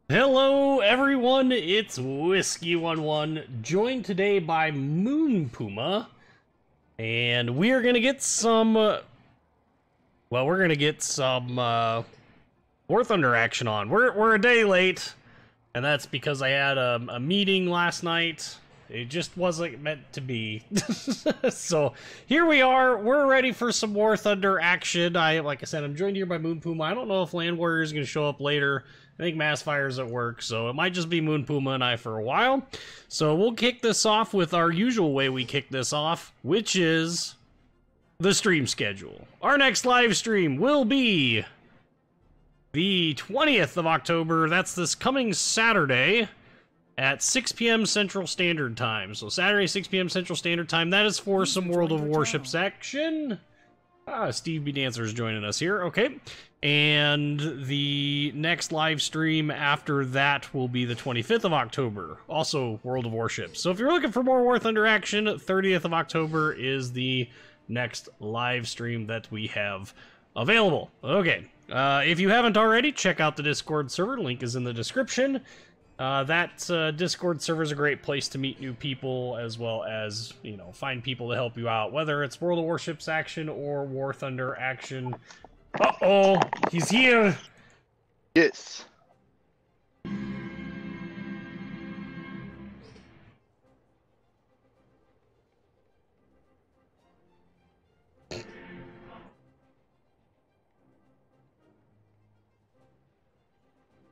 Hello everyone, it's Whiskey11, joined today by Moon Puma, and we're gonna get some, War Thunder action on. We're a day late, and that's because I had a meeting last night. It just wasn't meant to be. So here we are, we're ready for some War Thunder action. Like I said, I'm joined here by Moon Puma. I don't know if Land Warrior is gonna show up later. I think Massfire's at work, so it might just be Moon Puma and I for a while. So we'll kick this off with our usual way we kick this off, which is the stream schedule. Our next live stream will be the 20th of October. That's this coming Saturday at 6 p.m. Central Standard Time. So Saturday, 6 p.m. Central Standard Time. That is for some World of Warships action. Steve B. Dancer is joining us here. Okay. And the next live stream after that will be the 25th of October. Also, World of Warships. So if you're looking for more War Thunder action, 30th of October is the next live stream that we have available. Okay. If you haven't already, check out the Discord server. Link is in the description. That Discord server is a great place to meet new people, as well as, you know, find people to help you out, whether it's World of Warships action or War Thunder action. Uh-oh, he's here! Yes.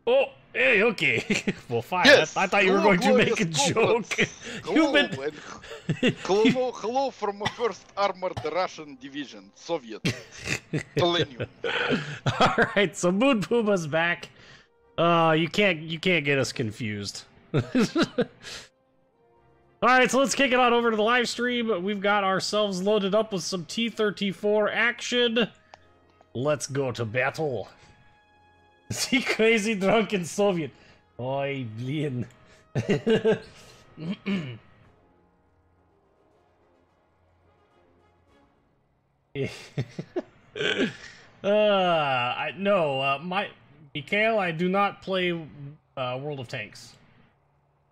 Oh, hey, okay. Well, fine. Yes. I thought you were going to make a joke. You've been... Hello from a first armored Russian division, Soviet. Millennium. Alright, so Moon Puma's back. You can't get us confused. Alright, so let's kick it on over to the live stream. We've got ourselves loaded up with some T-34 action. Let's go to battle. See, crazy drunken Soviet. Oi, blin. Mikhail, I do not play World of Tanks.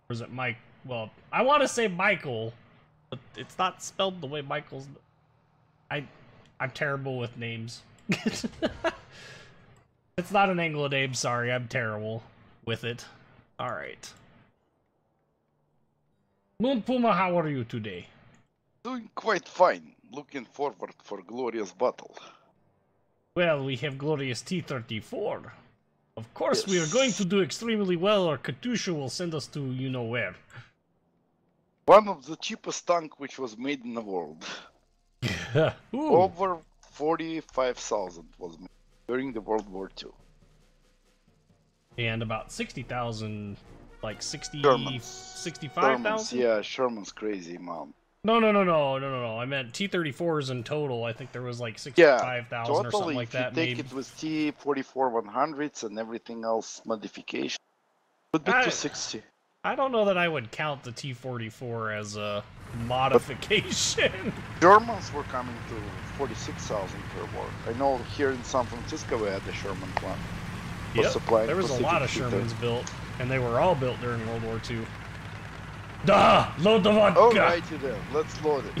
Or is it Mike? Well, I want to say Michael, but it's not spelled the way Michael's. I'm terrible with names. It's not an Anglo name, sorry, I'm terrible with it. Alright. Moon Puma, how are you today? Doing quite fine. Looking forward for glorious battle. Well, we have glorious T-34. Of course, Yes. we are going to do extremely well, or Katusha will send us to you-know-where. One of the cheapest tank which was made in the world. Over 45,000 was made during the World War II. And about 60,000, like 65,000? 65,000? Yeah, Sherman's crazy, mom. No. I meant T-34s in total. I think there was like 65,000 or something like that. If you take it with T-44 100s and everything else modification, it would be 260. I don't know that I would count the T-44 as a modification. Germans were coming to 46,000 per war. I know here in San Francisco we had the Sherman plant. Yep, there was a lot of Shermans built, and they were all built during World War II. Duh! Load the vodka! Alrighty then, let's load it.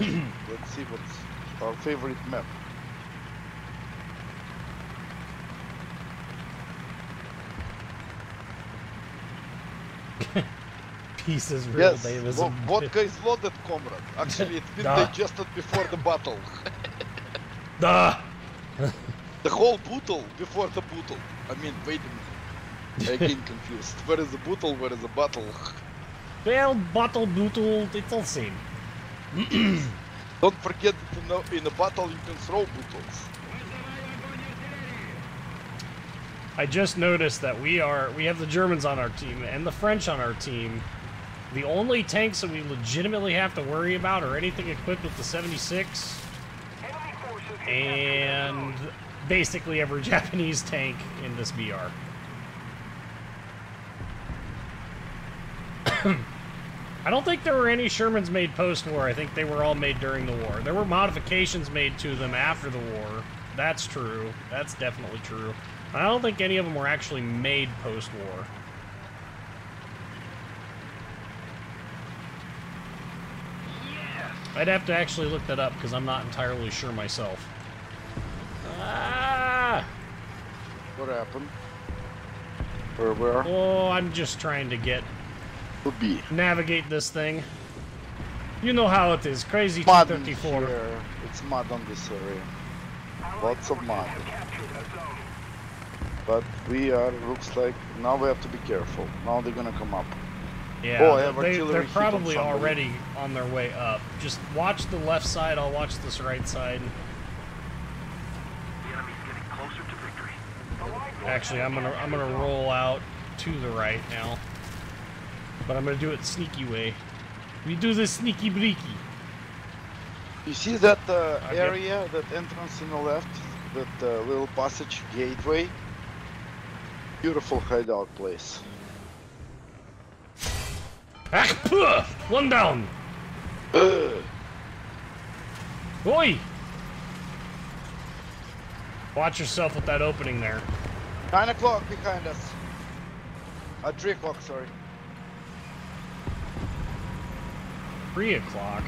Let's see what's our favorite map. Peace is real, Yes, Davis. vodka is loaded, comrade. Actually, it's been digested before the battle. Duh! The whole bottle before the bottle. I mean, wait a minute. I get confused. Where is the bottle? Where is the bottle? Well, bottle, bootle, it's all same. Don't forget that in a battle you can throw bottles. I just noticed that we have the Germans on our team and the French on our team. The only tanks that we legitimately have to worry about are anything equipped with the 76 and basically every Japanese tank in this BR. I don't think there were any Shermans made post-war. I think they were all made during the war. There were modifications made to them after the war. That's true. That's definitely true. I don't think any of them were actually made post-war. I'd have to actually look that up because I'm not entirely sure myself. Ah! What happened? Where? Oh, I'm just trying to navigate this thing. You know how it is, crazy Mud 234. here. It's mud on this area. Lots of mud. But looks like, now we have to be careful. Now they're gonna come up. Yeah, oh, I have artillery they're hit probably on somebody. already on their way up. Just watch the left side, I'll watch this right side. The enemy's getting closer to victory. Actually, I'm gonna roll out to the right now. But I'm gonna do it the sneaky way. We do the sneaky breaky. You see that area, that entrance on the left? That little passage gateway? Beautiful hideout place. Ah, puh! One down! Oi! Watch yourself with that opening there. 9 o'clock behind us. 3 o'clock, sorry. 3 o'clock.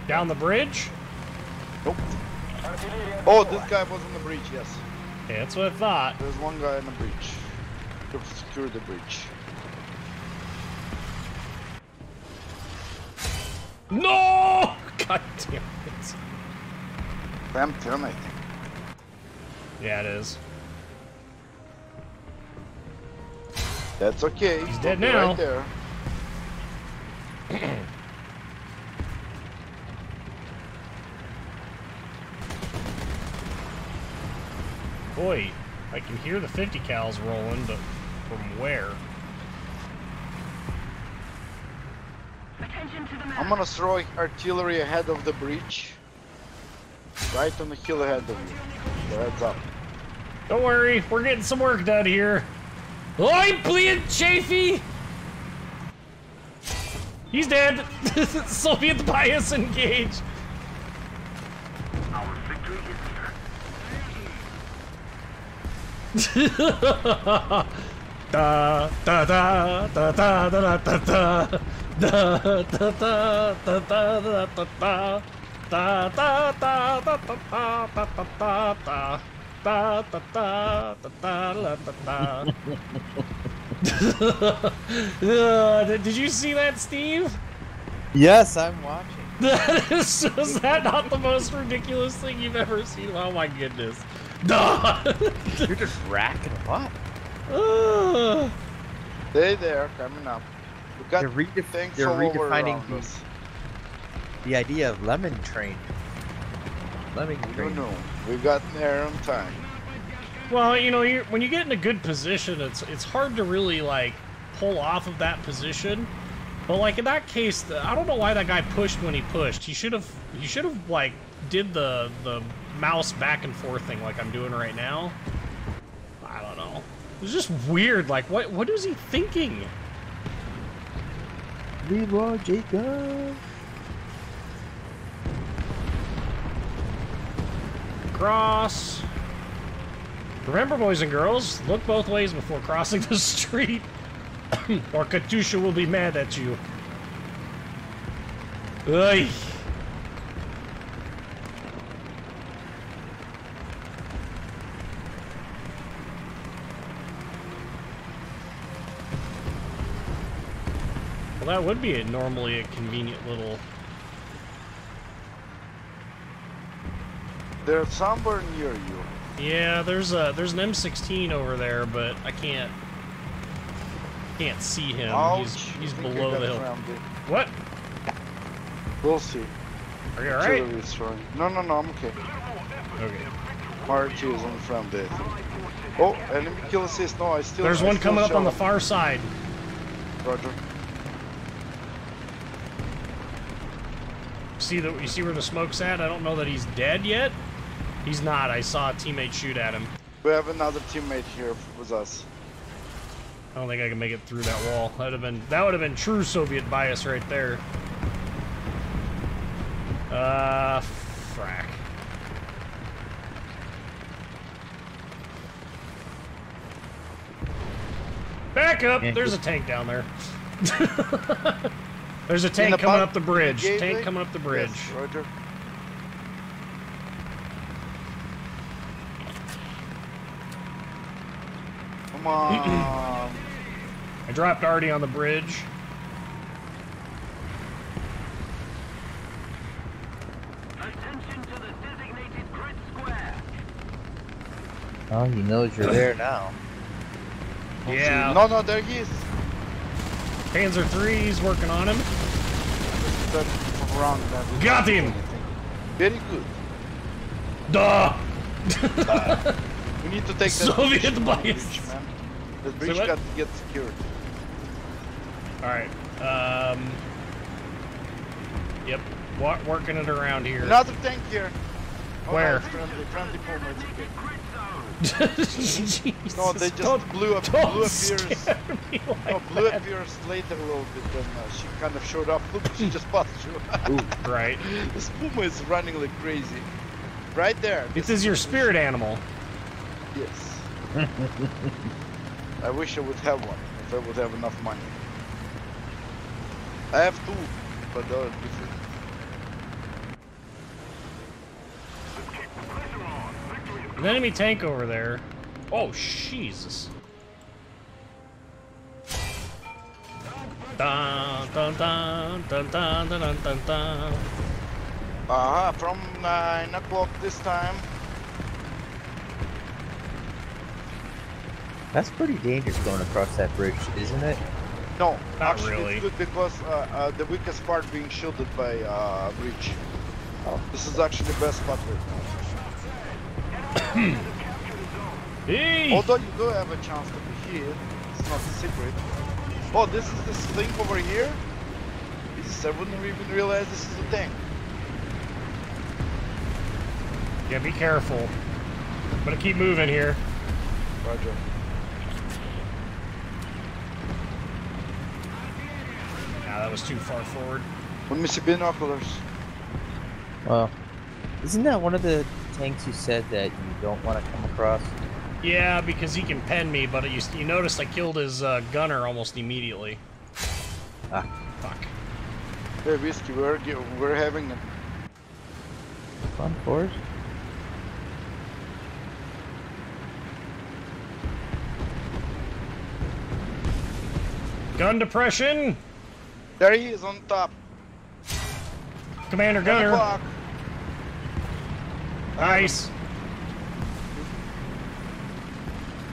Down the bridge? Nope. Oh, this guy was on the bridge, yes. Yeah, that's what I thought. There's one guy on the bridge. To secure the bridge. No! God damn it. Damn termite. Yeah, it is. That's okay. He's dead Stop it now. Right there. Boy, I can hear the 50 cals rolling, but from where? Attention to the map. I'm gonna throw artillery ahead of the bridge. Right on the hill ahead of you. So heads up. Don't worry, we're getting some work done here. Oi, bleed Chafee! He's dead! Soviet bias engaged! Our victory is Da da da da da da da da da da da da da da da da da da da da Did you see that, Steve? Yes, I'm watching. Is that not the most ridiculous thing you've ever seen? Oh my goodness. Duh. You're just racking them up. Stay there, coming up. We got They're things they're all over redefining around us. the idea of lemon train. Lemon I don't train. know. We got there on time. Well, you know, when you get in a good position, it's hard to really like pull off of that position. But like in that case, I don't know why that guy pushed when he pushed. He should have like did the mouse back and forth thing like I'm doing right now. I don't know. It was just weird. Like what is he thinking? Leroy Jacob. Cross. Remember, boys and girls, look both ways before crossing the street, or Katusha will be mad at you. Ugh. Well, that would be normally a convenient little... They're somewhere near you. Yeah, there's an M16 over there, but I can't see him. Ouch. He's I think below I got the hill. grounded. What? We'll see. Are you alright? Artillery is throwing. No, I'm okay. Okay. RT is on front there. Oh, enemy kill assist. No, I still. There's I one still coming up shot on the him. far side. Roger. You see where the smoke's at? I don't know that he's dead yet. He's not. I saw a teammate shoot at him. We have another teammate here with us. I don't think I can make it through that wall. That would have been true Soviet bias right there. Frack. Back up! Yeah. There's a tank down there. There's a In tank the coming park- up the in bridge. gateway? Tank coming up the bridge. Yes, Roger. Come on. I dropped Artie on the bridge. Attention to the designated grid square. Oh, he knows you're there now. Yeah. No, there he is. Panzer III's working on him. That wrong. That Got him! Very good. Duh! We need to take that Soviet bridge, bias. man. The bridge what? got to get secured. Alright. Yep. Working it around here. Another tank here. Oh, Where? No, it's friendly Puma, it's okay. Jesus, No, they just blew up don't Pierce. scare me like No, blew that. up Pierce later a little bit, and she kind of showed up. Look, she just passed you. Right. This Puma is running like crazy. Right there. This is your spirit animal. Yes. I wish I would have one, if I would have enough money. I have two, but they're different. An enemy tank over there. Oh, Jesus. Dun, dun, dun, dun, dun, dun, dun, dun, dun. From 9 o'clock this time. That's pretty dangerous going across that bridge, isn't it? No, Not actually really. it's good because the weakest part being shielded by breach. Oh. This is actually the best spot right now. Hey! Although you do have a chance to be here, it's not a secret. Oh, this is this thing over here? I wouldn't even realize this is a tank. Yeah, be careful. I'm gonna keep moving here. Roger. Nah, that was too far forward. Let me see binoculars. Well, isn't that one of the tanks you said that you don't want to come across? Yeah, because he can pen me, but you noticed I killed his gunner almost immediately. Ah. Fuck. Hey, Whiskey, we're having a... Fun force? Gun depression! There he is on top. Commander 10 Gunner. o'clock. Nice.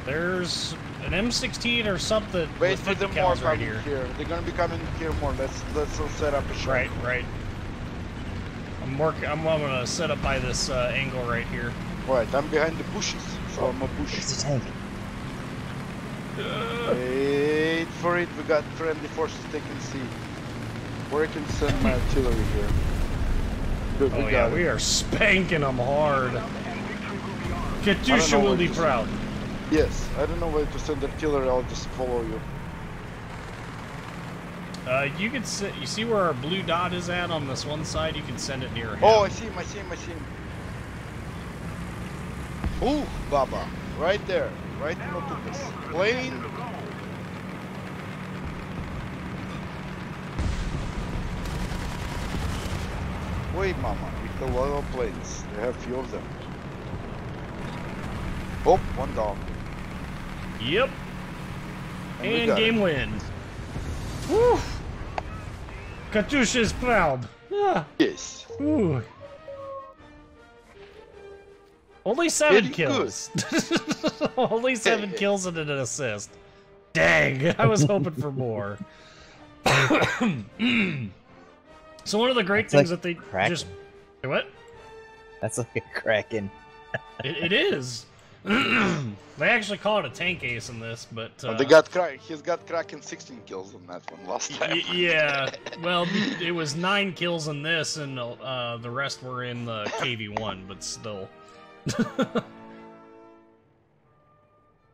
There's an M16 or something Wait with for 50 them more cals right coming here. here. They're gonna be coming here more. Let's set up a shot. Right. I'm gonna set up by this angle right here. Right, I'm behind the bushes, so I'm a bush. It's a tank. Wait for it. We got friendly forces taking C. Where I can send my artillery here. Good, Oh we yeah, got we it. are spanking them hard. I Katusha don't know will where be to proud. Yes, I don't know where to send artillery. I'll just follow you. You can sit. You see where our blue dot is at on this one side? You can send it near him. Oh, I see him. Ooh, Baba. Right there. Right in the this plane. Wait, Mama. We kill a lot of planes. They have few of them. Oh, one down. Yep. And we And got game it. win. Woo! Katusha is proud. Ah. Yes. Ooh. Only 7 Very kills. Only 7 Hey. kills and an assist. Dang, I was hoping for more. So one of the great That's things like that they Kraken. just... What? That's like a Kraken. It is. They actually call it a tank ace in this, but... They got crack. He's got Kraken 16 kills on that one last time. Yeah, well, it was 9 kills in this, and the rest were in the KV-1, but still.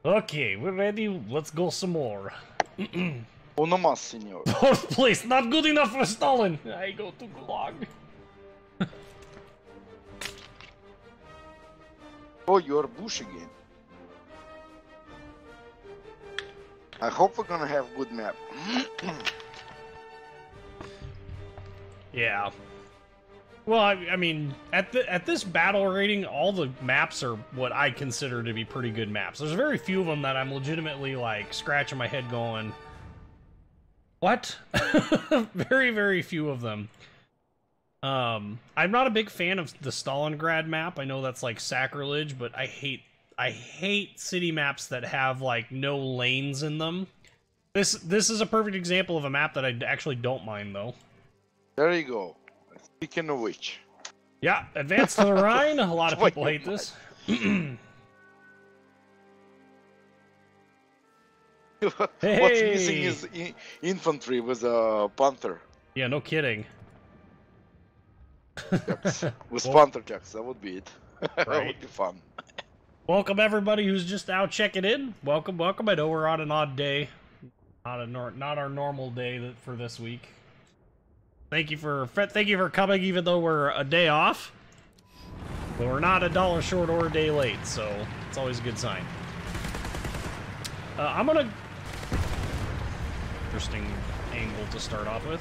Okay, we're ready. Let's go some more. Uno más, senor. Fourth place, not good enough for Stalin. I go to Gulag. Oh, you're Bush again. I hope we're gonna have good map. Yeah. Well, I mean, at this battle rating, all the maps are what I consider to be pretty good maps. There's very few of them that I'm legitimately, like, scratching my head going, what? Very, very few of them. I'm not a big fan of the Stalingrad map. I know that's, like, sacrilege, but I hate city maps that have, like, no lanes in them. This is a perfect example of a map that I actually don't mind, though. There you go. Speaking of which. Yeah, Advance to the Rhine. A lot of people hate this. What's missing is infantry with a panther. Yeah, no kidding. With panther jacks, that would be it. That Right. would be fun. Welcome everybody who's just out checking in. Welcome, welcome. I know we're on an odd day, not our normal day for this week. Thank you for coming, even though we're a day off. But we're not $1 short or a day late, so it's always a good sign. I'm gonna interesting angle to start off with.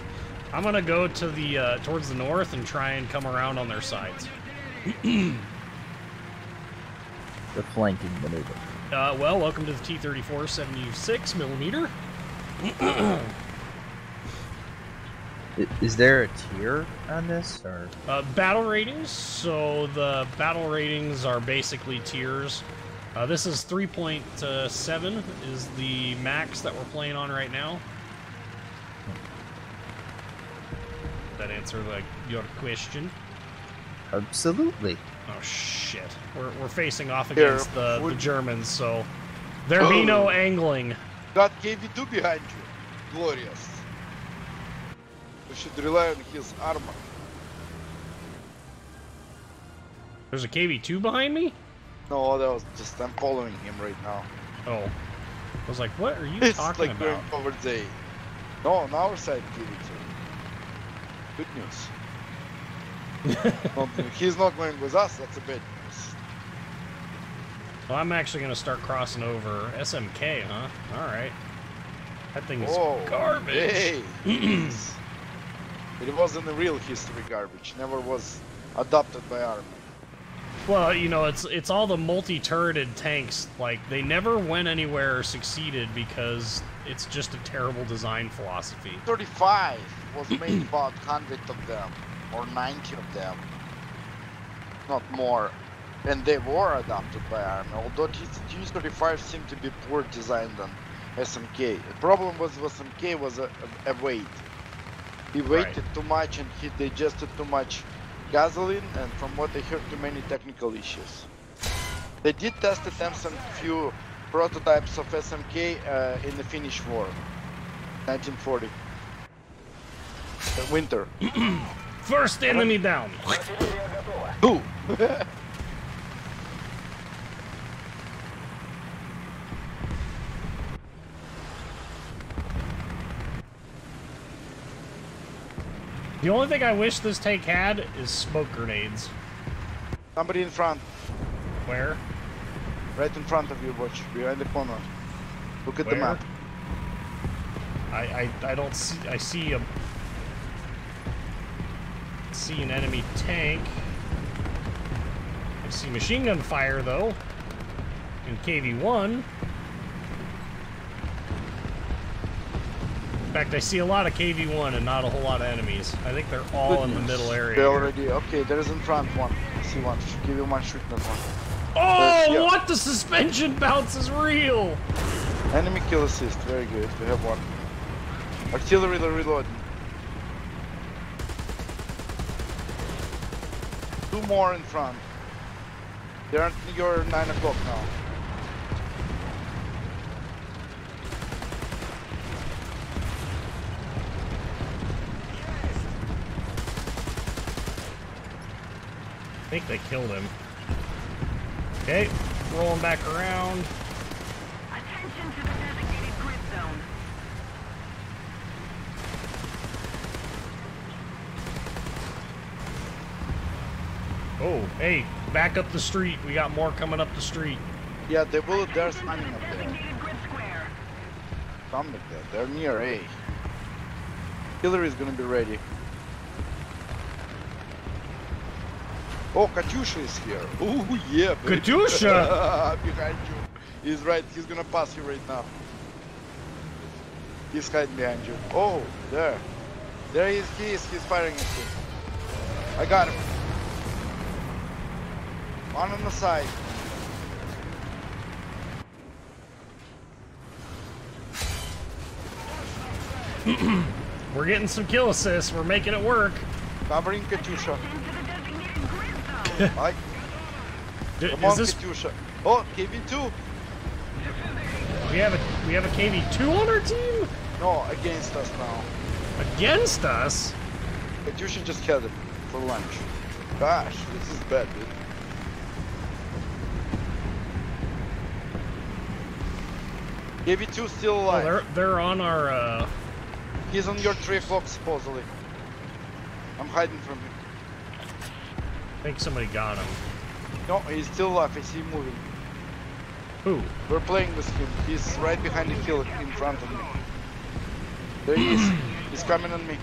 I'm gonna go to the towards the north and try and come around on their sides. The flanking maneuver. Well, welcome to the T-34 76mm. Is there a tier on this, or? Battle ratings. So the battle ratings are basically tiers. This is 3.7 is the max that we're playing on right now. That answer your question? Absolutely. Oh shit! We're facing off against the Germans, so there be Oh. no angling. Got KV2 behind you. Glorious. You should rely on his armor. There's a KV2 behind me? No, that was just, I'm following him right now. Oh, I was like, what are you It's talking like about? going over the... No, on our side, KV2. Good news. He's not going with us, that's a bad news. Well, I'm actually gonna start crossing over SMK, huh? All right. That thing is garbage. Hey. It wasn't a real history garbage. Never was adopted by army. Well, you know, it's all the multi-turreted tanks. Like, they never went anywhere or succeeded because it's just a terrible design philosophy. 35 was made about 100 of them, or 90 of them, not more. And they were adopted by army, although T-35 seemed to be poor designed than SMK. The problem with SMK was a weight. He weighted too much and he digested too much gasoline, and from what I heard, too many technical issues. They did test attempts on a few prototypes of SMK in the Finnish War, 1940. Winter. First enemy down. Who? The only thing I wish this tank had is smoke grenades. Somebody in front, Where? right in front of you, watch, behind the corner. Look at the Where? map. I don't see. I see an enemy tank. I see machine gun fire though. In KV1. In fact, I see a lot of KV1 and not a whole lot of enemies. I think they're all in the middle area. They here. already, okay, there is in front one. I see one. Give you one shoot that one. Oh, Yeah. what? The suspension bounce is real! Enemy kill assist, very good. We have one. Artillery reloading. 2 more in front. They're at your 9 o'clock now. I think they killed him. Okay, rolling back around. Attention to the designated grid zone. Oh, hey, back up the street. We got more coming up the street. Yeah, they will. They're standing up there. Designated grid square. Something like that. They're near A. Artillery is gonna be ready. Oh, Katyusha is here. Oh, yeah, baby. Katyusha! Behind you. He's right. He's gonna pass you right now. He's hiding behind you. Oh, there. There he is. He's firing at you. I got him. One on the side. We're getting some kill assists. We're making it work. Covering Katyusha. Right. Come Is on, this? Katyusha. Oh, KV2. We have a KV2 on our team? No, against us now. Against us? Katyusha just had it for lunch. Gosh, this is bad, dude. KV2 still alive. Oh, they're on our. He's on your 3 o'clock supposedly. I'm hiding from him. I think somebody got him. No, he's still alive. I see him moving. Who? We're playing with him. He's right behind the hill in front of me. There he is. He's coming on me.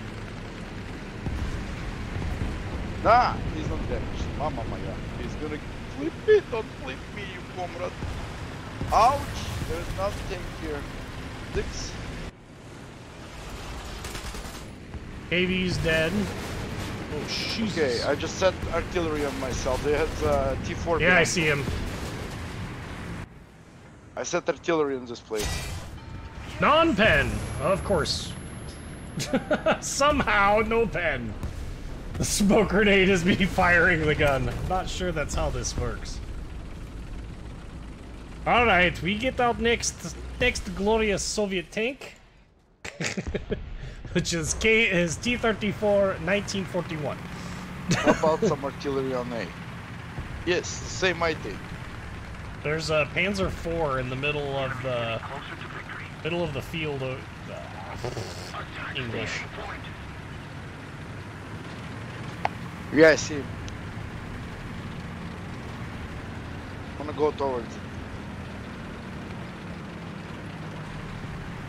Nah, he's not damaged. Mama mia. He's gonna flip me. Don't flip me, you comrade. Ouch! There's nothing here. 6. KV's dead. Oh, Jesus. Okay, I just set artillery on myself. They had T4. Yeah, I see him. I set artillery in this place. Non-pen, of course. Somehow, no pen. The smoke grenade is me firing the gun. I'm not sure that's how this works. All right, we get out next glorious Soviet tank, which is T-34 1941. How about some artillery on A? Yes, same I think. There's a Panzer IV in the middle of the field of English. Yeah, I see him. I'm gonna go towards it.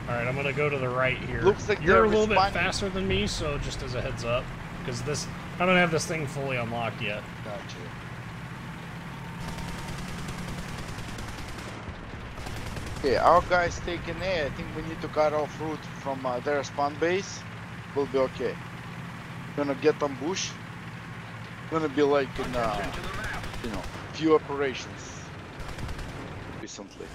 Alright, I'm gonna go to the right here. Looks like you're they're a little bit responding. faster than me, so just as a heads up. Because I don't have this thing fully unlocked yet. Gotcha. Okay, our guys taking A. I think we need to cut off route from their spawn base. We'll be okay. Gonna get ambushed. Gonna be like in, you know, few operations recently.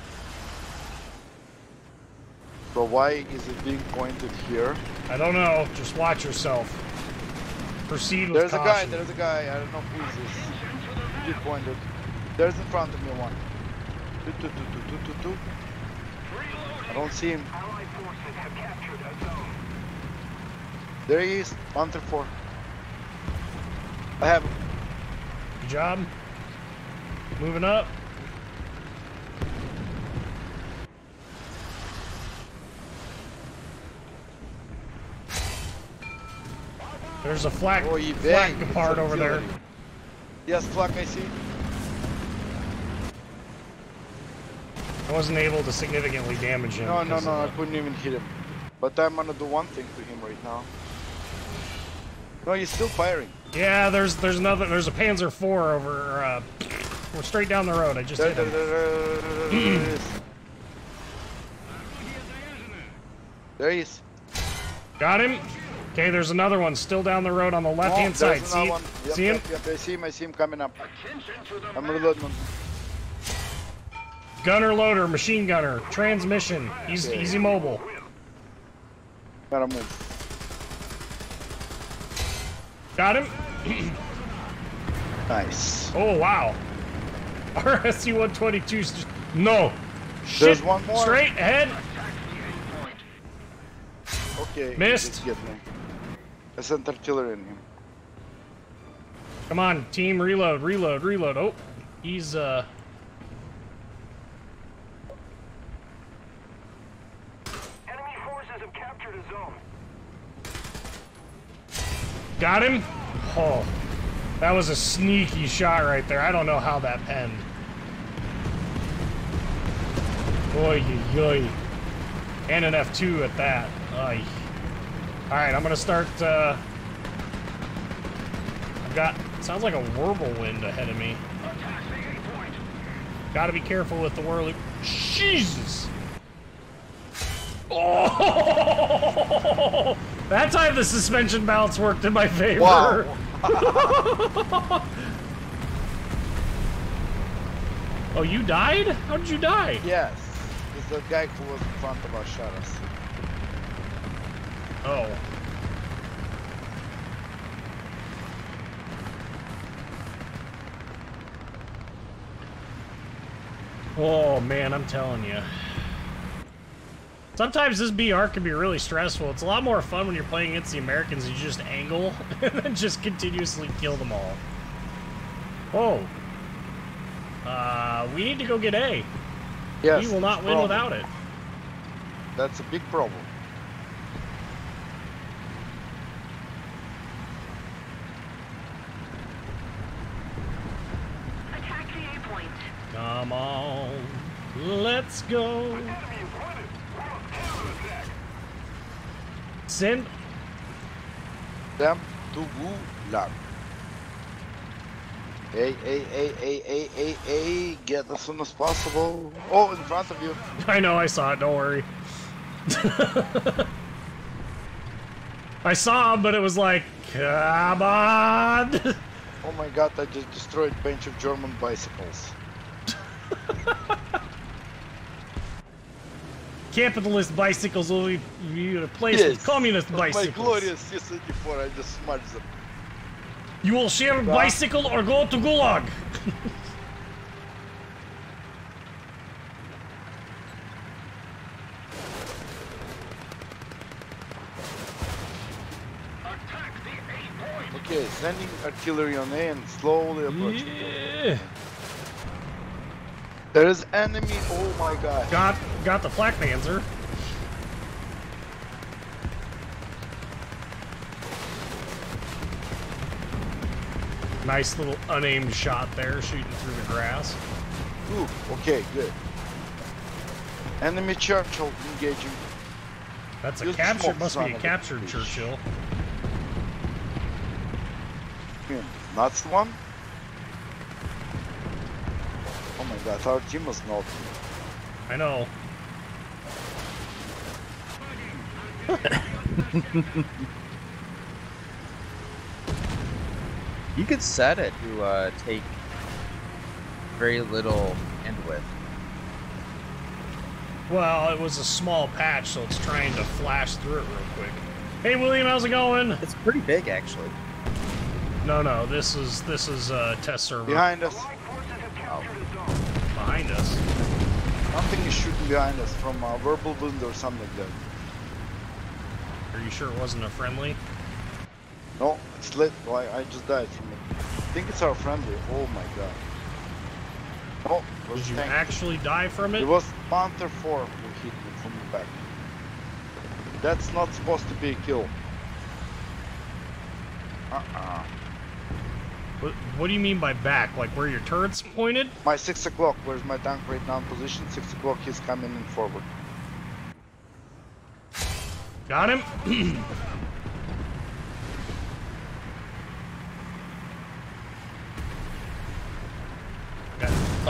So why is it being pointed here? I don't know. Just watch yourself. Proceed with There's caution. There's a guy. I don't know who is this. He pointed. There's in front of me one. Two. I don't see him. There he is. 134. I have him. Good job. Moving up. There's a flak part over there. Yes, flak I see. I wasn't able to significantly damage him. No, I of couldn't even hit him. But I'm gonna do one thing to him right now. No, he's still firing. Yeah, there's a Panzer IV over. We're straight down the road. I just hit him. There he is. Got him. Okay, there's another one still down the road on the left-hand side. See, Yep, see him? Yep, I see him coming up. I'm reloading him. Gunner loader, machine gunner, transmission. He's immobile. Gotta move. Got him. Nice. Oh wow. RSU-122's just no. Shit. There's one more. Straight ahead. Okay. Missed. Just get me. I sent artillery in him. Come on, team, reload. Oh, he's Enemy forces have captured a zone. got him. Oh, that was a sneaky shot right there. I don't know how that penned. Oy, oy. And an F2 at that. Oy. All right, I'm gonna start. I've got Sounds like a whirlwind ahead of me. Gotta be careful with the whirly. Jesus! Oh! That time the suspension balance worked in my favor. Wow. Oh, you died? How did you die? Yes. Because the guy who was in front of us shot us. Oh. Oh man, I'm telling you. Sometimes this BR can be really stressful. It's a lot more fun when you're playing against the Americans and you just angle and then just continuously kill them all. Oh. We need to go get A. Yes. We will not win without it. That's a big problem. Attack the A point. Come on. Let's go. Send. Them to Gulag. Hey, get as soon as possible. Oh, in front of you. I know, I saw it, don't worry. I saw him, but it was like, come on! Oh my god, I just destroyed a bunch of German bicycles. Capitalist bicycles will be replaced with communist bicycles. My glorious C-74, I just smudged them. You will share a bicycle or go to Gulag! Okay, sending artillery on A and slowly approaching. Yeah. There is enemy, oh my god. Got the flak panzer. Nice little unaimed shot there, shooting through the grass. Ooh, okay, good. Enemy Churchill engaging. That's a Use captured, smoke, must son be a of a captured bitch. Churchill. That's the one? Oh my god, our team was not. I know. You could set it to take very little end width. Well, it was a small patch, so it's trying to flash through it real quick. Hey, William, how's it going? It's pretty big, actually. No, this is a test server. Behind us. Behind us. Something is shooting behind us from a verbal wind or something like that. Are you sure it wasn't a friendly? No, it's lit. Oh, I just died from it. I think it's our friendly. Oh my god. Oh, it was Did you tank. actually die from It it? was Panther 4 who hit me from the back. That's not supposed to be a kill. What do you mean by back? Like where your turret's pointed? My 6 o'clock, where's my tank right now in position? 6 o'clock, he's coming in forward. Got him?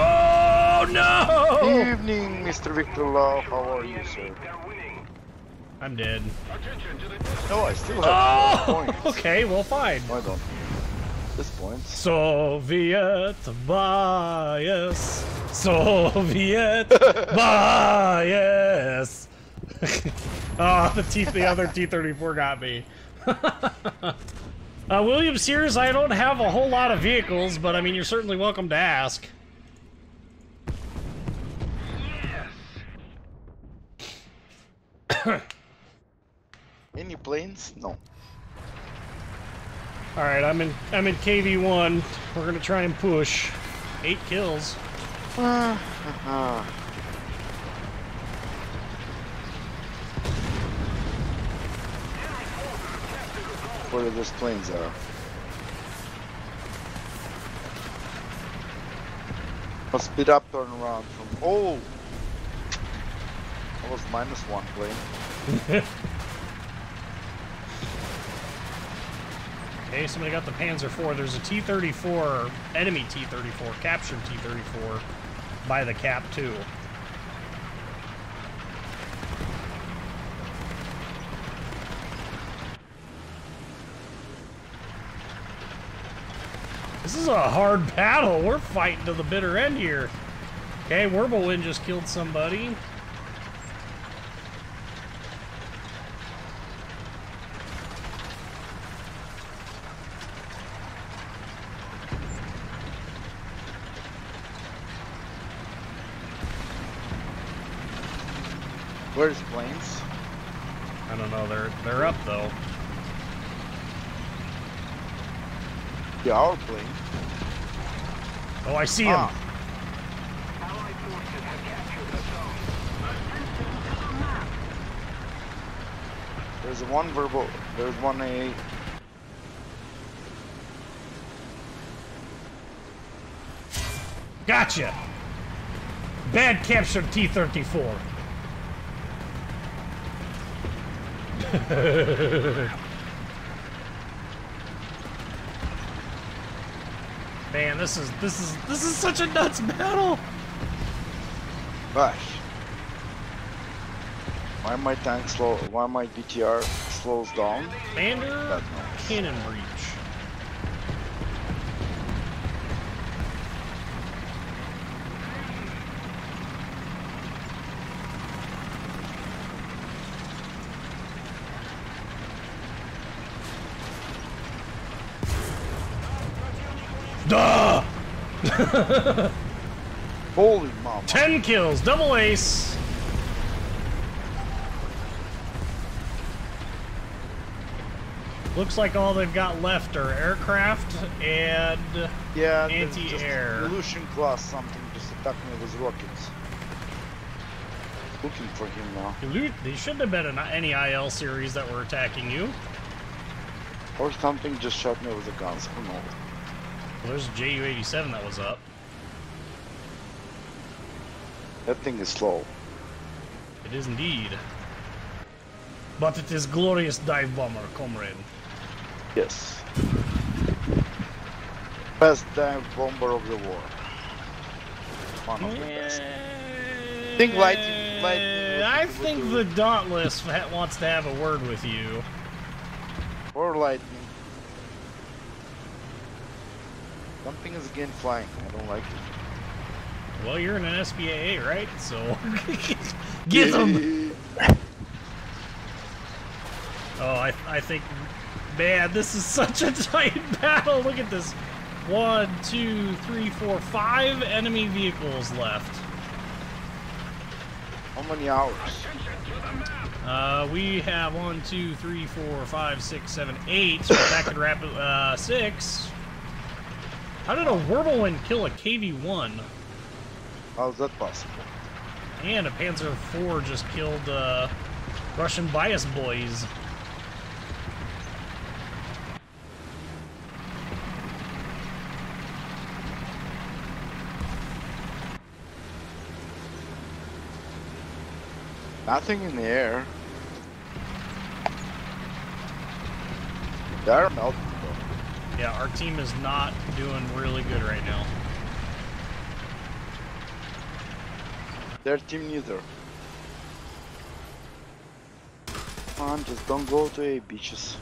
Oh no! Evening, Mr. Victor Lau. How are you, sir? I'm dead. No, I still have points. Okay, well fine. No, I don't. This points. Soviet bias. Soviet bias. Oh, the other T-34 got me. William Sears, I don't have a whole lot of vehicles, but I mean, you're certainly welcome to ask. Any planes? No. All right, I'm in KV1. We're gonna try and push. 8 kills. Where those planes are. I'll speed up, turn around from. Oh! That was -1 plane. Okay, somebody got the Panzer IV. There's a T-34, enemy T-34, captured T-34 by the Cap 2. This is a hard battle. We're fighting to the bitter end here. Okay, Whirlwind just killed somebody. Where's planes? I don't know. They're up though. Yeah, our plane. Oh, I see him. Allied forces have captured the zone. Attention to the map. There's one verbal. There's one A. Gotcha. Bad captured T-34. Man, this is such a nuts battle. Gosh. Why my tank slow? Why my DTR slows down? Commander God knows. cannon breach. Duh! Holy mama. 10 kills, double ace. Looks like all they've got left are aircraft and Yeah, anti-air. Illusion class something just attacked me with rockets. Looking for him now. They shouldn't have been in any IL series that were attacking you. Or something just shot me with the guns. Who knows? Well, there's a JU-87 that was up. That thing is slow. It is indeed. But it is glorious dive bomber, comrade. Yes. Best dive bomber of the war. One of the best. Think lightning I think the Dauntless wants to have a word with you. Or lightning. Something is again flying. I don't like it. Well, you're in an SBAA, right? So get them. Oh, I think, man, this is such a tight battle. Look at this. 1, 2, 3, 4, 5 enemy vehicles left. How many hours? We have 1, 2, 3, 4, 5, 6, 7, 8. But that could wrap it. 6. How did a Whirlwind kill a KV-1? How's that possible? And a Panzer IV just killed Russian bias boys. Nothing in the air. They're melting though. Yeah, our team is not doing really good right now. Their team neither. Come on, just don't go to A, bitches.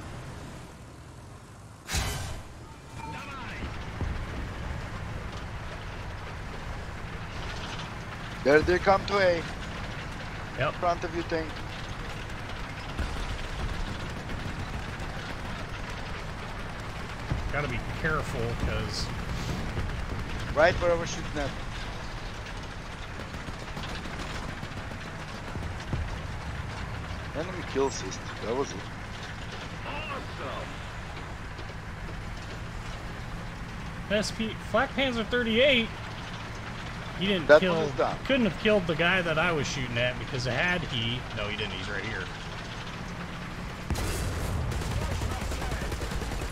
There they come to A. Yep. In front of you, tank. Gotta be careful, because... Right where I was shooting at. Enemy kill assist. That was it. SP Flak Panzer 38. He didn't That kill. one is done. Couldn't have killed the guy that I was shooting at because had he. No, he didn't. He's right here.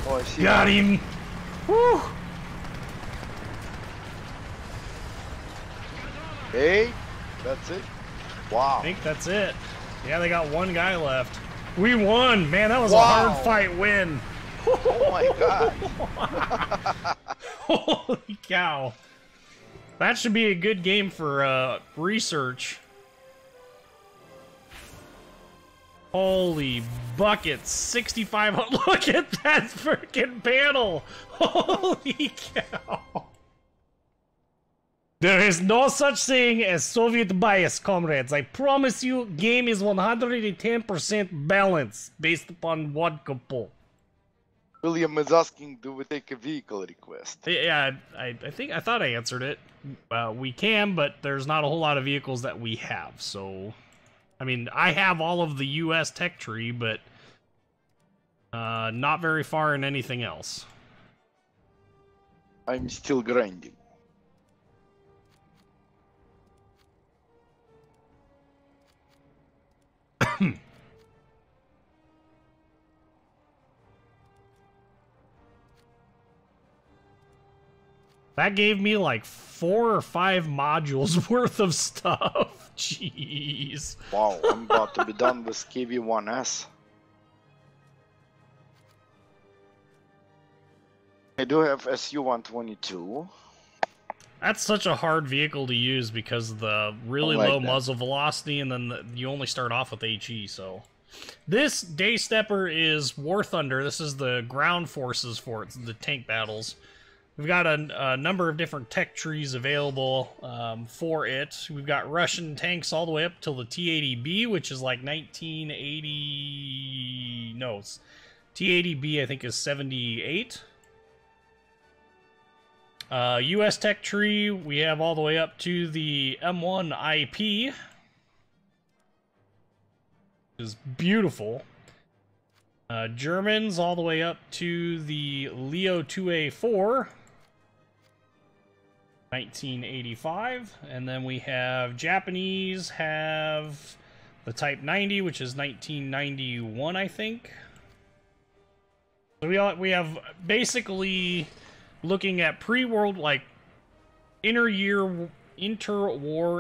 Oh, I see. Got him. Woo! Hey, that's it. Wow. I think that's it. Yeah, they got one guy left. We won, man. That was a Wow. hard fight win. Oh my god! Holy cow! That should be a good game for research. Holy buckets! 65. Look at that freaking panel! Holy cow! There is no such thing as Soviet bias, comrades. I promise you, game is 110% balanced based upon vodka pool. William is asking, do we take a vehicle request? Yeah, I thought I answered it. We can, but there's not a whole lot of vehicles that we have. So, I mean, I have all of the U.S. tech tree, but not very far in anything else. I'm still grinding. That gave me like 4 or 5 modules worth of stuff. Jeez. Wow, I'm about to be done with KV-1S. I do have SU-122. That's such a hard vehicle to use because of the really low muzzle velocity, and then you only start off with HE, so... This Day Stepper is War Thunder. This is the ground forces for it, the tank battles. We've got a number of different tech trees available for it. We've got Russian tanks all the way up till the T-80B, which is like 1980... No, it's T-80B I think is 78. US tech tree, we have all the way up to the M1 IP. Is beautiful. Germans all the way up to the Leo 2A4. 1985, and then we have Japanese have the Type 90, which is 1991, I think. So we have basically looking at pre-world, like interwar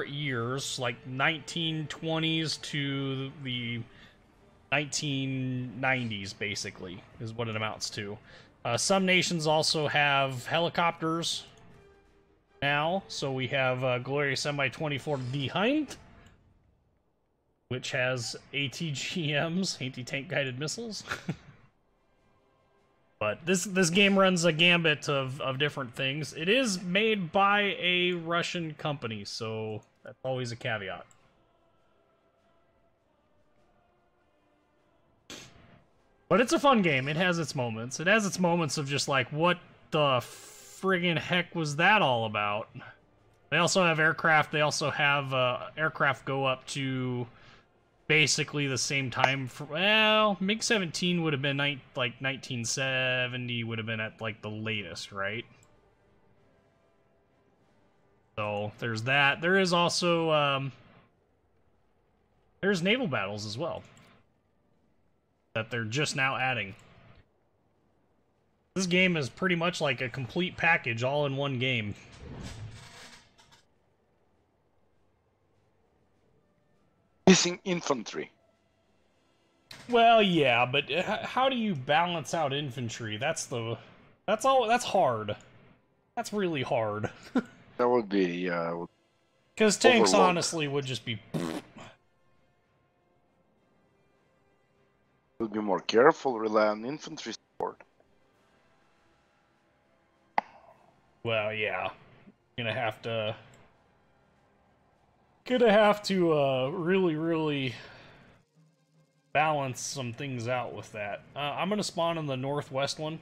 years, like 1920s to the 1990s, basically, is what it amounts to. Some nations also have helicopters now, so we have Glorious Mi-24 behind, which has ATGMs, anti-tank guided missiles. But this game runs a gambit of different things. It is made by a Russian company, so that's always a caveat. But it's a fun game. It has its moments. It has its moments of just like, what the friggin' heck was that all about? They also have aircraft. They also have aircraft go up to basically the same time. Well, MiG-17 would have been like 1970 would have been at like the latest, right? So there's that. There is also there's naval battles as well that they're just now adding. This game is pretty much like a complete package all in one game. Missing infantry. Well, yeah, but how do you balance out infantry? That's hard. That's really hard. That would be, because tanks overload. honestly would just be... Would be more careful, rely on infantry support. Well, yeah. Gonna have to really balance some things out with that. I'm gonna spawn in the northwest one.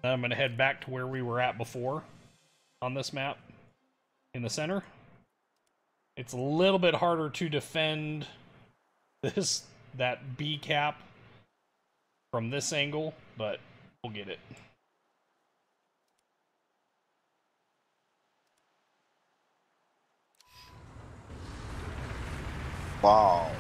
Then I'm gonna head back to where we were at before on this map in the center. It's a little bit harder to defend that B cap from this angle, but we'll get it. Wow.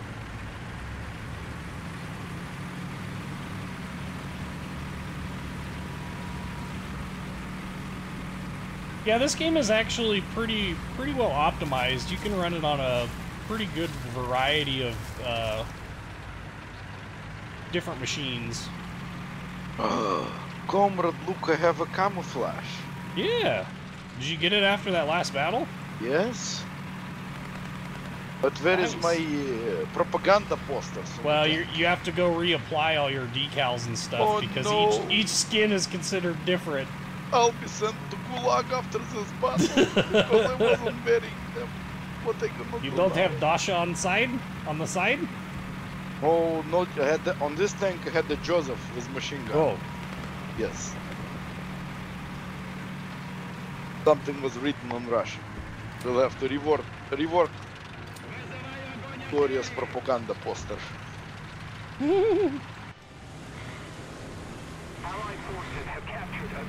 Yeah, this game is actually pretty well optimized. You can run it on a pretty good variety of different machines. Comrade, look, I have a camouflage. Yeah. Did you get it after that last battle? Yes. But where is Nice. my propaganda poster? Well, you have to go reapply all your decals and stuff Oh, because no. each skin is considered different. I'll be sent to Gulag after this battle because I wasn't wearing them. What I gonna You do don't now? have Dasha on the side? Oh no! I had on this tank. I had the Joseph with machine gun. Oh, Yes. Something was written on Russian. We'll have to rework glorious propaganda poster. Allied forces have captured a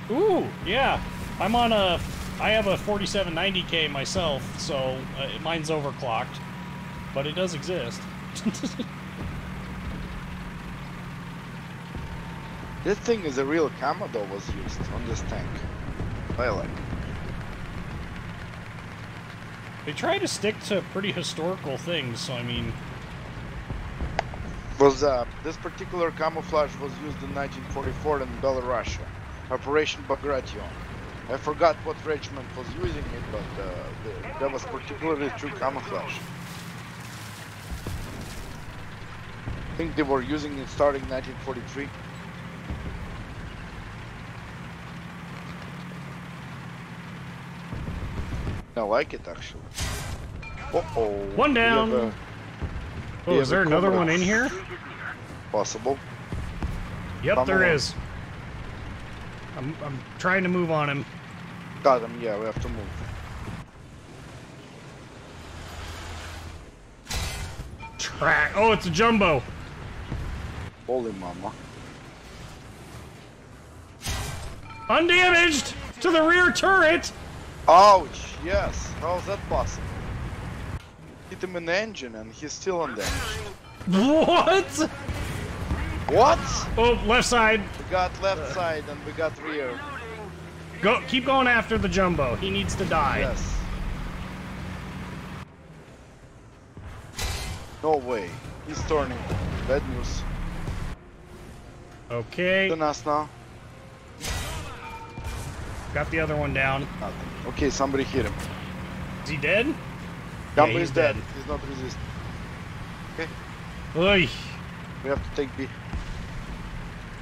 zone. ooh, yeah. I have a 4790K myself, so mine's overclocked, but it does exist. This thing is a real camo that was used on this tank. I like it. They try to stick to pretty historical things, so I mean, This particular camouflage was used in 1944 in Belarusia, Operation Bagration. I forgot what regiment was using it, but that was particularly true camouflage. I think they were using it starting 1943. I like it actually. Uh-oh. One We have down. we oh, have is there a another comrade. one in here? Possible. Yep, Come there along. is. I'm trying to move on him. Got him, yeah, we have to move. Track. Oh, it's a jumbo. Holy mama. Undamaged to the rear turret. Ouch, yes. How is that possible? Hit him in the engine and he's still undamaged. What? What? Oh, left side. We got left side and we got rear. Go. Keep going after the jumbo. He needs to die. Yes. No way. He's turning. Bad news. Okay. To us now. Got the other one down. Nothing. Okay, somebody hit him. Is he dead? Jumbo he's is dead. dead. He's not resisting. Okay, Oy. we have to take B.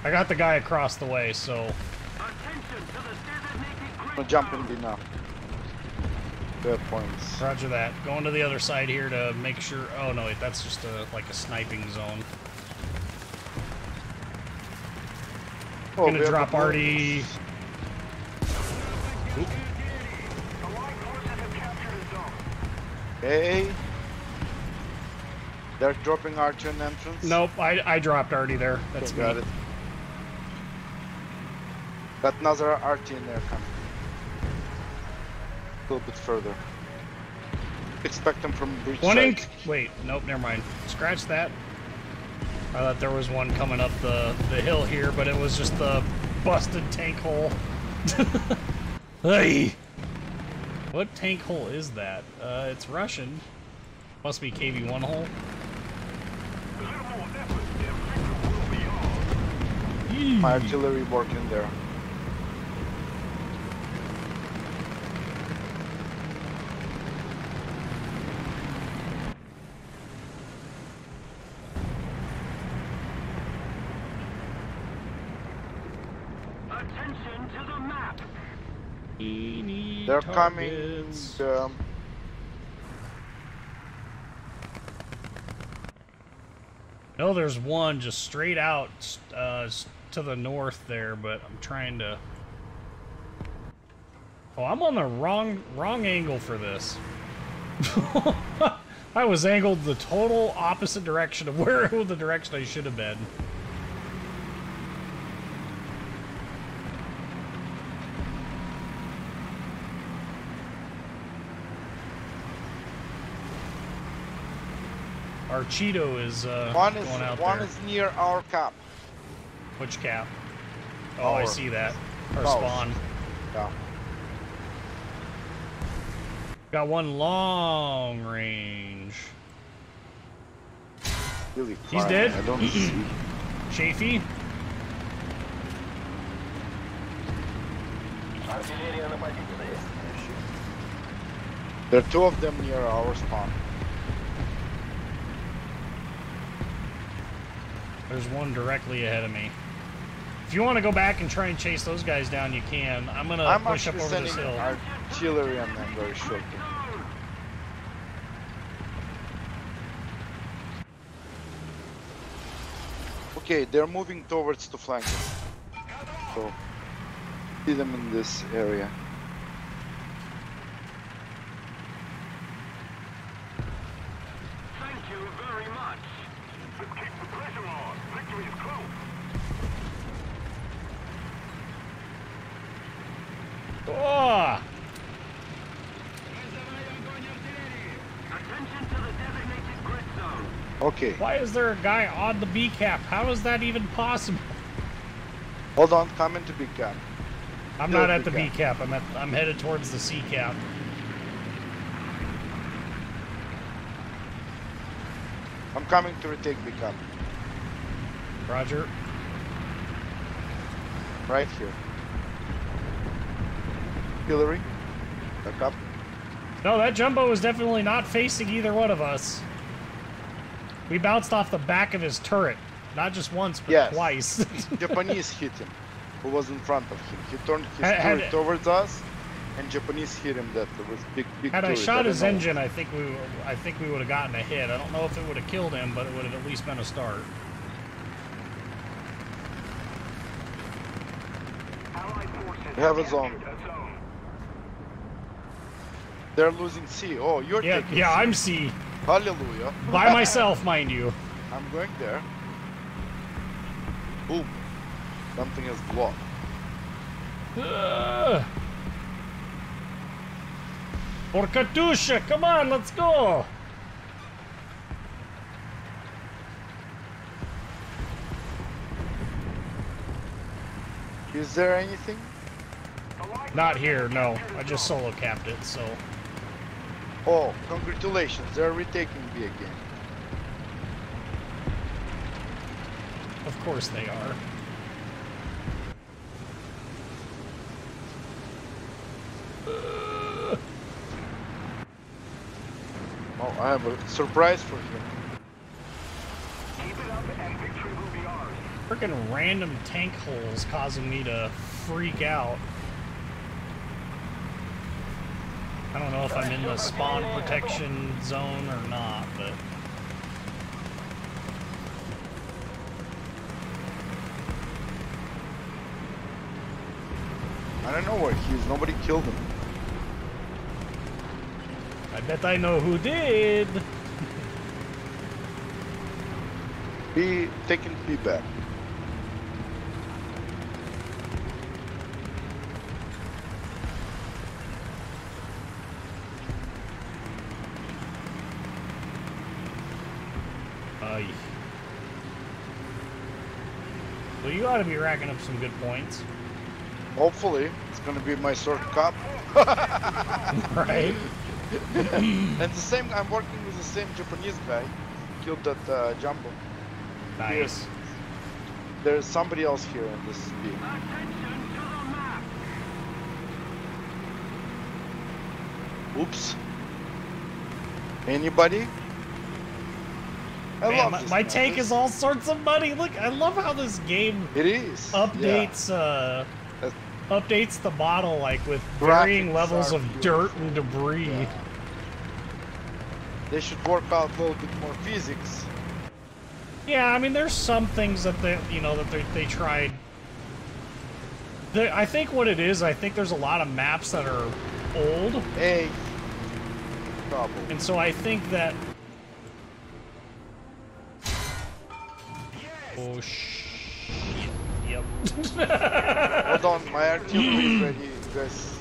I got the guy across the way, so Attention to the designated I'm grid gonna jump in B now. Bad points. roger that. Going to the other side here to make sure. Oh no, wait, that's just like a sniping zone. Oh, Gonna we have drop a- Artie. Allied forces have captured a zone. Hey. They're dropping Artie on entrance. Nope, I dropped Artie there. That's Okay, got me. it. Got another Artie in there coming. A little bit further. Expect them from breach One side. ink. Wait, nope, never mind. Scratch that. I thought there was one coming up the hill here, but it was just the busted tank hole. Hey! What tank hole is that? It's Russian. Must be KV-1 hole. A little more effort, their victory will be ours. My artillery working there. Attention to the map. They're coming. No, there's one just straight out to the north there, but I'm trying to... Oh, I'm on the wrong angle for this. I was angled the total opposite direction of where the direction I should have been. Our Cheeto is One going is out one there. is near our cap. Which cap? Oh, I Our see that. Our house. spawn. Yeah. Got one long range. Really He's far, dead. I don't see. Chafee. There are two of them near our spawn. There's one directly ahead of me. If you want to go back and try and chase those guys down, you can. I'm gonna push up actually over this sending hill. artillery on them very shortly. Okay, they're moving towards the flank. So, see them in this area. Thank you very much. Let's keep the pressure on. Victory is close. Oh! Attention to the designated grid zone. Okay, Why is there a guy on the B cap? How is that even possible? hold on, come into big cap. I'm Still not at B the B cap. I'm headed towards the C cap. I'm coming to retake big cap. Roger. Right here. Hillary, back up. No, that jumbo was definitely not facing either one of us. We bounced off the back of his turret. Not just once, but Yes. twice. Japanese hit him, who was in front of him. He turned his Had- turret towards us, and Japanese hit him. That was big Had I turret. shot don't his know. engine, I think we would have gotten a hit. I don't know if it would have killed him, but it would have at least been a start. Allied forces We have a captured zone. a zone. They're losing C. Oh, you're Yeah, taking yeah, C. I'm C. Hallelujah. By myself, mind you. I'm going there. Boom. Something is blocked. For Katusha, come on, let's go. Is there anything? Not here, no. I just solo capped it, so. Oh, congratulations. They're retaking B again. Of course they are. Oh, I have a surprise for him. Keep it up and victory will be ours. Freaking random tank holes causing me to freak out. I don't know if I'm in the spawn protection zone or not, but I don't know where he is. Nobody killed him. I bet I know who did. Be taking B back. Aye. Well, you ought to be racking up some good points, Hopefully, it's gonna be my short cup. right? And the same, I'm working with the same Japanese guy. Killed that jumbo. Nice. There's somebody else here in this B. Attention to the map. Oops. Anybody? I Man, love my, this my map. tank is all sorts of money. Look, I love how this game It is. updates That's- updates the model like with Graphics varying levels are of dirt beautiful. and debris. Yeah. They should work out a little bit more physics. Yeah, I mean, there's some things that they tried. I think what it is, I think there's a lot of maps that are old, Hey, trouble. and so I think that. Oh shit! Yep. Hold on, my artillery is ready, you guys.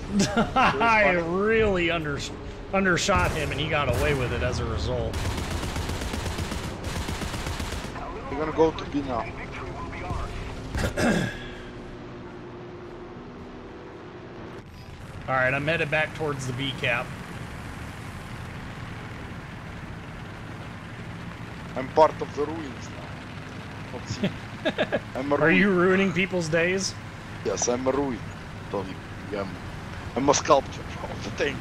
I really undershot him, and he got away with it as a result. We're gonna go to B now. Victory will be ours. All right, I'm headed back towards the B cap. I'm part of the ruins now. Let's see. I'm a Are ruin. you ruining people's days? Yes, I'm a ruin. I'm a sculpture of the tank.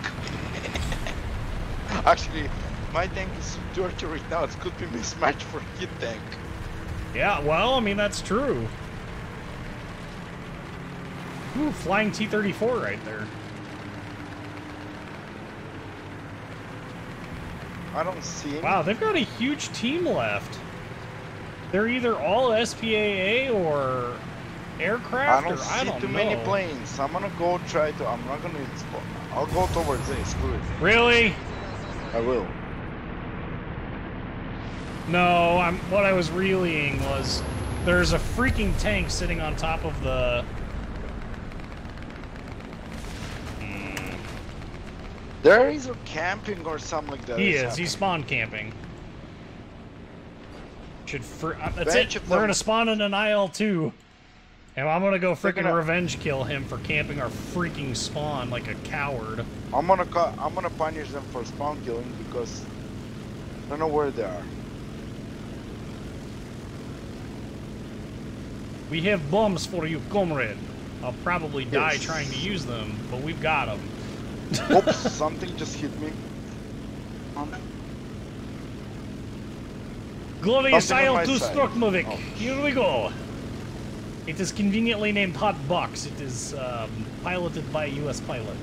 Actually, my tank is dirty right now. It could be mismatched for kid tank. Yeah, well, I mean, that's true. Ooh, flying T-34 right there. I don't see any. Wow, they've got a huge team left. They're either all SPAA or aircraft, I or don't I see don't too know. many planes. I'm gonna go try to. I'm not gonna explore. I'll go towards this. Screw it. Really? I will. No, what I was relaying was there's a freaking tank sitting on top of the... There is a camping or something like that. He is is. He's spawn camping. That's Bench it. of We're them. gonna spawn in an IL-2. And I'm gonna go freaking gonna- revenge kill him for camping our freaking spawn like a coward. I'm gonna punish them for spawn killing because I don't know where they are. We have bombs for you, comrade. I'll probably die Yes. trying to use them, but we've got them. Oops! Something just hit me. Glorious Something on my IL-2 side. Storkmovik. Oh. Here we go. It is conveniently named Hot Box. It is piloted by a U.S. pilot.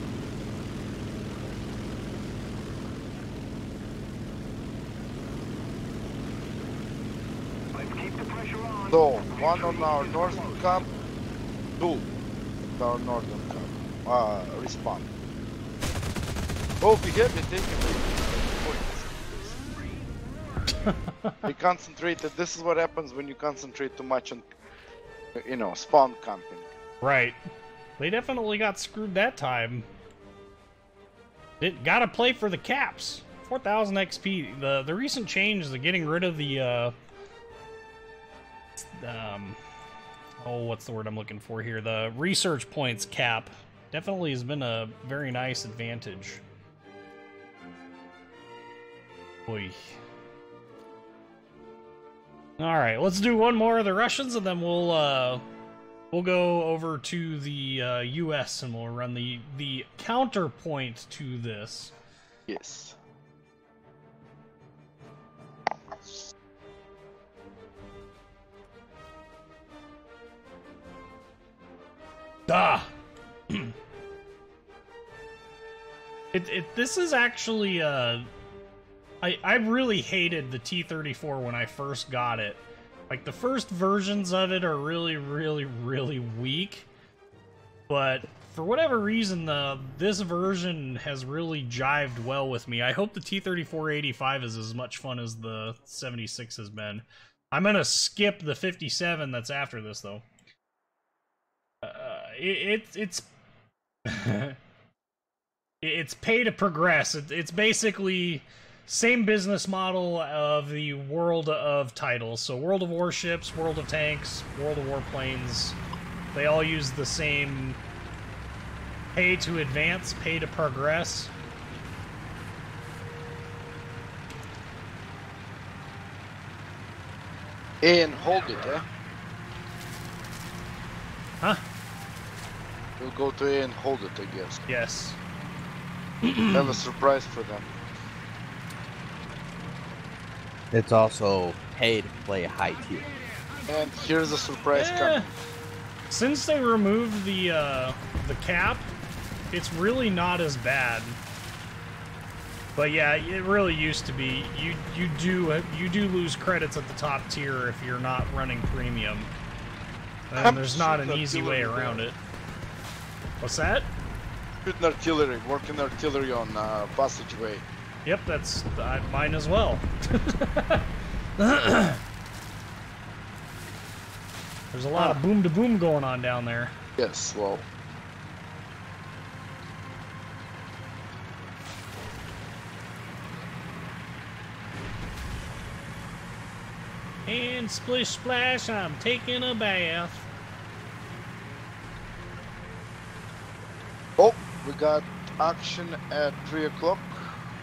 Let's keep the pressure on. So, one on our northern cap, two at our northern cap. Respawn. Oh, we have it taken. We concentrated. This is what happens when you concentrate too much on, spawn camping. Right. They definitely got screwed that time. It gotta play for the caps. 4,000 XP. The recent change, the getting rid of the what's the word I'm looking for here? The research points cap definitely has been a very nice advantage. Oy. All right, let's do one more of the Russians, and then we'll go over to the U.S. and we'll run the counterpoint to this. Yes. Ah. This is actually I really hated the T-34 when I first got it. Like, the first versions of it are really, really, really weak. But for whatever reason, this version has really jived well with me. I hope the T-34-85 is as much fun as the 76 has been. I'm gonna skip the 57 that's after this, though. It's it's pay to progress. It's basically same business model of the World of titles. So World of Warships, World of Tanks, World of Warplanes, they all use the same pay to advance, pay to progress. And hold it, eh? Huh? We'll go to A and hold it, I guess. Yes. Have a surprise for them. It's also paid to play high tier. And here's a surprise coming. Since they removed the cap, it's really not as bad. But yeah, it really used to be. You do lose credits at the top tier if you're not running premium. And there's not an easy way around it. What's that? Shooting artillery, working artillery on passageway. Yep, that's mine as well. There's a lot of boom to boom going on down there. Yes, well. And splish splash, I'm taking a bath. Oh, we got action at 3 o'clock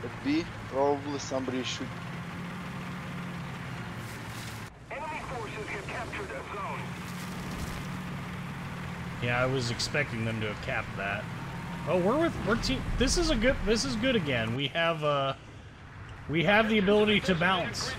at B. Probably somebody should. Yeah, I was expecting them to have capped that. Oh, we're team. This is good again. We have the ability to bounce.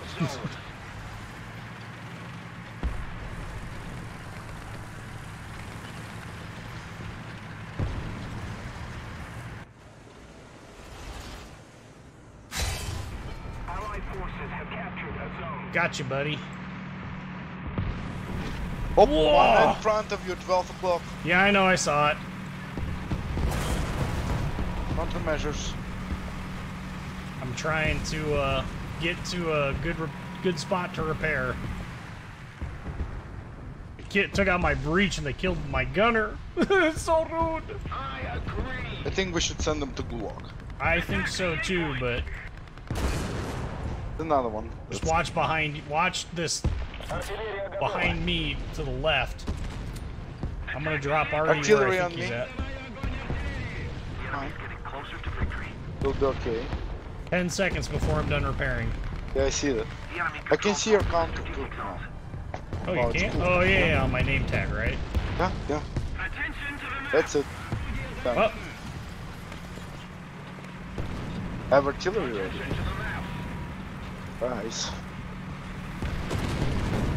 Allied forces have captured a zone. Gotcha, buddy. Oh, Whoa! one in front of you, 12 o'clock. Yeah, I know. I saw it. Countermeasures. I'm trying to get to a good spot to repair. The kid took out my breach and they killed my gunner. It's so rude. I agree. I think we should send them to Gulag. I think so too, but Another one. just watch behind. Watch this behind me to the left. I'm gonna drop already where Artillery I on think he's me. at. Fine. Getting closer to victory. We'll be okay. 10 seconds before I'm done repairing. Yeah, I see that. The enemy I can see your counter too now. Oh, you Oh, it's can't? cool. Oh, yeah, on my name tag, right? Yeah, yeah. Attention to the That's it. Done. Oh, I have artillery ready. to the map. Nice.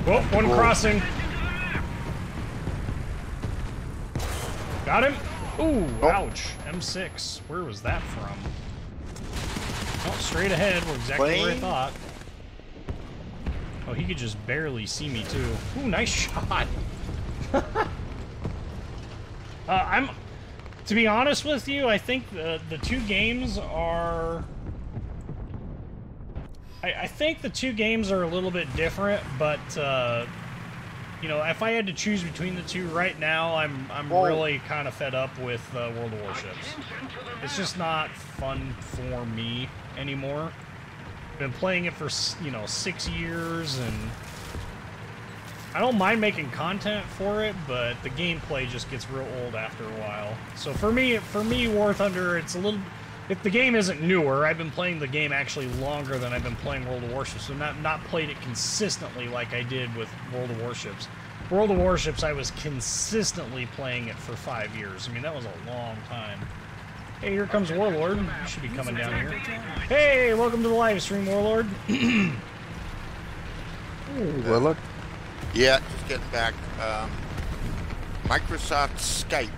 whoa, one Cool. crossing. Got him? Ooh, Oh. ouch. M6. Where was that from? Oh, straight ahead. We're exactly where I Plane? thought. Oh, he could just barely see me, too. Ooh, nice shot. To be honest with you, I think the two games are... I think the two games are a little bit different, but, you know, if I had to choose between the two right now, I'm Whoa. really kind of fed up with World of Warships. It's just not fun for me anymore. Been playing it for, you know, 6 years, and I don't mind making content for it, but the gameplay just gets real old after a while. So for me, War Thunder, it's a little. If the game isn't newer, I've been playing the game actually longer than I've been playing World of Warships, so not played it consistently like I did with World of Warships. World of Warships, I was consistently playing it for 5 years. I mean, that was a long time. Hey, here comes Warlord. You should be coming down here. Hey, welcome to the live stream, Warlord. Warlord? Yeah, just getting back. Microsoft Skype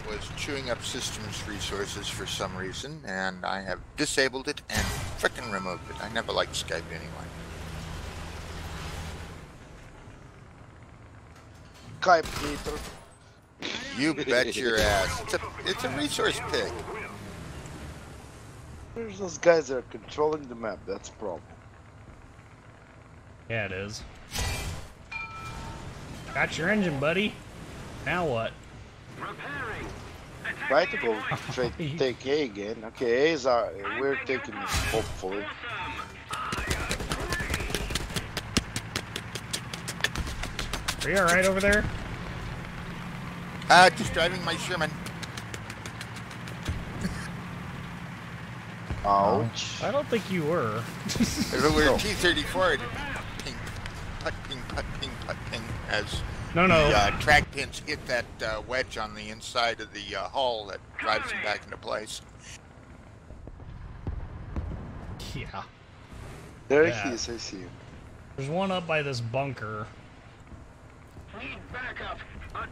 was chewing up systems resources for some reason, and I have disabled it and frickin' removed it. I never liked Skype anyway. Skype You bet your ass. It's a resource pig. There's those guys that are controlling the map. That's a problem. Yeah, it is. Got your engine, buddy. Now what? Repairing. Try to go straight take A again. Okay, A's are we're taking it, hopefully. Are you alright over there? Just driving my Sherman. Ouch. I don't think you were. If it were T-34, it'd ping, putt, ping, putt, ping, putt, ping, as No, no. the track pins hit that wedge on the inside of the hull that drives them back into place. Yeah. There Yeah. he is, I see you. There's one up by this bunker. Need backup.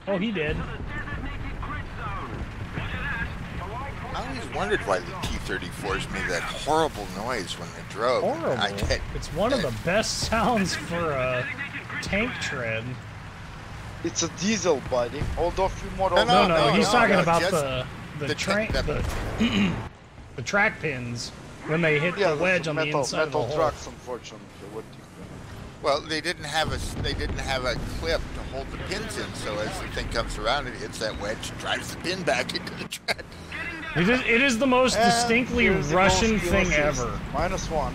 Oh, he did. To the designated grid zone. Roger that. Allied I forces always wondered why the T-34s made that horrible noise when they drove. Horrible. I get, It's one of the best sounds for a tank tread. It's a diesel, buddy. Hold off you more. No, he's talking no, about just the the track, tra- the track pins when they hit Yeah, the wedge on the metal, inside of the metal hole. trucks, unfortunately. What do you well, they didn't have a clip to hold the pins in, so as the thing comes around, it hits that wedge, drives the pin back into the tread. It is the most And distinctly here's the Russian most thing assist. ever. -1.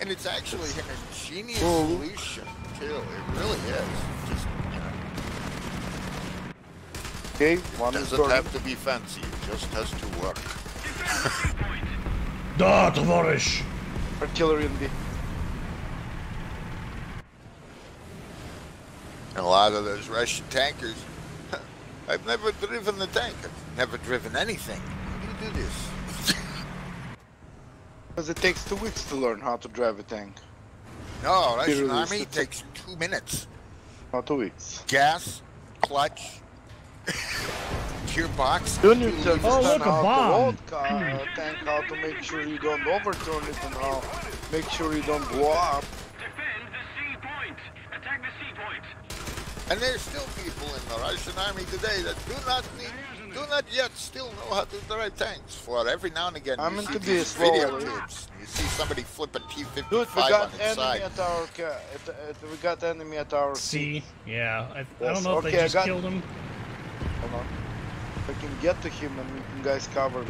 And it's actually an ingenious Cool. solution, too. It really is. Just, you know, Okay, one is doesn't burning. have to be fancy. It just has to work. Da, Tavarish! Artillery in B. And a lot of those Russian tankers, I've never driven the tank. I've never driven anything. How do you do this? Because it takes 2 weeks to learn how to drive a tank. No, Russian Really, army it's- takes 2 minutes. Not 2 weeks. Gas, clutch, gearbox. You need to Oh, understand look, a how bomb. to load tank, how to make sure you don't overturn it, and how make sure you don't blow up. Defend the C point. Attack the C point. And there's still people in the Russian army today that do not yet still know how to drive tanks. For every now and again, I'm you meant see to be these slow. video clips. You see somebody flip a T-55 Dude, we on got its enemy side. at our we got enemy at our See? Yeah. I Yes, don't know if okay, they I just got- killed him. Hold on. If I can get to him and you can guys cover me.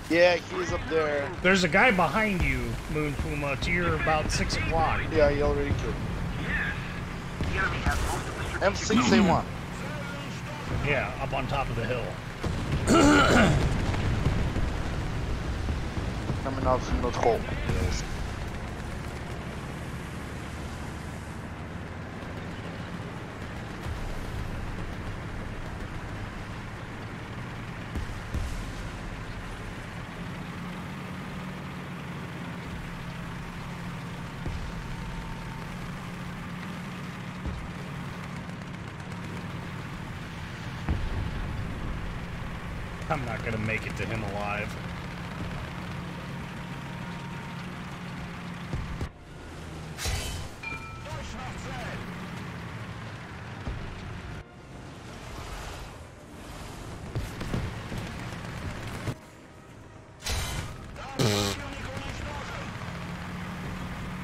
Yeah, he's up there. There's a guy behind you, Moon Puma, to your about 6 o'clock. Yeah, he already killed me. The enemy has most of the M6A1. Yeah, up on top of the hill. Coming out from that hole. Yes. I'm not gonna make it to him alive.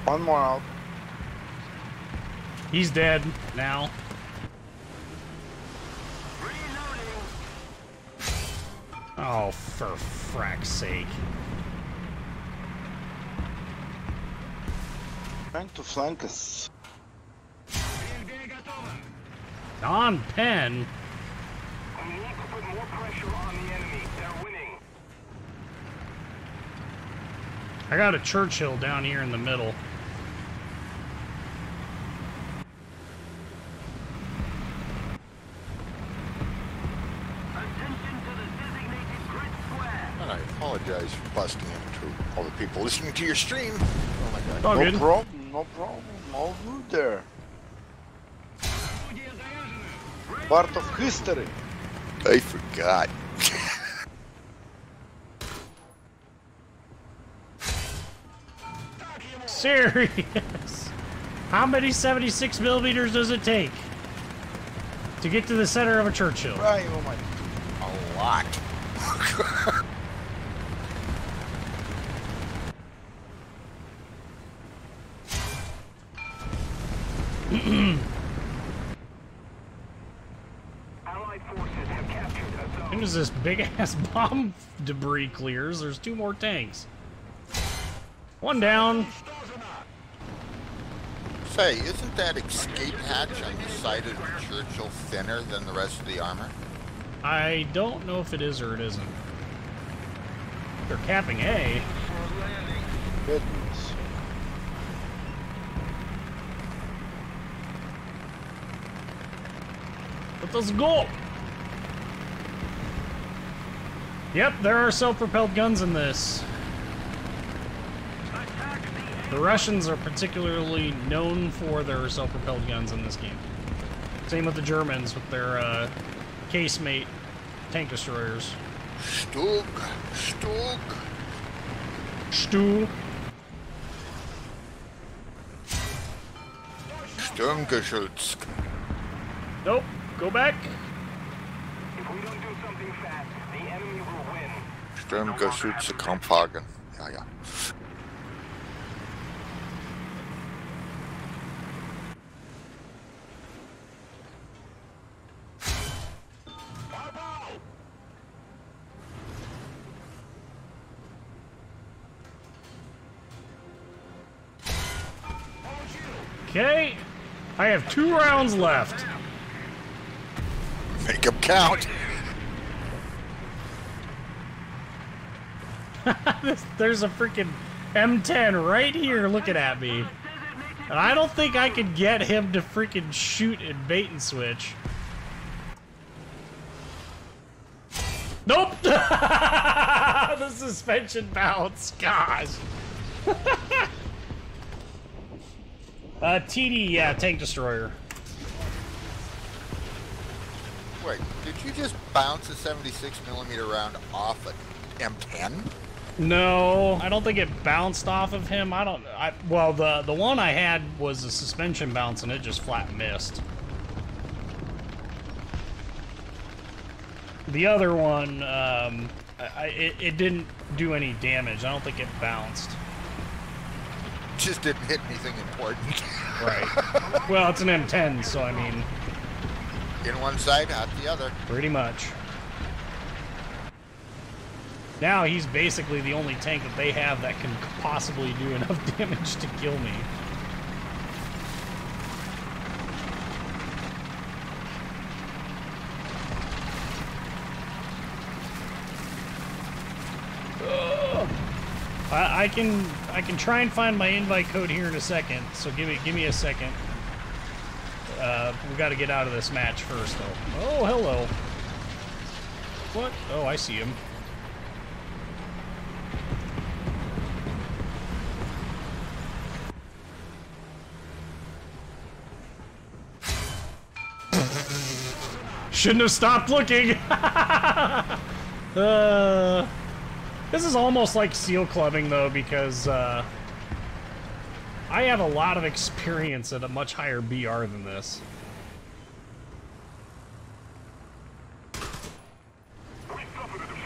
One more out. He's dead now. Oh, for frack's sake. Trying to flank us. Don Penn? We need to put more pressure on the enemy. They're winning. I got a Churchill down here in the middle. Attention to the designated grid square. And I apologize for busting into all the people listening to your stream. Oh my god. All No good. problem, no problem. All good there. Part of history. I forgot. Serious? How many 76 millimeters does it take to get to the center of a Churchill? Right, oh my. A lot. Allied forces have captured a As soon as this big ass bomb debris clears, there's 2 more tanks. One down. Say, isn't that escape hatch on the side of the Churchill thinner than the rest of the armor? I don't know if it is or it isn't. They're capping A. Goodness. Let us go! Yep, there are self-propelled guns in this. The Russians are particularly known for their self-propelled guns in this game. Same with the Germans with their casemate tank destroyers. Stug. Stu. Sturmgeschütz. Nope, go back. If we don't do something fast, the enemy will win. Sturmgeschütze Kampfwagen. Ja, ja. Okay, I have 2 rounds left. Make them count. There's a freaking M10 right here looking at me. And I don't think I could get him to freaking shoot and bait and switch. Nope! The suspension bounce, gosh. TD, yeah, tank destroyer. Wait, did you just bounce a 76mm round off an M10? No, I don't think it bounced off of him. Well, the one I had was a suspension bounce and it just flat missed. The other one, it didn't do any damage. I don't think it bounced. Just didn't hit anything important. Right. Well, it's an M10, so I mean... In one side, out the other. Pretty much. Now he's basically the only tank that they have that can possibly do enough damage to kill me. I can try and find my invite code here in a second. So give me a second. We got to get out of this match first, though. Oh, hello. What? Oh, I see him. Shouldn't have stopped looking. This is almost like seal clubbing, though, because I have a lot of experience at a much higher BR than this.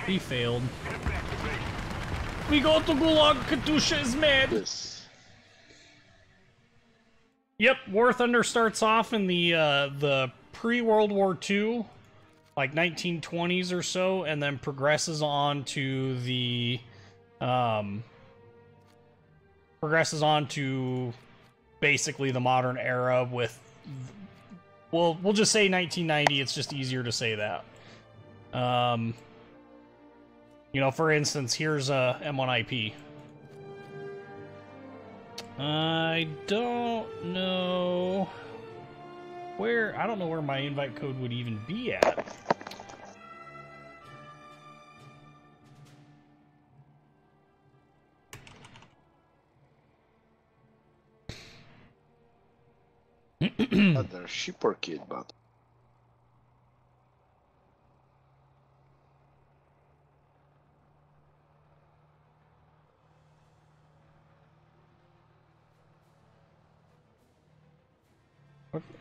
He failed. We go to Gulag. Katusha is mad. Yes. Yep, War Thunder starts off in the pre-World War II, like 1920s or so, and then progresses on to the basically the modern era with, well, we'll just say 1990. It's just easier to say that. You know, for instance, here's a M1IP. I don't know where. I don't know where my invite code would even be at. Other shipper kid, but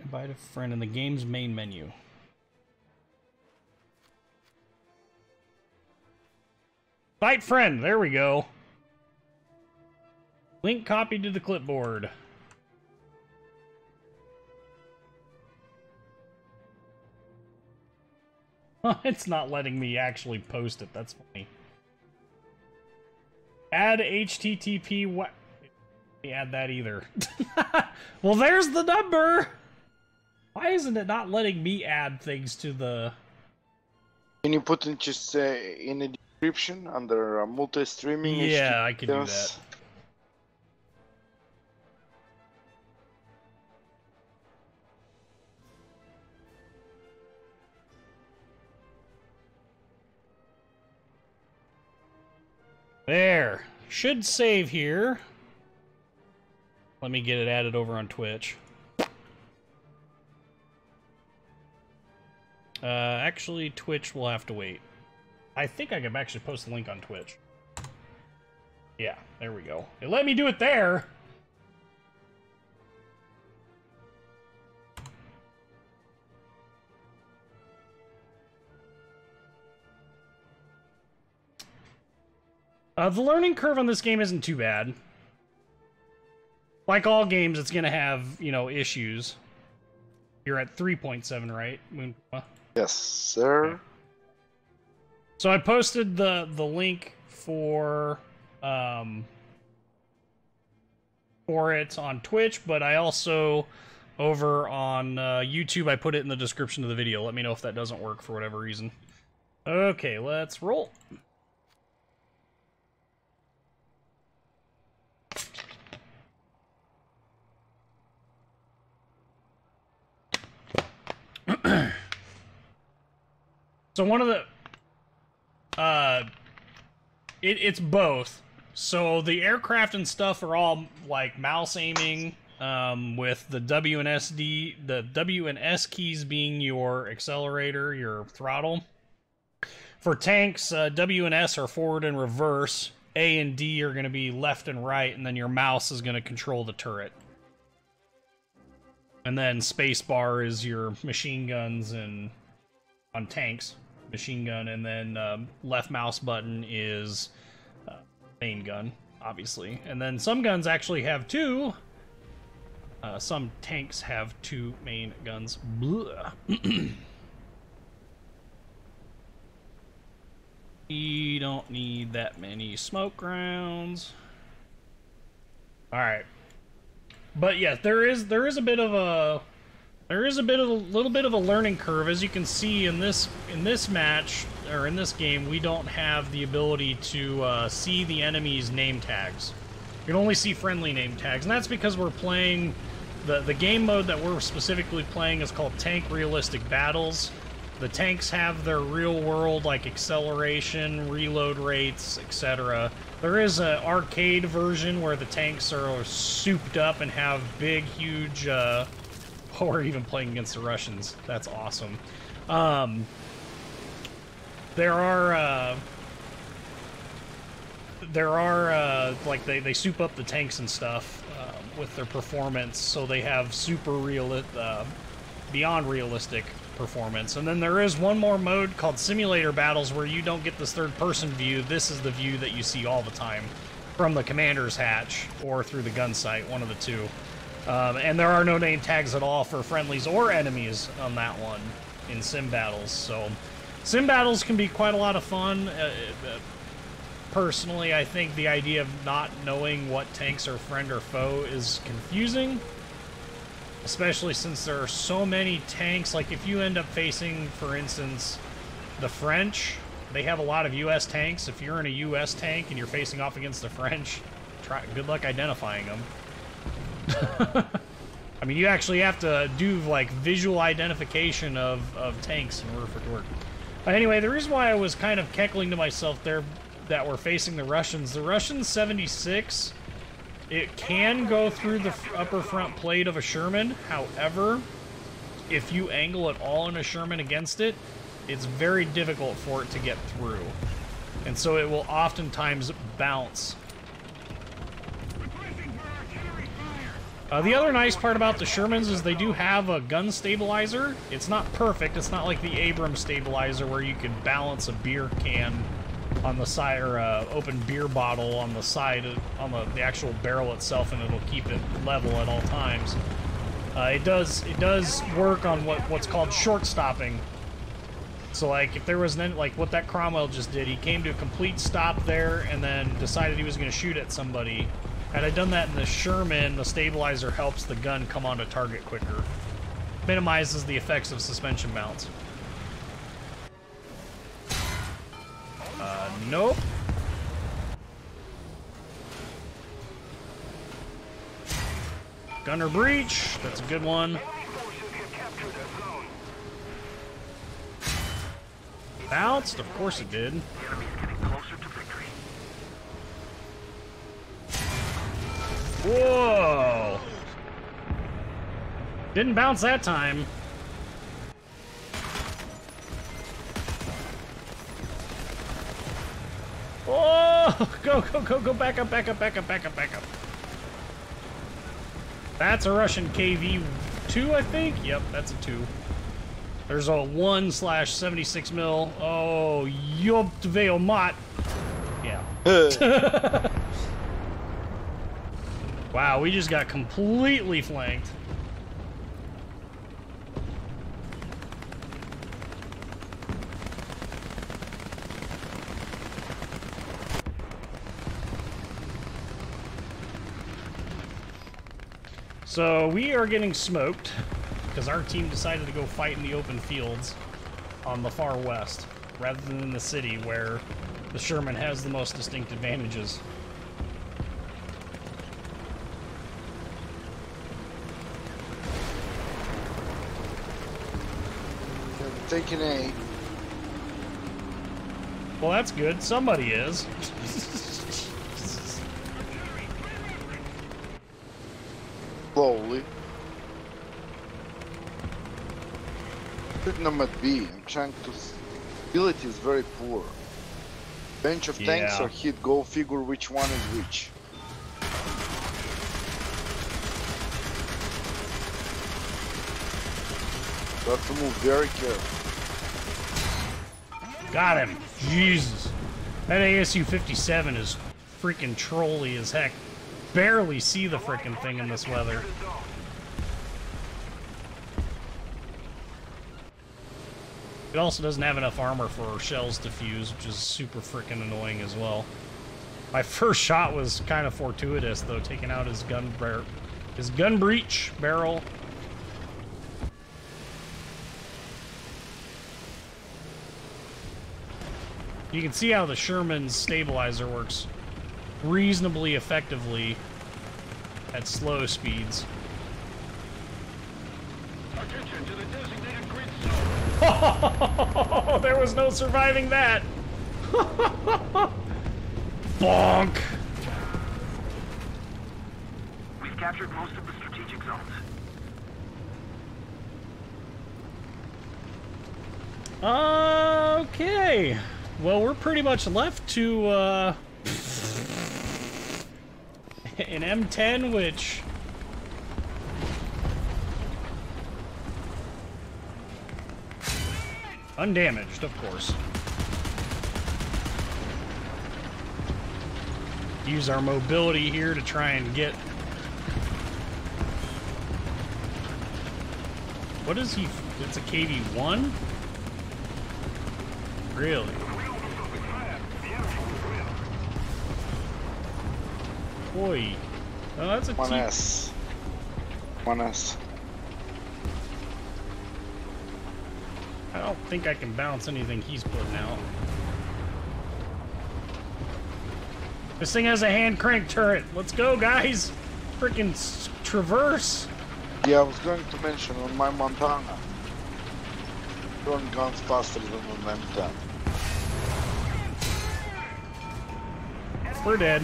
Invite a friend in the game's main menu. Invite friend, there we go. Link copied to the clipboard. It's not letting me actually post it, that's funny. Add HTTP what? Let me add that either. Well, there's the number! Why isn't it not letting me add things to the... Can you put it just in the description under multi-streaming? Yeah, I could do that. There. Should save here. Let me get it added over on Twitch. Actually, Twitch will have to wait. I think I can actually post the link on Twitch. Yeah, there we go. It let me do it there! The learning curve on this game isn't too bad. Like all games, it's gonna have, you know, issues. You're at 3.7, right? Yes, sir. Okay. So I posted the link for it on Twitch, but I also over on YouTube I put it in the description of the video. Let me know if that doesn't work for whatever reason. Okay, let's roll. So one of the it's both. So the aircraft and stuff are all like mouse aiming, with the W and S keys being your accelerator, your throttle. For tanks, W and S are forward and reverse. A and D are going to be left and right, and then your mouse is going to control the turret. And then spacebar is your machine guns and on tanks, machine gun, and then left mouse button is main gun, obviously. And then some guns actually have two. Some tanks have two main guns. We don't need that many smoke rounds. All right, but yeah, there is a bit of a little bit of a learning curve. As you can see in this match, or in this game, we don't have the ability to see the enemy's name tags. You can only see friendly name tags, and that's because we're playing the game mode that we're specifically playing is called Tank Realistic Battles. The tanks have their real world, like, acceleration, reload rates, etc. There is an arcade version where the tanks are souped up and have big, huge, oh, we're even playing against the Russians. That's awesome. There are, like, they soup up the tanks and stuff with their performance, so they have super beyond realistic performance. And then there is one more mode called Simulator Battles where you don't get this third-person view. This is the view that you see all the time from the commander's hatch or through the gun sight, one of the two. And there are no name tags at all for friendlies or enemies on that one in sim battles. So sim battles can be quite a lot of fun. Personally, I think the idea of not knowing what tanks are friend or foe is confusing, especially since there are so many tanks. Like, if you end up facing, for instance, the French, they have a lot of U.S. tanks. If you're in a U.S. tank and you're facing off against the French, good luck identifying them. I mean, you actually have to do, like, visual identification of tanks in order for it to work. Anyway, the reason why I was kind of cackling to myself there that we're facing the Russians 76... It can go through the upper front plate of a Sherman. However, if you angle at all in a Sherman against it, it's very difficult for it to get through. And so it will oftentimes bounce. The other nice part about the Shermans is they do have a gun stabilizer. It's not perfect. It's not like the Abrams stabilizer where you can balance a beer can on the side, or open beer bottle on the side, on the actual barrel itself, and it'll keep it level at all times. It does work on what's called short stopping. So, like, if there was like what that Cromwell just did, he came to a complete stop there and then decided he was going to shoot at somebody. Had I done that in the Sherman, the stabilizer helps the gun come onto target quicker. Minimizes the effects of suspension mounts. Nope. Gunner breach. That's a good one. Bounced? Of course it did. Whoa! Didn't bounce that time. Oh! Go, go, go, go, back up, back up, back up, back up, back up. That's a Russian KV-2, I think? Yep, that's a 2. There's a 1/76 mil. Oh, yob tveo mat. Yeah. Wow, we just got completely flanked. So we are getting smoked because our team decided to go fight in the open fields on the far west rather than in the city where the Sherman has the most distinct advantages. Taking A. Well, that's good. Somebody is. Slowly. Them at B. I'm trying to. Ability is very poor. Bench of tanks Yeah. or hit. Go figure which one is which. You have to move very careful. Got him. Jesus. That ASU-57 is freaking trolly as heck. Barely see the freaking thing in this weather. It also doesn't have enough armor for shells to fuse, which is super freaking annoying as well. My first shot was kind of fortuitous, though, taking out his gun breech barrel. You can see how the Sherman's stabilizer works reasonably effectively at slow speeds. Attention to the designated grid zone. Oh, there was no surviving that. Bonk. We've captured most of the strategic zones. Okay. Well, we're pretty much left to an M10, which undamaged, of course. Use our mobility here to try and get. What is he? It's a KV-1? Really? Boy. Oh, that's a 1S. 1S. I don't think I can bounce anything he's putting out. This thing has a hand crank turret. Let's go, guys! Freaking traverse! Yeah, I was going to mention on my Montana. Turn guns faster than on M10. We're dead.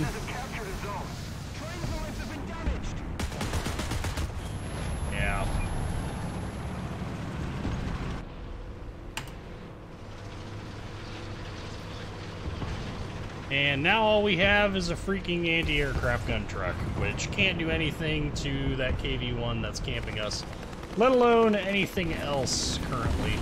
Yeah. And now all we have is a freaking anti-aircraft gun truck, which can't do anything to that KV-1 that's camping us, let alone anything else currently.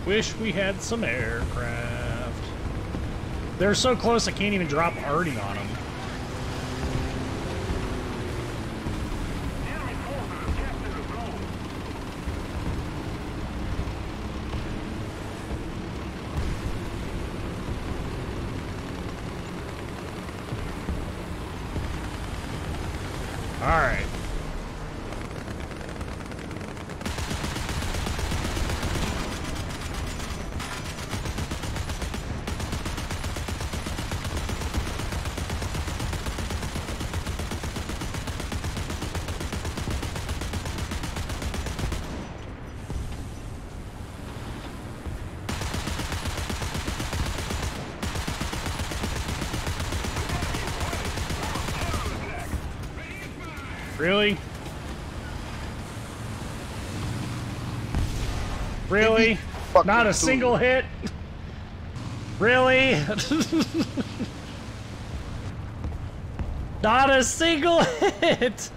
Wish we had some aircraft. They're so close I can't even drop arty on them. Alright. Really? Really? Not a single hit? Really? Not a single hit!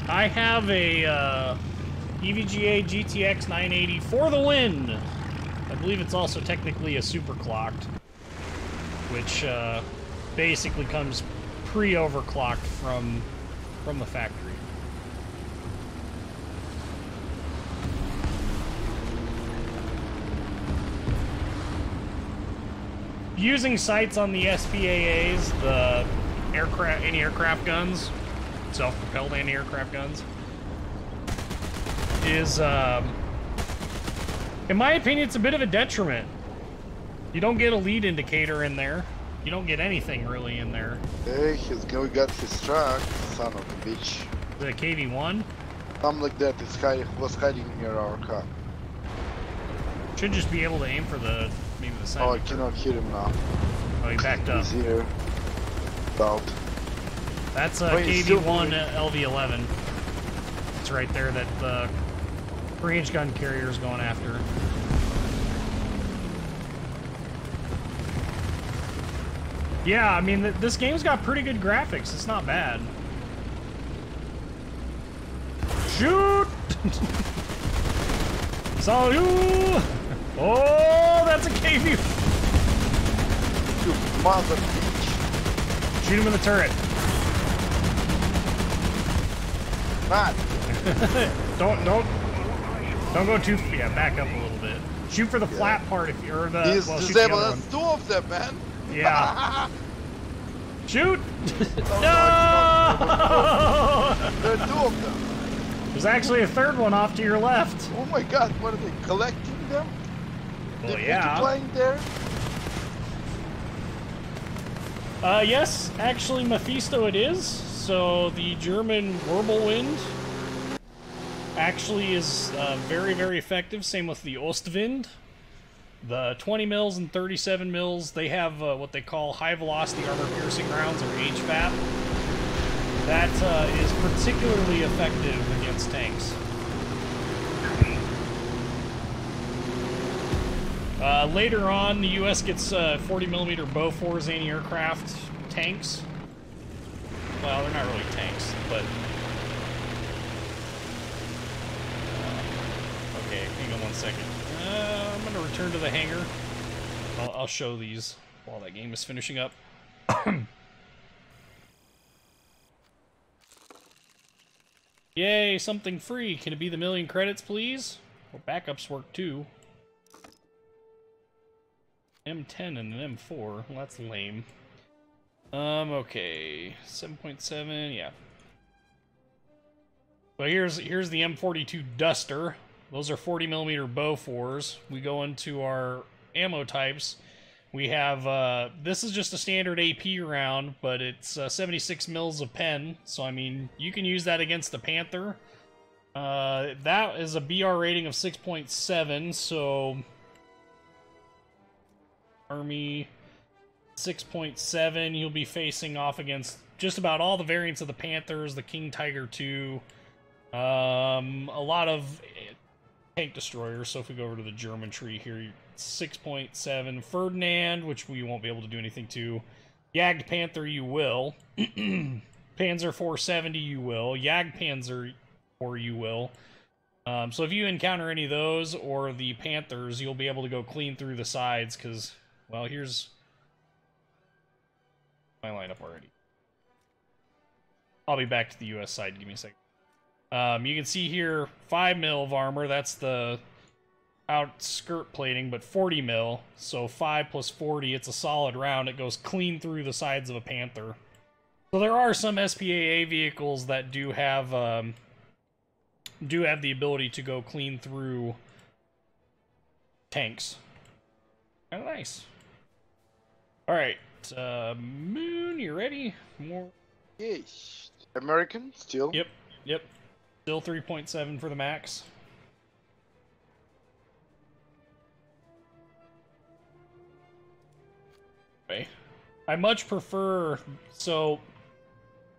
I have a EVGA GTX 980 for the win! I believe it's also technically a super clocked, which basically comes pre-overclocked from the factory. Using sights on the SPAAs, the anti-aircraft guns, self-propelled anti-aircraft guns. is, in my opinion, it's a bit of a detriment. You don't get a lead indicator in there. You don't get anything really in there. Hey, we got his truck, son of a bitch. The KV-1? Something like that was hiding near our car. Should just be able to aim for the, maybe the side. Oh, I cannot hit him now. Oh, he backed up. He's here. Out. That's Wait, he's still KV-1 moving. LV-11. It's right there that the range gun carrier is going after. Yeah, I mean, this game's got pretty good graphics. It's not bad. Shoot! Saw you! Oh, that's a KV. You mother bitch. Shoot him in the turret. Matt. Don't go too. Yeah, back up a little bit. Shoot for the flat part if you're the. He's Well, shoot the disabled. other There's one. 2 of them, man. Yeah. Shoot! No! There are 2 of them. There's actually a third one off to your left. Oh my god, what are they collecting them? Well, They yeah. multiplying there? Yes, actually, Mephisto it is. So the German Wirbelwind actually is very, very effective. Same with the Ostwind. The 20 mils and 37 mils, they have what they call high velocity armor piercing rounds, or HVAP. That is particularly effective against tanks. Later on, the U.S. gets 40mm Bofors anti-aircraft tanks. Well, they're not really tanks, but... okay, hang on one second. I'm going to return to the hangar. I'll show these while that game is finishing up. Yay, something free. Can it be the 1,000,000 credits, please? Well, backups work too. M10 and an M4. Well, that's lame. Okay. 7.7, yeah. So here's the M42 Duster. Those are 40mm Bofors. We go into our ammo types. We have, this is just a standard AP round, but it's 76 mils of pen. So, I mean, you can use that against the Panther. That is a BR rating of 6.7, so... Army 6.7, you'll be facing off against just about all the variants of the Panthers, the King Tiger II, a lot of tank destroyers. So if we go over to the German tree here, 6.7 Ferdinand, which we won't be able to do anything to. Jagd Panther, you will. Panzer 470, you will. Jagdpanzer, or you will. So if you encounter any of those or the Panthers, you'll be able to go clean through the sides, because, well, here's my lineup already. I'll be back to the US side. Give me a second. You can see here 5 mil of armor. That's the out skirt plating, but 40 mil. So 5 plus 40, it's a solid round. It goes clean through the sides of a Panther. So there are some SPAA vehicles that do have the ability to go clean through tanks. Kind of nice. All right, Moon, you ready? More. Yes. American still. Yep. Still 3.7 for the max. Okay. I much prefer, so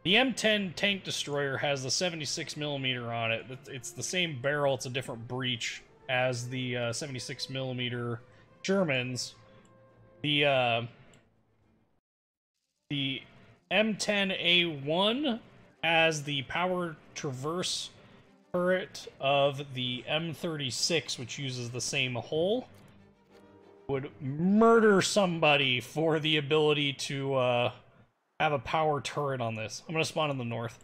the M10 tank destroyer has the 76mm on it. It's the same barrel, it's a different breech as the 76mm Germans. The M10A1 has the power traverse turret of the M36, which uses the same hull. Would murder somebody for the ability to have a power turret on this. I'm gonna spawn in the north.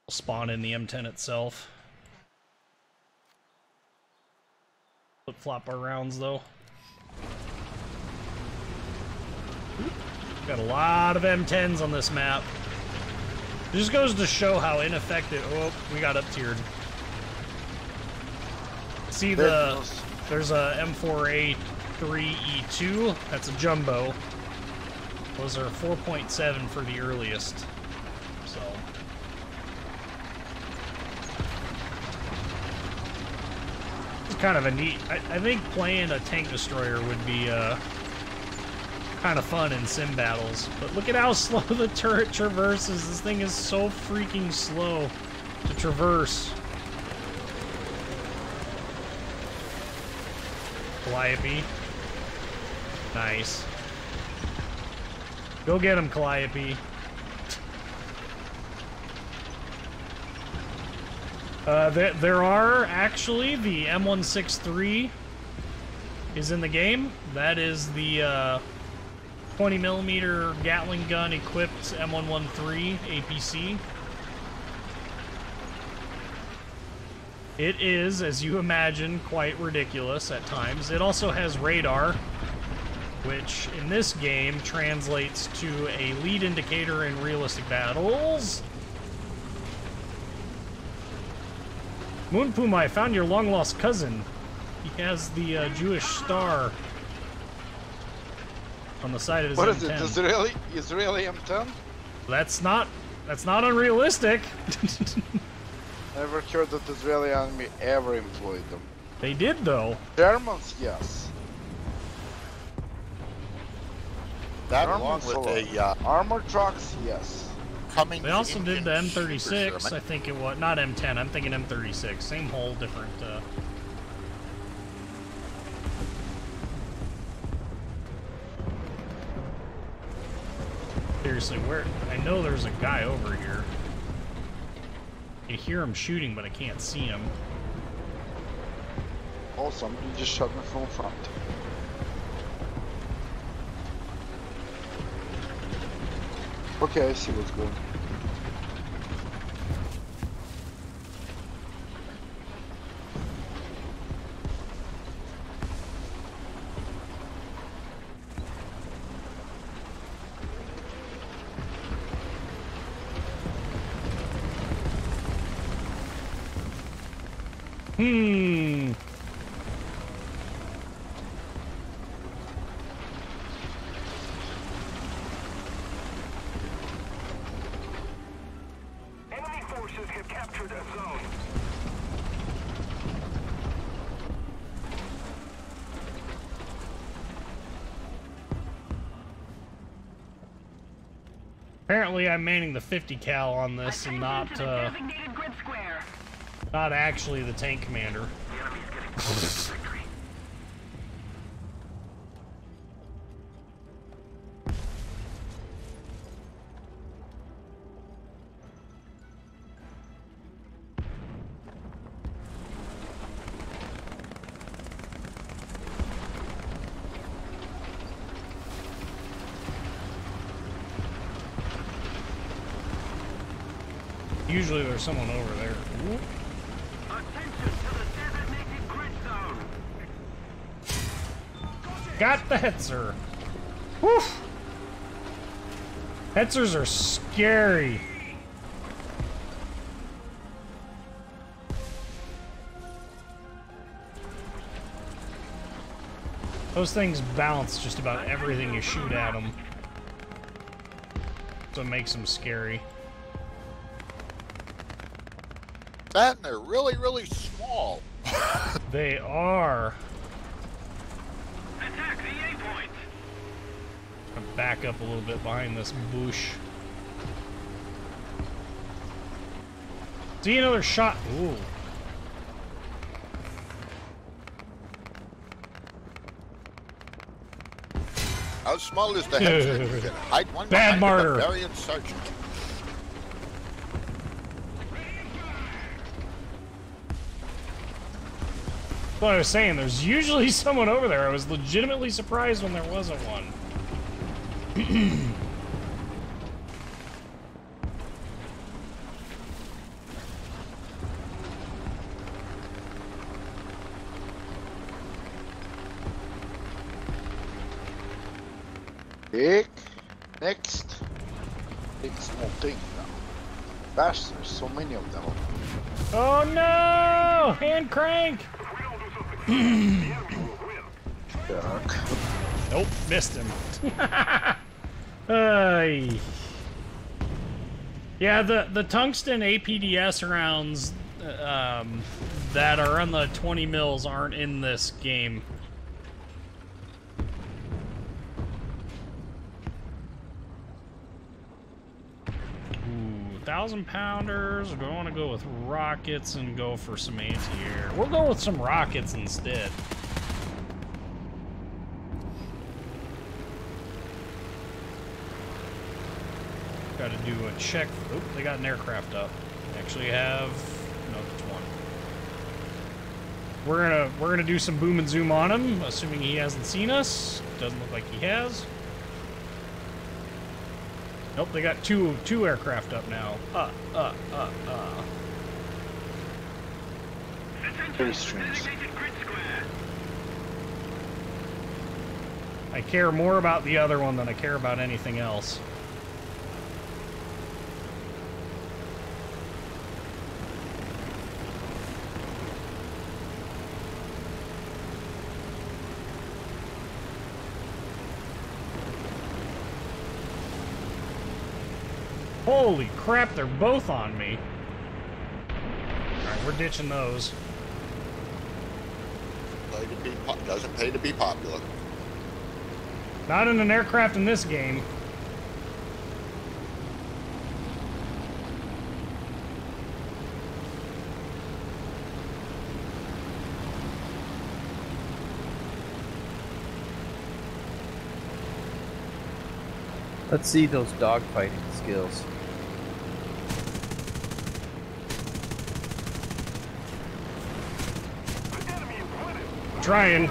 Spawn in the M10 itself. Flip-flop our rounds, though. Got a lot of M10s on this map. It just goes to show how ineffective. Oh, we got up tiered. See there's a M4A3E2. That's a jumbo. Those are 4.7 for the earliest. So. It's kind of a neat. I think playing a tank destroyer would be kind of fun in sim battles. But look at how slow the turret traverses. This thing is so freaking slow to traverse. Calliope. Nice. Go get him, Calliope. There are actually the M163 is in the game. That is the 20mm Gatling gun equipped M113 APC. It is, as you imagine, quite ridiculous at times. It also has radar, which in this game translates to a lead indicator in realistic battles. Moon Puma, I found your long-lost cousin. He has the Jewish star on the side of his What M10. is it? Israeli M10? That's not unrealistic. Never heard that Israeli army ever employed them. They did, though. Germans, yes. That Germans along with a armor trucks, yes. coming. They also did the Indian super M36, Sherman. I think it was. Not M10, I'm thinking M36. Same hole, different. Seriously, where? I know there's a guy over here. I hear him shooting, but I can't see him. Oh, somebody just shot me from front. Okay, I see what's going on. Enemy forces have captured a zone. Apparently, I'm manning the 50 cal on this and not Designated grid square. not actually the tank commander. The enemy's getting close to victory. Usually there's someone over there. Ooh. Attention to the designated grid zone. Got the Hetzer. Whew. Hetzers are scary. Those things bounce just about everything you shoot at them. So it makes them scary. That and they're really, really small. They are. Attack the A point. I'll back up a little bit behind this bush. See another shot. Ooh. How small is the head? You can hide one Bad behind martyr. a Bavarian sergeant. What I was saying, there's usually someone over there. I was legitimately surprised when there wasn't one. Dick. Next, big small thing now. Gosh, there's so many of them. Oh no! Hand crank! Dark. Nope, missed him. Ay. Yeah, the tungsten APDS rounds that are on the 20 mils aren't in this game. Ooh, 1,000-pounders. Do I want to go with rockets and go for some anti-air? We'll go with some rockets instead. Got to do a check. Oop, they got an aircraft up. Actually have no, it's one. We're gonna do some boom and zoom on him, assuming he hasn't seen us. Doesn't look like he has. Nope, they got two aircraft up now. Very strange. I care more about the other one than I care about anything else. Holy crap, they're both on me. Alright, we're ditching those. Doesn't pay to be popular. Not in an aircraft in this game. Let's see those dogfighting skills. Trying.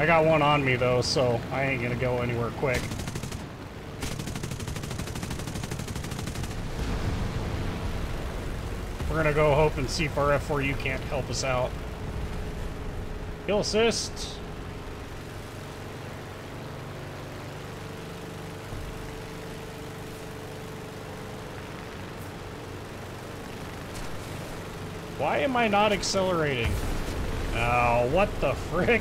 I got one on me though, so I ain't gonna go anywhere quick. We're gonna go hope and see if our F4U can't help us out. Kill assist. Why am I not accelerating? Oh, what the frick?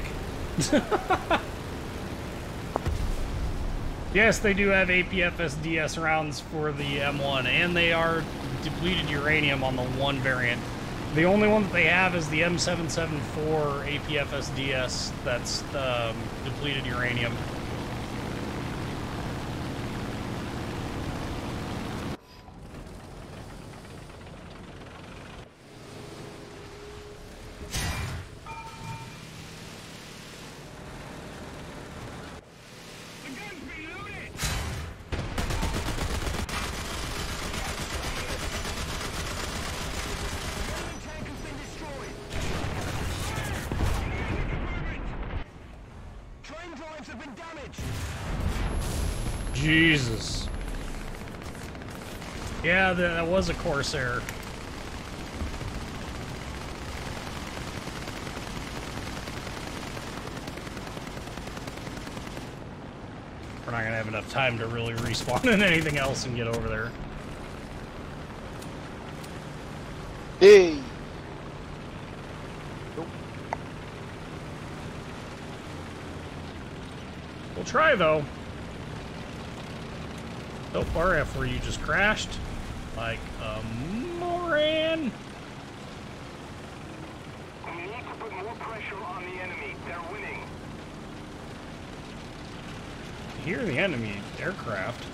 Yes, they do have APFSDS rounds for the M1, and they are depleted uranium on the one variant. The only one that they have is the M774 APFSDS that's depleted uranium. Jesus. Yeah, that was a Corsair. We're not gonna have enough time to really respawn in anything else and get over there. Hey! We'll try though. So far, where you just crashed like a moron. We need to put more pressure on the enemy. They're winning. I hear the enemy aircraft.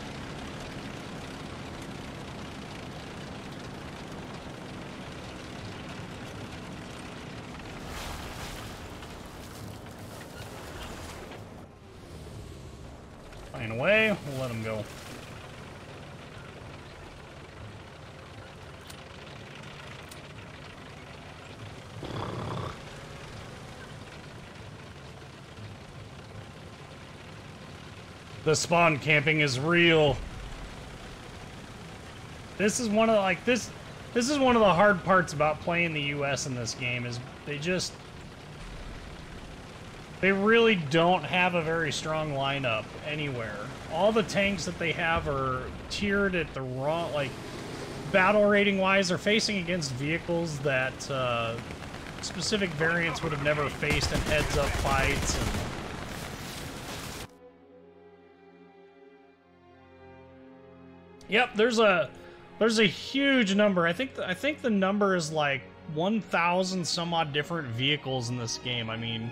Flying away, we'll let them go. The spawn camping is real. This is one of the, like this is one of the hard parts about playing the US in this game is they just They really don't have a very strong lineup anywhere. All the tanks that they have are tiered at the wrong, like, battle rating wise, they're facing against vehicles that specific variants would have never faced in heads up fights. And yep, there's a huge number. I think the number is like 1,000 some odd different vehicles in this game. I mean,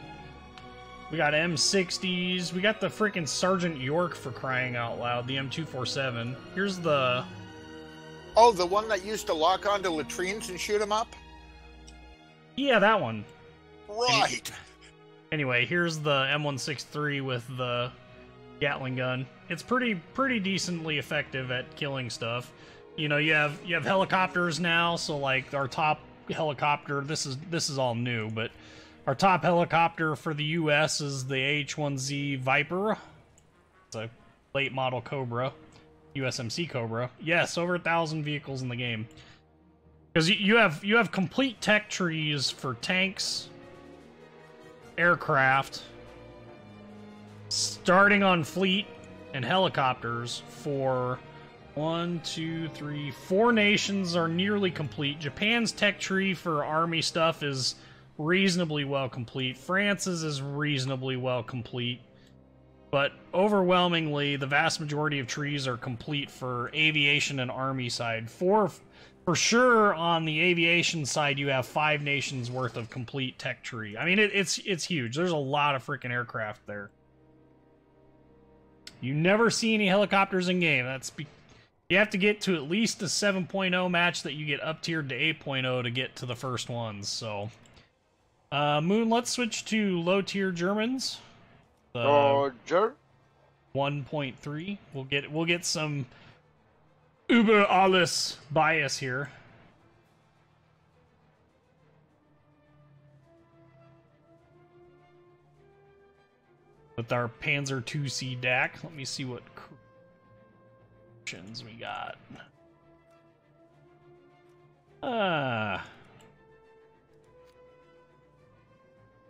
we got M60s, we got the freaking Sergeant York, for crying out loud, the M247. Here's the... Oh, the one that used to lock onto latrines and shoot them up? Yeah, that one. Right. Anyway, here's the M163 with the Gatling gun. It's pretty decently effective at killing stuff. You know, you have helicopters now, so like our top helicopter, this is all new, but our top helicopter for the US is the H-1Z Viper. It's a late model Cobra, USMC Cobra. Yes, over 1,000 vehicles in the game. Because you have complete tech trees for tanks, aircraft, starting on fleet and helicopters for 1, 2, 3, 4 nations are nearly complete. Japan's tech tree for army stuff is reasonably well complete. France's is reasonably well complete. But overwhelmingly, the vast majority of trees are complete for aviation and army side. For sure, on the aviation side, you have 5 nations worth of complete tech tree. I mean, it's huge. There's a lot of freaking aircraft there. You never see any helicopters in game. You have to get to at least a 7.0 match that you get up tiered to 8.0 to get to the first ones. So, Moon, let's switch to low tier Germans. Roger. 1.3. We'll get some Uber alles bias here. With our Panzer II-C DAC. Let me see what options we got.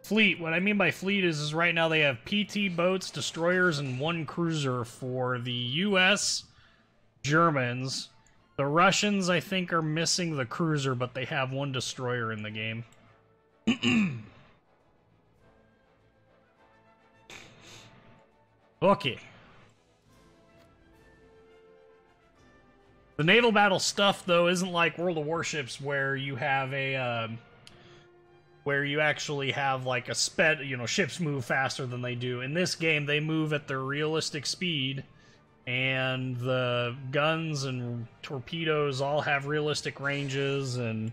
Fleet. What I mean by fleet is right now they have PT boats, destroyers, and 1 cruiser for the US Germans. The Russians, I think, are missing the cruiser, but they have 1 destroyer in the game. Okay. The naval battle stuff, though, isn't like World of Warships, where you have a where you actually have like a sped, you know, ships move faster than they do. In this game, they move at their realistic speed, and the guns and torpedoes all have realistic ranges, and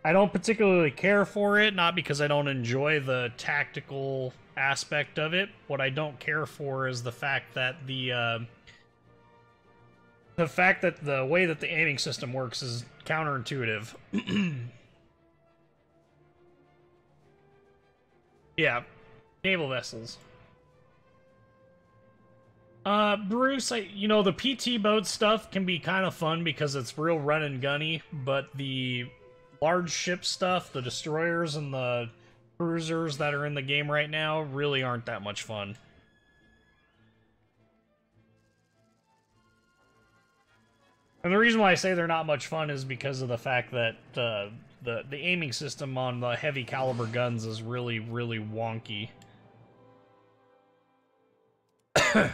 I don't particularly care for it, not because I don't enjoy the tactical aspect of it. What I don't care for is the fact that the way that the aiming system works is counterintuitive. Yeah, naval vessels. Bruce, you know, the PT boat stuff can be kind of fun because it's real run and gunny, but the large ship stuff, the destroyers and the cruisers that are in the game right now really aren't that much fun. And the reason why I say they're not much fun is because of the fact that the aiming system on the heavy caliber guns is really, really wonky. Of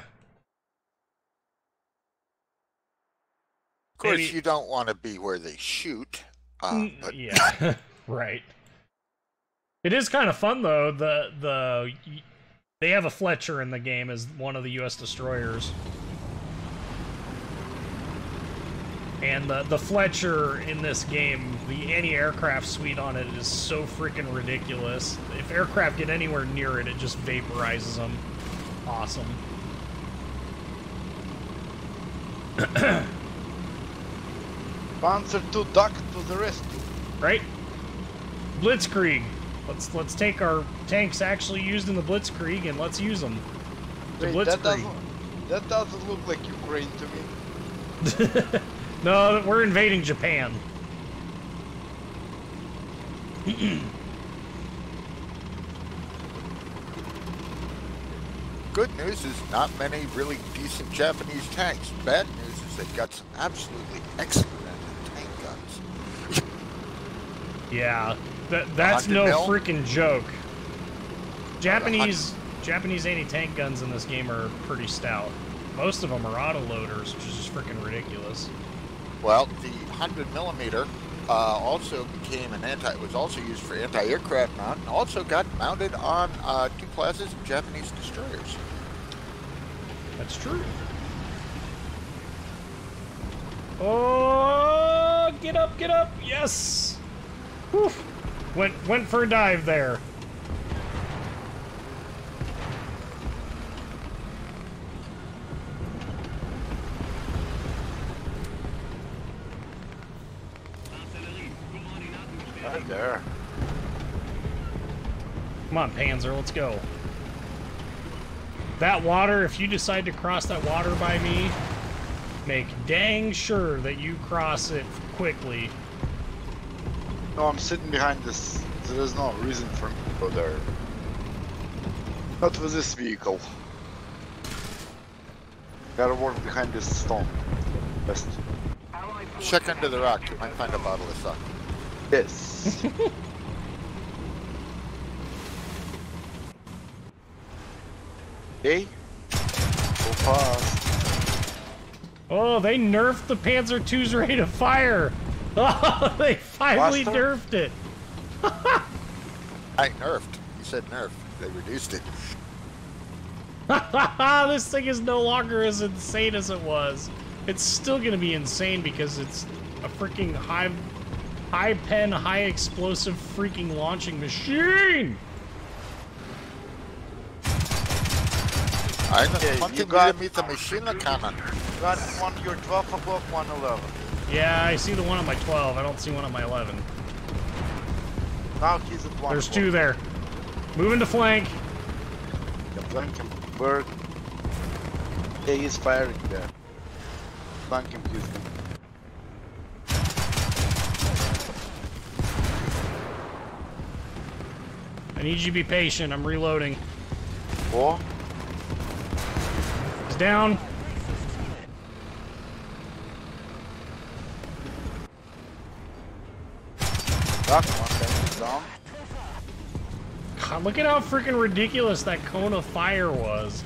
course, Maybe... you don't want to be where they shoot. But... Yeah, right. It is kind of fun though. They have a Fletcher in the game as one of the U.S. destroyers, and the Fletcher in this game, the anti-aircraft suite on it is so freaking ridiculous. If aircraft get anywhere near it, it just vaporizes them. Awesome. Panzer II duck to the rescue. Right? Blitzkrieg. Let's take our tanks actually used in the Blitzkrieg and let's use them. Wait, that doesn't look like Ukraine to me. No, we're invading Japan. good news is not many really decent Japanese tanks. Bad news is they've got some absolutely excellent tank guns. Yeah, that's no 100 mil? freaking joke. Japanese anti-tank guns in this game are pretty stout. Most of them are autoloaders, which is just freaking ridiculous. Well, the 100mm also became was also used for anti-aircraft mount, and also got mounted on 2 classes of Japanese destroyers. That's true. Oh, get up, yes! Whew. Went for a dive there. Right there. Come on, Panzer, let's go. That water, if you decide to cross that water by me, make dang sure that you cross it quickly. No, I'm sitting behind this. So there's no reason for me to go there. Not with this vehicle. Gotta work behind this stone. Best. Check under the rock, you might find a bottle of sake. Yes. Okay. Go fast. Oh, they nerfed the Panzer II's rate of fire. Oh, they finally Faster? nerfed it. I nerfed. You said nerf. They reduced it. This thing is no longer as insane as it was. It's still gonna be insane because it's a freaking high pen, high explosive freaking launching machine. I'm Okay, hunting you got- with the machine cannon. Got one, your 12 o'clock, 111. Yeah, I see the one on my 12. I don't see one on my 11. Now he's at 1. There's 2 there. Moving to flank. Flank him. Bird. Yeah, he's firing there. Flank him, please. I need you to be patient. I'm reloading. Oh, He's down. that one tank is down. God, look at how freaking ridiculous that cone of fire was.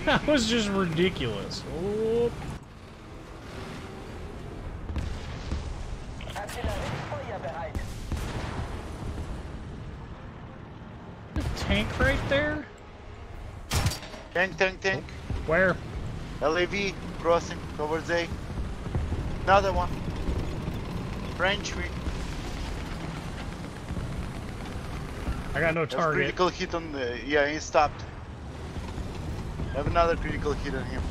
That was just ridiculous. Oh. The tank right there? Tank. Where? LAV crossing towards A. Another one. French wing. I got no There's target. critical hit on the. Yeah, he stopped. Have another critical hit on him.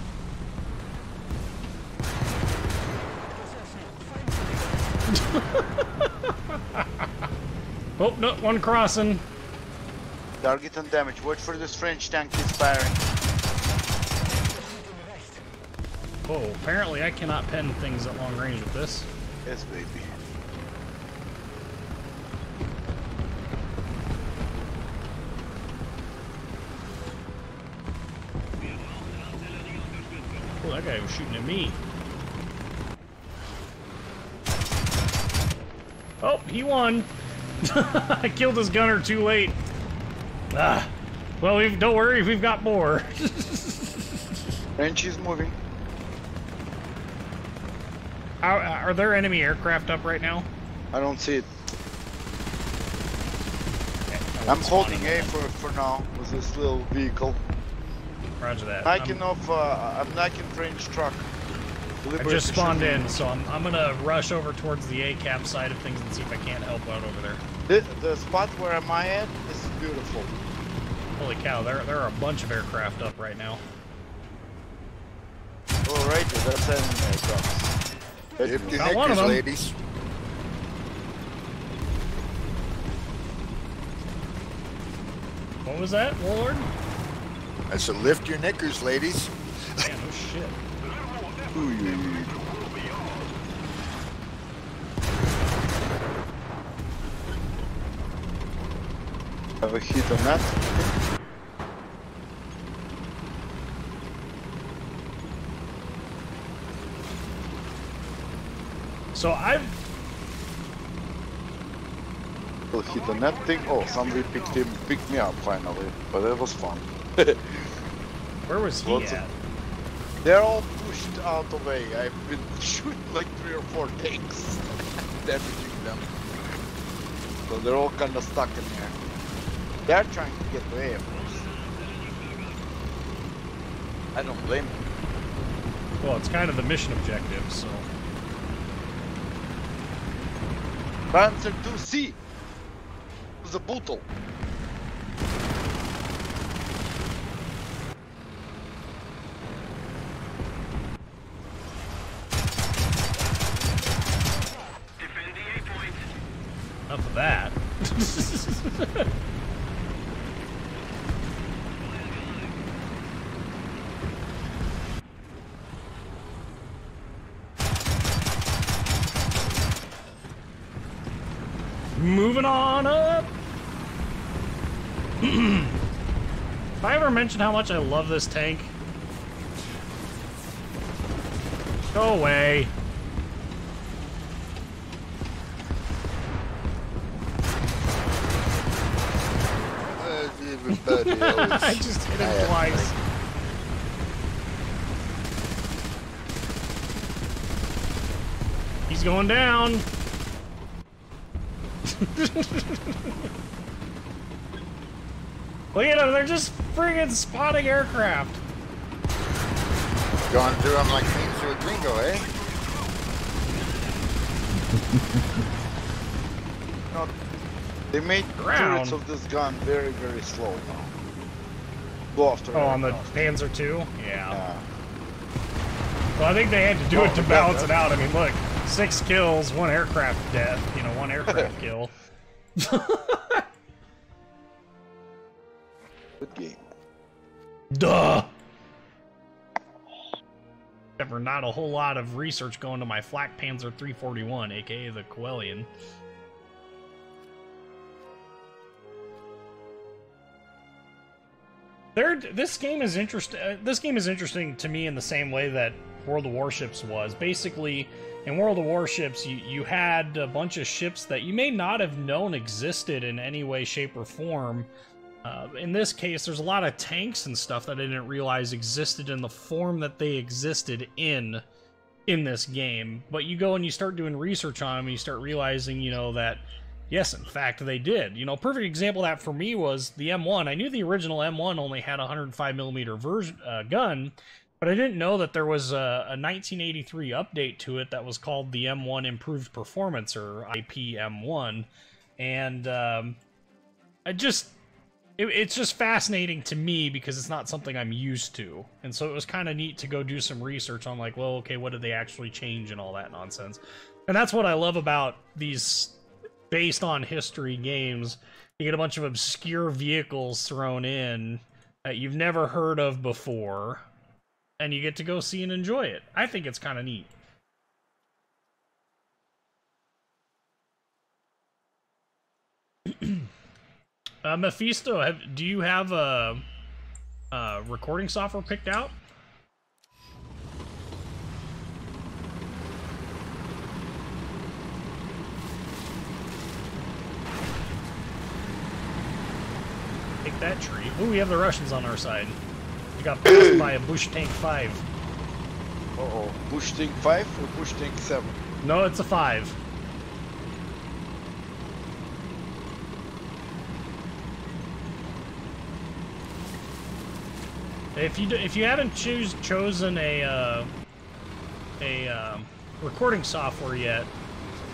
Oh, no, one crossing. Target on damage. Watch for this French tank. He's firing. Oh, apparently I cannot pen things at long range with this. Yes, baby. Oh, that guy was shooting at me. Oh, he won. I killed his gunner too late. Ah. Well, don't worry, we've got more. French is moving. Are there enemy aircraft up right now? I don't see it. Okay, I'm holding A for now with this little vehicle. Roger that. I'm knocking French truck. I just spawned in, so I'm gonna rush over towards the A-cap side of things and see if I can't help out over there. The spot where am I at is beautiful. Holy cow, there are a bunch of aircraft up right now. Oh, right there, that's enemy aircraft. Lift your Got one of knickers, them. ladies. What was that, Warlord? I said, lift your knickers, ladies. Yeah, no shit. Have a hit on that. So I've... Will hit the net thing. Oh, somebody picked me up finally, but it was fun. Where was he Lots at? They're all pushed out the way. I've been shooting like 3 or 4 tanks, damaging them. So they're all kind of stuck in here. They're trying to get away, of course. I don't blame them. Well, it's kind of the mission objective, so... Panzer 2C! The bootle. Defend the A point. Enough of that. Moving on up. Have I ever mentioned how much I love this tank? Go away. Everybody else. I just hit him twice. He's going down. Look at them, they're just friggin' spotting aircraft. Going through them like means to a gringo, eh? No, they made Ground. turrets of this gun very, very slow now. Go after Oh, on the aircraft. Panzer II? Yeah. Yeah. Well, I think they had to do it to Oh, balance yeah. it out. I mean, look, 6 kills, 1 aircraft death, you know, 1 aircraft kill. Good game. Duh! Except for not a whole lot of research going to my Flak Panzer 341, aka the Coelian. This game is interesting to me in the same way that World of Warships was. Basically, in World of Warships, you had a bunch of ships that you may not have known existed in any way, shape, or form. In this case, there's a lot of tanks and stuff that I didn't realize existed in the form that they existed in this game. But you go and you start doing research on them, and you start realizing, you know, that yes, in fact, they did. You know, a perfect example of that for me was the M1. I knew the original M1 only had a 105mm gun, but I didn't know that there was a 1983 update to it that was called the M1 Improved Performance, or IPM1. And it's just fascinating to me because it's not something I'm used to. And so it was kind of neat to go do some research on, like, well, okay, what did they actually change and all that nonsense. And that's what I love about these based on history games. You get a bunch of obscure vehicles thrown in that you've never heard of before, and you get to go see and enjoy it. I think it's kind of neat. Mephisto, do you have a recording software picked out? Take that tree. Ooh, we have the Russians on our side. We got passed by a Bush Tank 5. Uh-oh. Bush Tank 5 or Bush Tank 7? No, it's a 5. If you haven't chosen a recording software yet,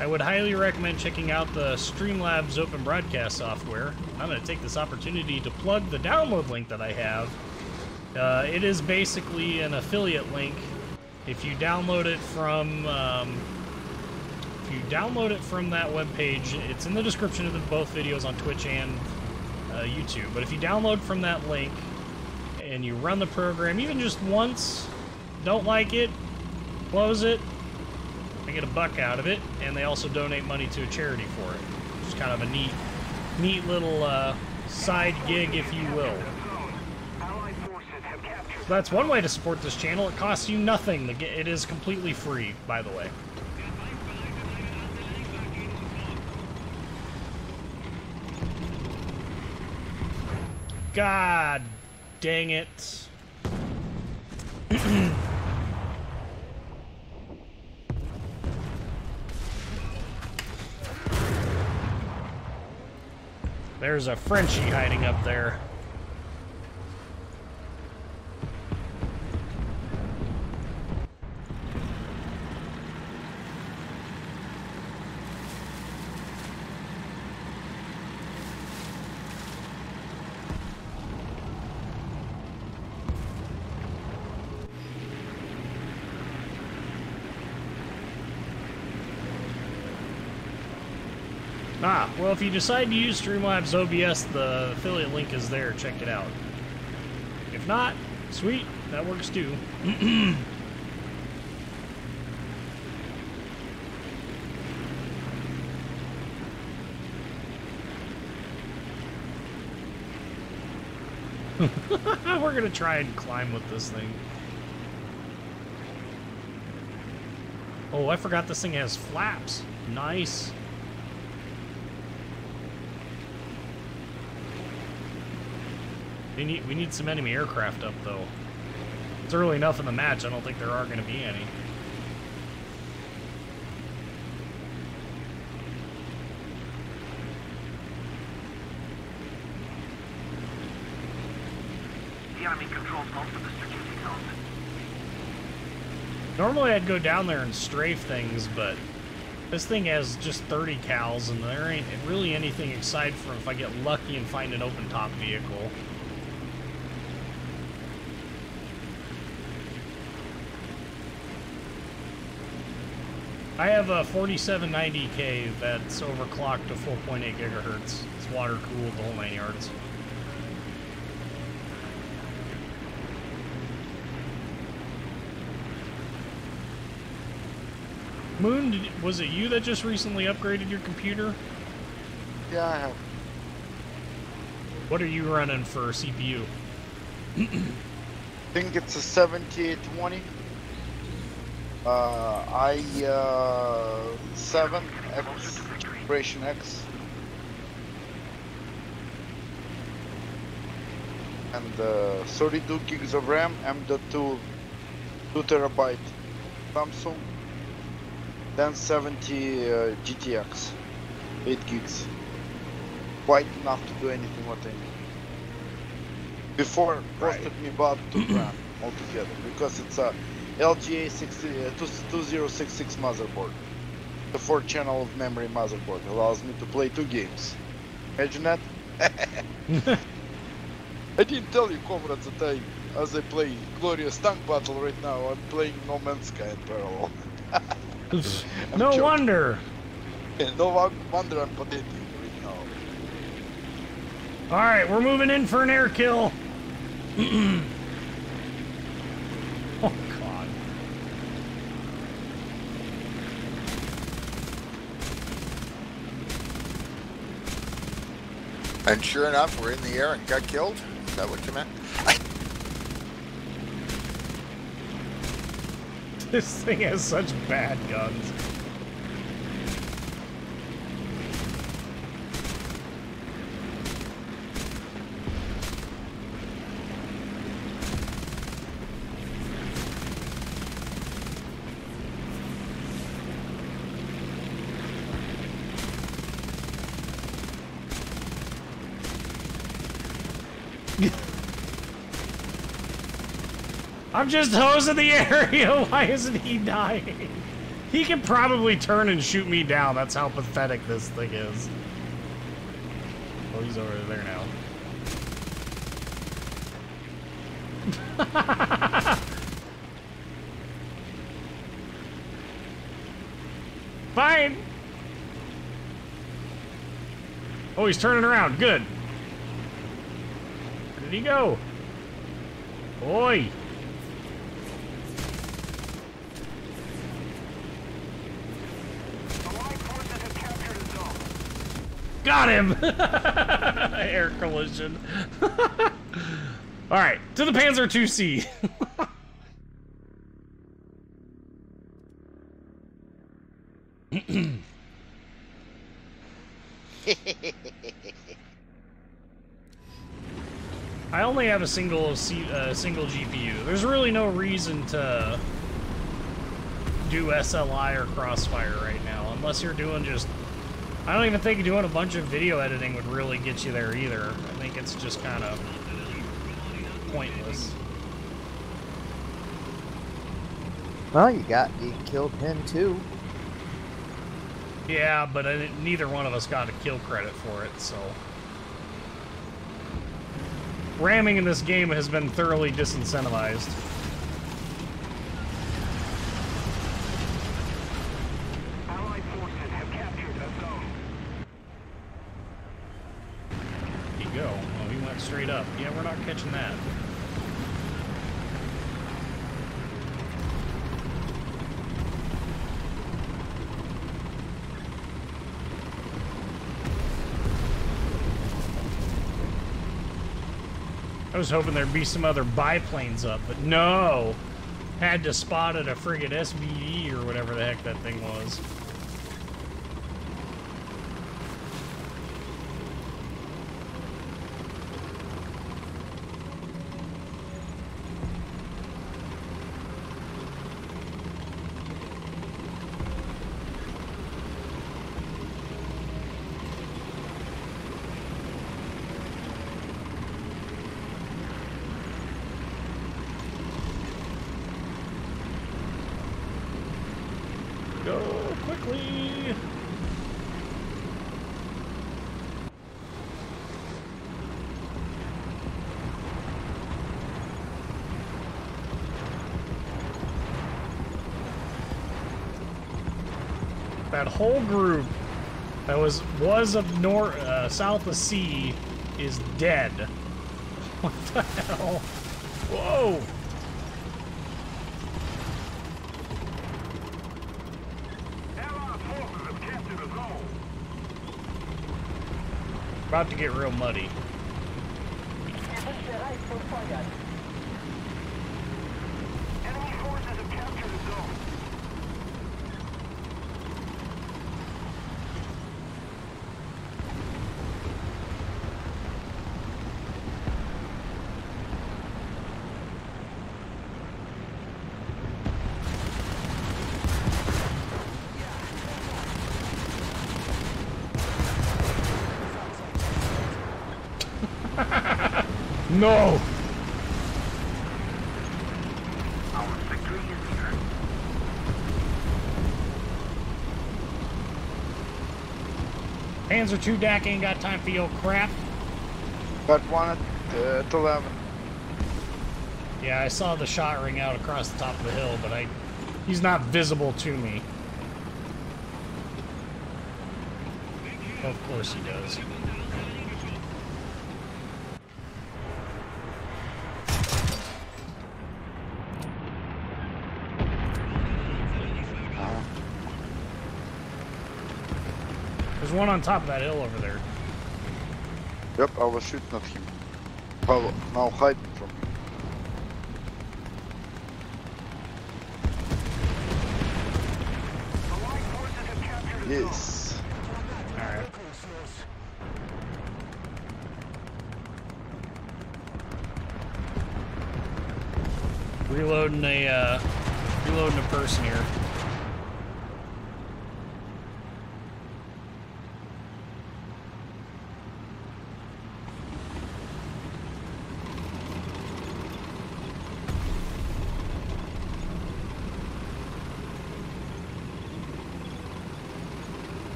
I would highly recommend checking out the Streamlabs Open Broadcast software. I'm going to take this opportunity to plug the download link that I have. It is basically an affiliate link. If you download it from that webpage, it's in the description of both videos on Twitch and YouTube. But if you download from that link and you run the program, even just once, don't like it, close it. I get $1 out of it, and they also donate money to a charity for it. It's kind of a neat little side gig, if you will. So that's one way to support this channel. It costs you nothing. It is completely free, by the way. God dang it. There's a Frenchie hiding up there. Ah, well, if you decide to use Streamlabs OBS, the affiliate link is there. Check it out. If not, sweet, that works too. We're gonna try and climb with this thing. Oh, I forgot this thing has flaps. Nice. We need some enemy aircraft up, though. It's early enough in the match, I don't think there are going to be any. The enemy controls most of the strategic zones. Normally I'd go down there and strafe things, but this thing has just 30 cals, and there ain't really anything aside from if I get lucky and find an open-top vehicle. I have a 4790K that's overclocked to 4.8 gigahertz. It's water cooled, the whole 9 yards. Moon, was it you that just recently upgraded your computer? Yeah, I have. What are you running for CPU? I think it's a 7820. i7 X Generation X. And 32 gigs of RAM, M.2, 2 terabyte Samsung. Then 70 GTX, 8 gigs. Quite enough to do anything what I need. Before, costed me about $2,000 altogether, because it's a LGA 2066 motherboard. The 4-channel of memory motherboard allows me to play 2 games. Imagine that? I didn't tell you, comrades, that as I play Glorious Tank Battle right now, I'm playing No Man's Sky in parallel. No wonder. No wonder I'm pathetic right now. Alright, we're moving in for an air kill. Oh, God. And sure enough, we're in the air and got killed. Is that what you meant? This thing has such bad guns. I'm just hosing the area. Why isn't he dying? He can probably turn and shoot me down. That's how pathetic this thing is. Oh, he's over there now. Fine. Oh, he's turning around. Good. Where did he go? Oi. Got him! Air collision. Alright, to the Panzer 2C. I only have a single GPU. There's really no reason to do SLI or Crossfire right now, unless you're doing just... I don't even think doing a bunch of video editing would really get you there either. I think it's just kind of pointless. Well, you killed him too. Yeah, but neither one of us got a kill credit for it, so... Ramming in this game has been thoroughly disincentivized. Allied forces have captured a zone. There you go. Oh, he went straight up. Yeah, we're not catching that. I was hoping there'd be some other biplanes up, but no! Had to spot at a friggin' SVE or whatever the heck that thing was. Go quickly! That whole group that was of north, south of C is dead. What the hell? Whoa! About to get real muddy. Enemy forces have captured a zone. No! Our victory is here. Panzer II DAC ain't got time for your crap. Got one at 11. Yeah, I saw the shot ring out across the top of the hill, but he's not visible to me. Of course he does. There's one on top of that hill over there. Yep, I was shooting at him. Well, now hiding from him. Allied forces have captured a zone. Yes. Alright. Reloading a person here.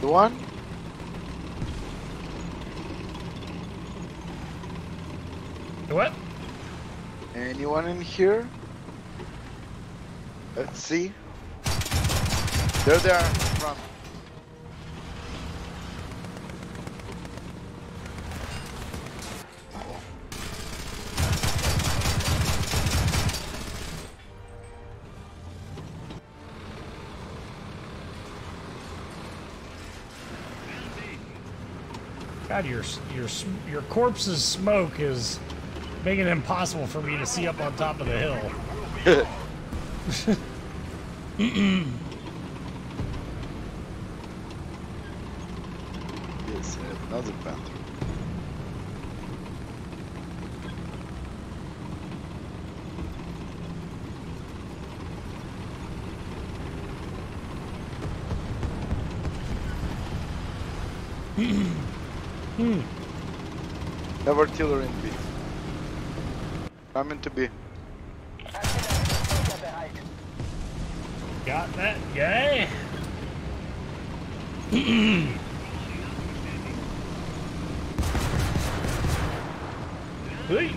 The one? What? Anyone in here? Let's see. There they are in front. God, your corpse's smoke is making it impossible for me to see up on top of the hill. Yes, another panther. Have artillery in B. Coming to B. Got that guy. Hey.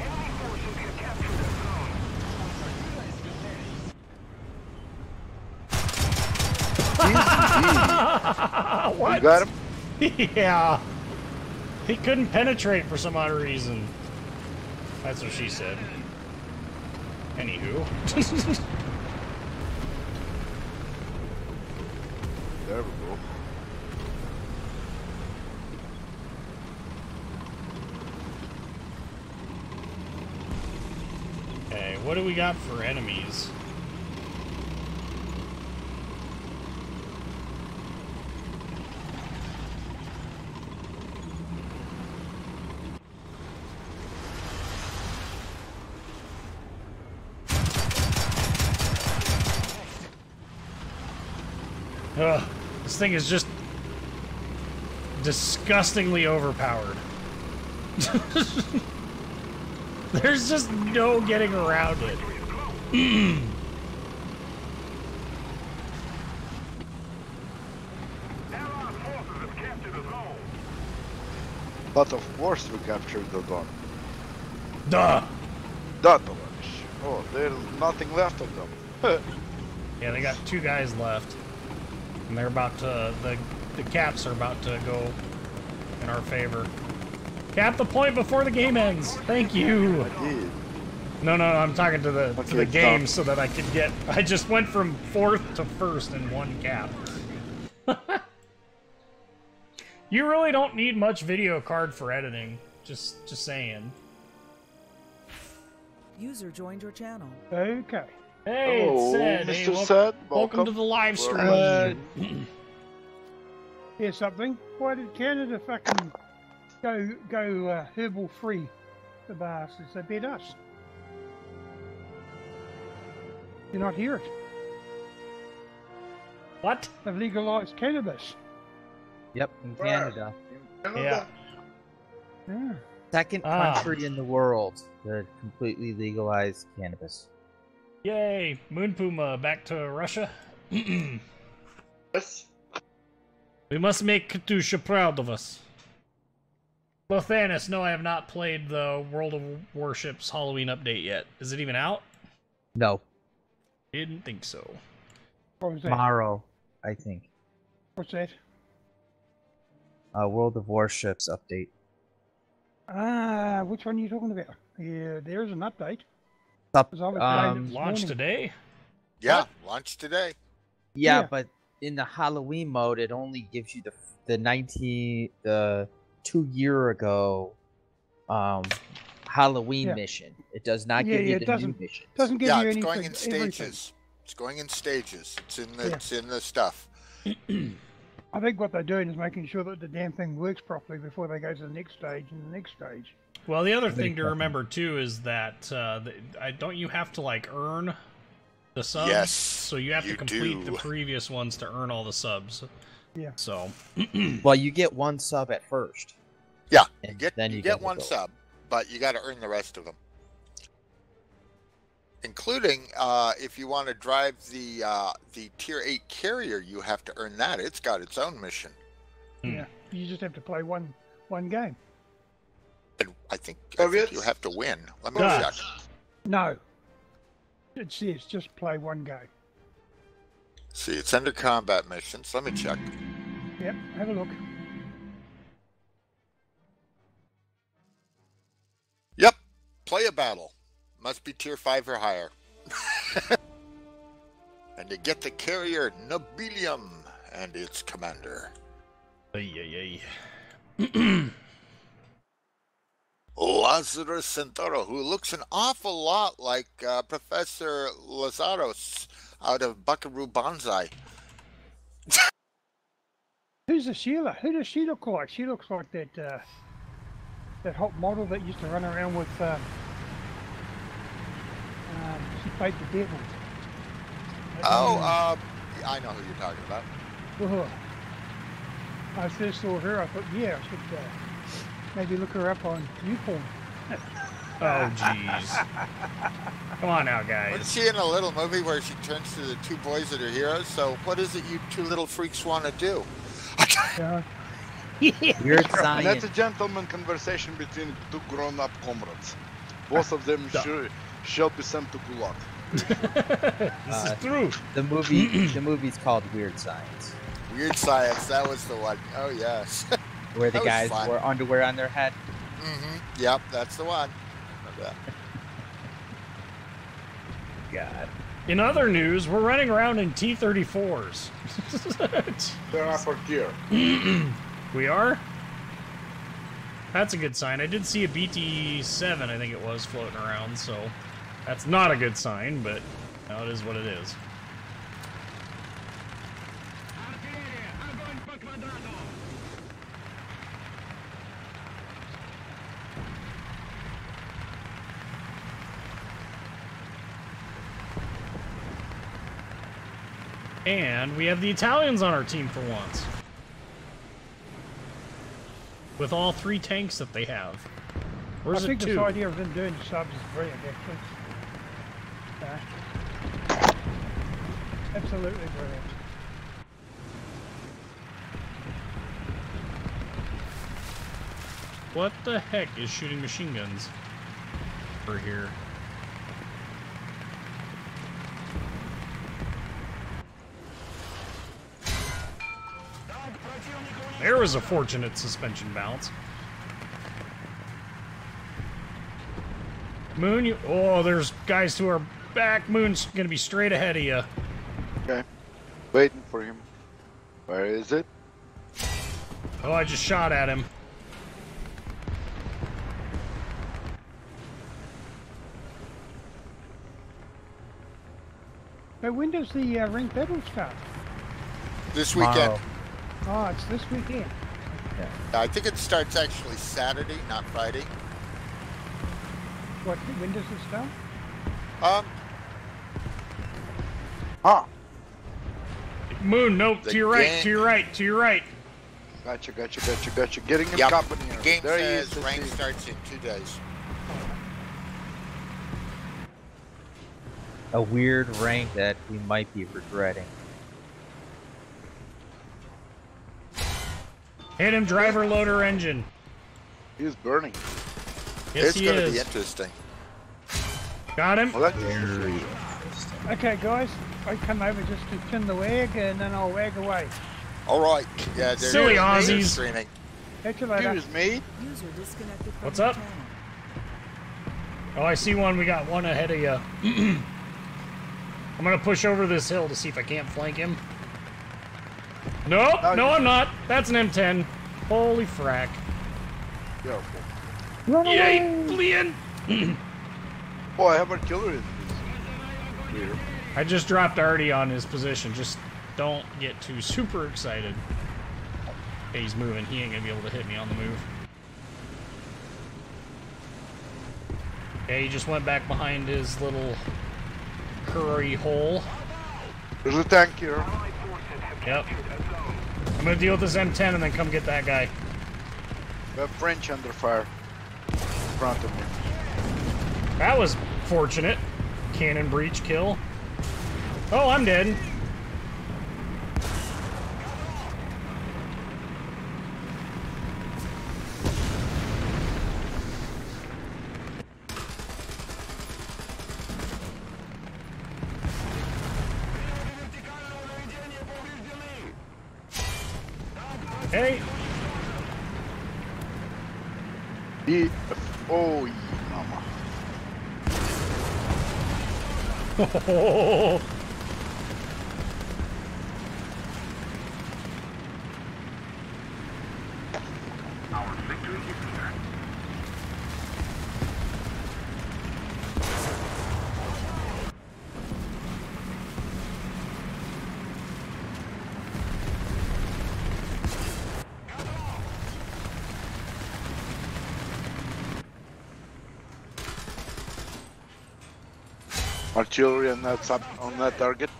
Enemy forces have captured the zone. What? You got him? Yeah. He couldn't penetrate for some odd reason. That's what she said. Anywho. There we go. Okay, what do we got for enemies? Ugh, this thing is just disgustingly overpowered. There's just no getting around it. Allied forces have captured the zone. But of course we captured the zone. Duh! That much. Oh, there's nothing left of them. Yeah, they got 2 guys left. And they're about to, the caps are about to go in our favor. Cap the point before the game ends. Thank you. I did. No, I'm talking to the Okay, game stop. so that I could get. I just went from 4th to 1st in 1 cap. You really don't need much video card for editing. Just saying. User joined your channel. Okay. Hey, Oh, it's Sid. Mr. Hey, Sad, welcome to the live Welcome. stream. Here's something. Why did Canada fucking go herbal free? The bastards. They beat us. You not hear it? What? They've legalized cannabis. Yep, in Canada. Yeah. Yeah. Second Ah. country in the world to completely legalize cannabis. Yay! Moon Puma back to Russia. We Yes. must make Katusha proud of us. Lothanis, no, I have not played the World of Warships Halloween update yet. Is it even out? No, Didn't think so. What was that? tomorrow, I think. What's that? World of Warships update. Ah, which one are you talking about? Yeah, there's an update. Up, 'Cause I was playing it this Launched morning. today? Yeah, launched today. yeah, Yeah. but in the Halloween mode, it only gives you the 2 year ago Halloween Yeah. mission. It does not Yeah, give you yeah, it the doesn't- new missions. Doesn't give Yeah, you it's anything. going in everything. stages. It's going in stages. It's in the Yeah. it's in the stuff. I think what they're doing is making sure that the damn thing works properly before they go to the next stage and the next stage. Well, the other thing to Exactly. remember too is that don't you have to like earn the subs? Yes, So you have to you complete the do. previous ones to earn all the subs. Yeah. So Well, you get one sub at first. Yeah, you And get then you you get get one the sub, but you got to earn the rest of them, including if you want to drive the tier 8 carrier, you have to earn that. It's got its own mission. Yeah. You just have to play one game. And I think Soviets? you have to win. Let me Yeah. check. No. It says just play one game. See, it's under combat missions. Let me check. Yep, have a look. Yep, play a battle. Must be tier 5 or higher. And you get the carrier Nobilium and its commander. ay. Lazarus Centauro, who looks an awful lot like Professor Lazaros out of Buckaroo Banzai. Who's the Sheila? Who does she look like? She looks like that that hot model that used to run around with. She played the devil. Oh, I know who you're talking about. I first saw her. I thought, yeah, I should maybe look her up on YouPorn. Oh, jeez. Come on now, Wasn't guys. she in a little movie where she turns to the two boys that are heroes? So what is it you two little freaks want to do? Yeah. Weird And science. that's a gentleman conversation between two grown-up comrades. Both of them shall be sent to Gulag. This is true. The movie's called Weird Science, Weird Science, that was the one. Oh, yes. where the That was guys fun. wore underwear on their head. Mm-hmm. Yep, that's the one. Yeah. God. In other news, we're running around in T-34s. They're up for gear. We are? That's a good sign. I did see a BT-7, I think it was, floating around, so that's not a good sign, but no, it is what it is. And we have the Italians on our team for once. With all 3 tanks that they have. Where's I think it this 2? idea of them doing the subs is brilliant, actually. Absolutely brilliant. What the heck is shooting machine guns over here? There was a fortunate suspension bounce. Moon, you... Oh, there's guys to our back. Moon's gonna be straight ahead of you. Okay. Waiting for him. Where is it? Oh, I just shot at him. But when does the ring battle start? This weekend. Tomorrow. Oh, it's this weekend. I think it starts actually Saturday, not Friday. What? When does it start? Ah, Moon, nope, The to your right, game- to your right, to your right. gotcha. Getting him Yep. company here. Game There he says is. rank starts in 2 days. A weird rank that we might be regretting. Hit him, driver, loader, engine. He's burning. Yes, It's he going to is. be interesting. Got him. Well, that's Very. Okay, guys, I come over just to pin the wag and then I'll wag away. All right. Yeah, they're Silly they're Aussies. streaming. Catch you later. Excuse me. User disconnected from What's your up? channel. Oh, I see one. We got one ahead of you. I'm gonna push over this hill to see if I can't flank him. Nope, no, I'm not. That's an M10. Holy frack. Careful. Yay, fleeing. Oh, I have artillery. Here. I just dropped Artie on his position. Just don't get too super excited. Okay, he's moving. He ain't gonna be able to hit me on the move. Okay, he just went back behind his little curry hole. There's a tank here. Yep. I'm gonna deal with this M10 and then come get that guy. We have French under fire. In front of me. That was fortunate. Cannon breach kill. Oh, I'm dead. Hey. Oh, yeah, mama. Oh. Our victory is here. Artillery on that target.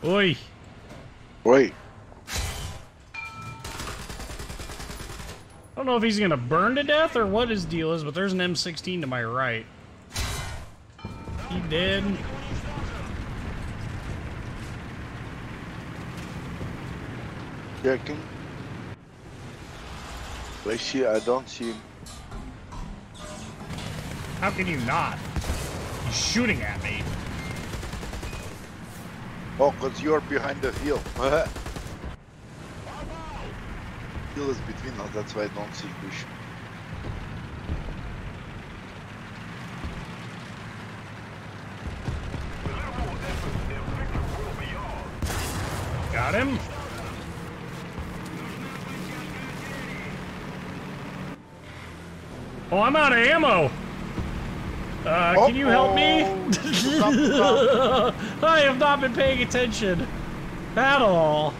Oi! Wait. I don't know if he's gonna burn to death or what his deal is, but there's an M16 to my right. He dead. Checking. I don't see him. How can you not? He's shooting at me. Oh, because you're behind the hill. Hill is between us, that's why I don't see Bush. Got him. Oh, I'm out of ammo. Can you help me? I have not been paying attention at all.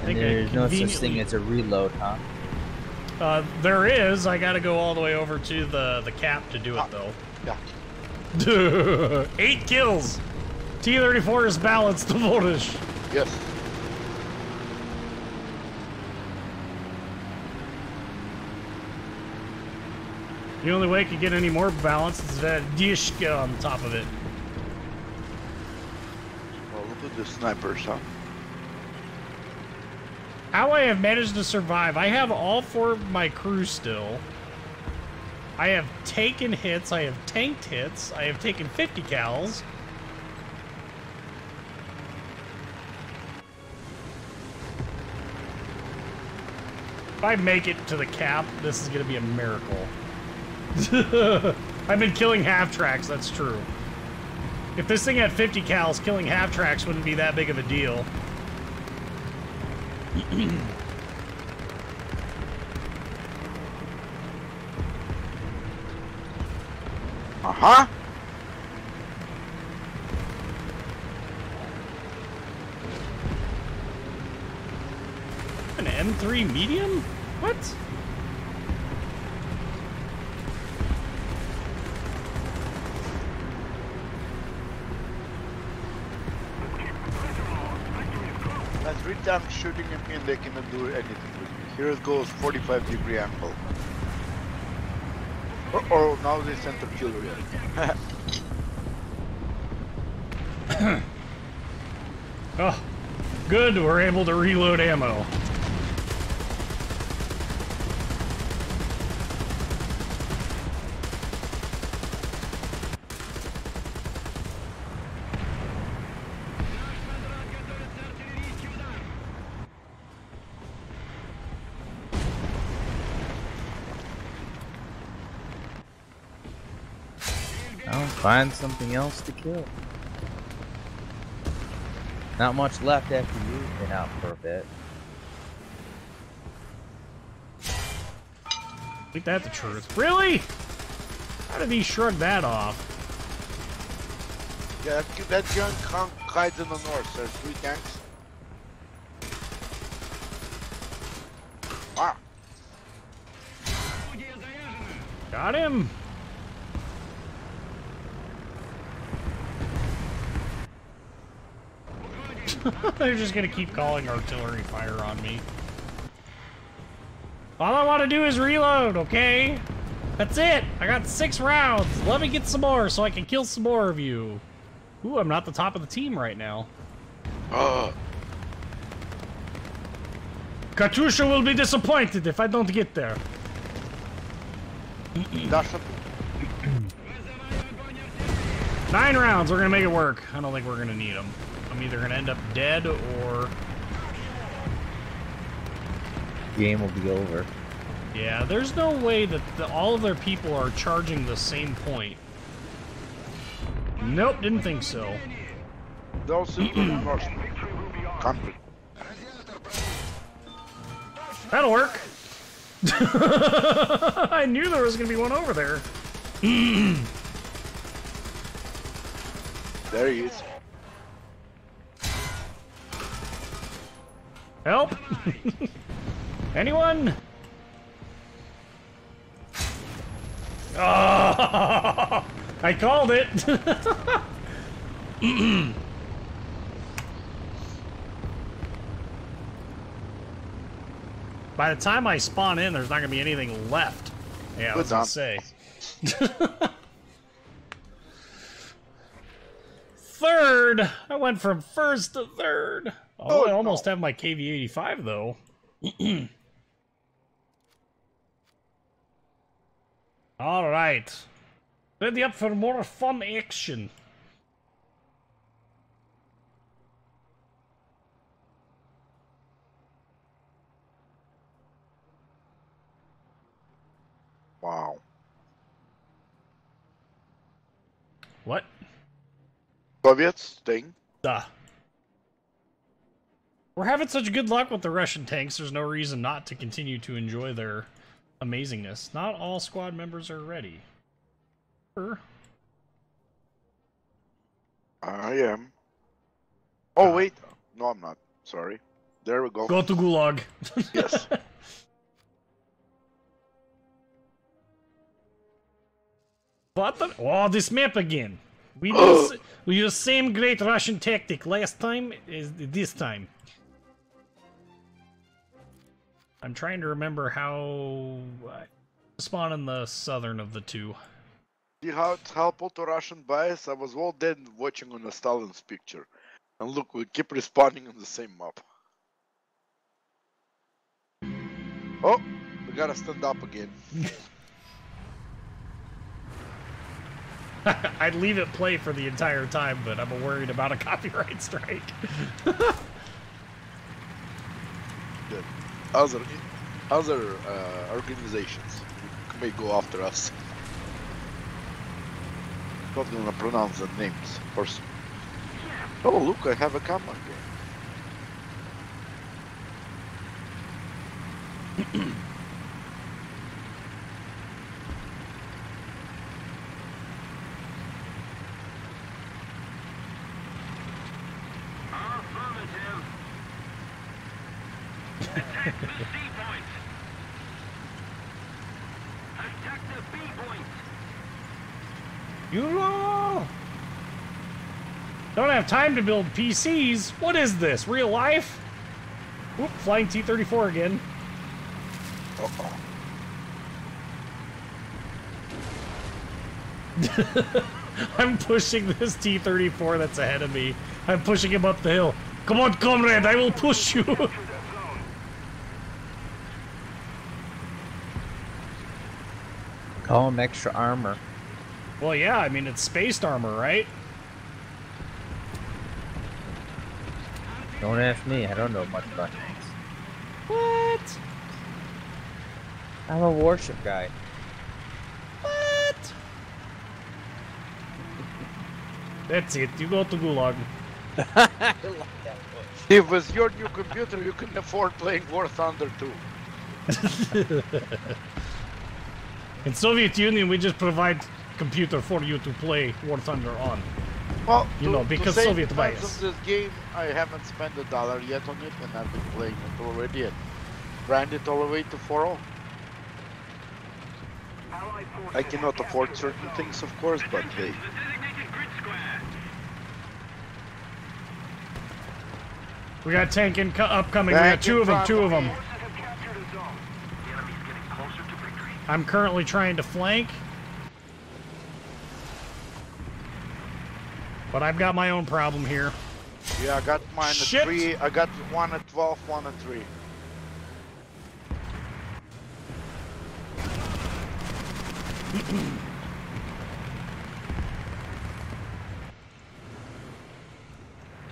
And there's no such thing as a reload, huh? There is. I gotta go all the way over to the cap to do it, though. Yeah. 8 kills! T-34 is balanced to voltage. Yes. The only way I could get any more balance is that dish on top of it. Well, look at the snipers, huh? How I have managed to survive. I have all 4 of my crew still. I have taken hits, I have tanked hits, I have taken 50 cals. If I make it to the cap, this is gonna be a miracle. I've been killing half-tracks, that's true. If this thing had 50 cals, killing half-tracks wouldn't be that big of a deal. Uh-huh. An M3 medium? What? That's 3 times shooting at me and they cannot do anything with me. Here it goes, 45-degree angle. Oh, now they sent artillery. Oh, good, we're able to reload ammo. I'll find something else to kill. Not much left after you've been out for a bit. Ain't that the truth? Really? How did he shrug that off? Yeah, that gun hides in the north. There's 3 tanks. Ah. Got him. They're just gonna keep calling artillery fire on me. All I want to do is reload, okay? That's it. I got 6 rounds. Let me get some more so I can kill some more of you. Ooh, I'm not the top of the team right now. Katusha will be disappointed if I don't get there. That's a 9 rounds. We're gonna make it work. I don't think we're gonna need them. I'm either gonna end up dead or... Game will be over. Yeah, there's no way that all of their people are charging the same point. Nope, didn't think so. those country. That'll work. I knew there was gonna be one over there. There he is. Help! Anyone? Oh, I called it. By the time I spawn in, there's not gonna be anything left. Yeah, I was gonna say. Third! I went from first to third. Oh, I almost have my KV-85 though. Alright. Ready up for more fun action. Wow. What? Soviets thing. Duh. We're having such good luck with the Russian tanks, there's no reason not to continue to enjoy their amazingness. Not all squad members are ready. I am. Oh, wait. No, I'm not. Sorry. There we go. Go to Gulag. Yes. Oh, this map again. We use the same great Russian tactic last time as this time. I'm trying to remember how I spawn in the southern of the two. See how it's helpful to Russian bias? I was all dead watching on the Stalin's picture. And look, we keep respawning on the same map. Oh, we gotta stand up again. I'd leave it play for the entire time, but I'm worried about a copyright strike. Good. Other organizations may go after us. Not gonna pronounce the names first. Oh, look, I have a camera again. Affirmative. Attack the C point. Attack the B point. You don't have time to build PCs. What is this? Real life? Oop, flying T-34 again. Uh-oh. I'm pushing this T-34 that's ahead of me. I'm pushing him up the hill. Come on, comrade, I will push you. Call him extra armor. Well, yeah, I mean, it's spaced armor, right? Don't ask me, I don't know much about tanks. What? I'm a warship guy. What? That's it, you go to Gulag. I like that push. If with your new computer, you can afford playing War Thunder 2. In Soviet Union, we just provide computer for you to play War Thunder on. Well, You know, because to save Soviet the bias. price of this game, I haven't spent $1 yet on it, and I've been playing it already and grind it all the way to 4-0. I cannot afford certain things, of course, but hey. We got tank upcoming. We got two of them. I'm currently trying to flank. But I've got my own problem here. Yeah, I got mine Shit. at 3. I got one at 12, one at 3.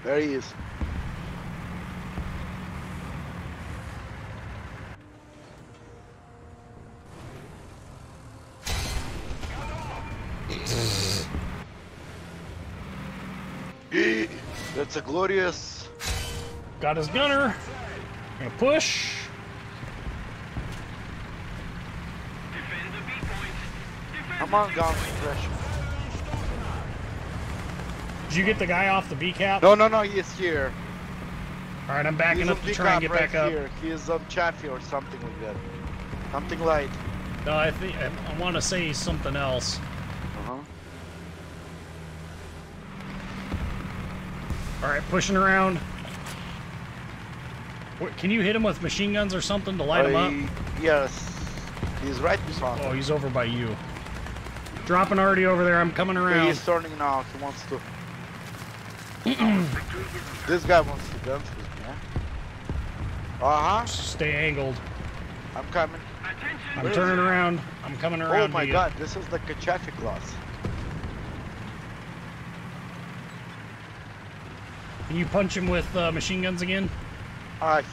There he is. That's a glorious. Got his gunner. Gonna push. Defend the B point. Defend Come on, gun suppression. Did you get the guy off the B cap? No, he is here. All right, I'm backing He's up on to B try and cap get back right up. here. He is on Chaffee or something like that. Something light. No, I think I want to say something else. Uh-huh. All right, pushing around. What, can you hit him with machine guns or something to light him up? Yes. He's right beside Oh, me. he's over by you. Dropping already over there. I'm coming Okay, around. he's turning now. He wants to. This guy wants to dance with me, huh? Uh-huh. Stay angled. I'm coming. attention. I'm turning around. I'm coming around. Oh my to you. god, this is like a Chaffee class. Can you punch him with machine guns again?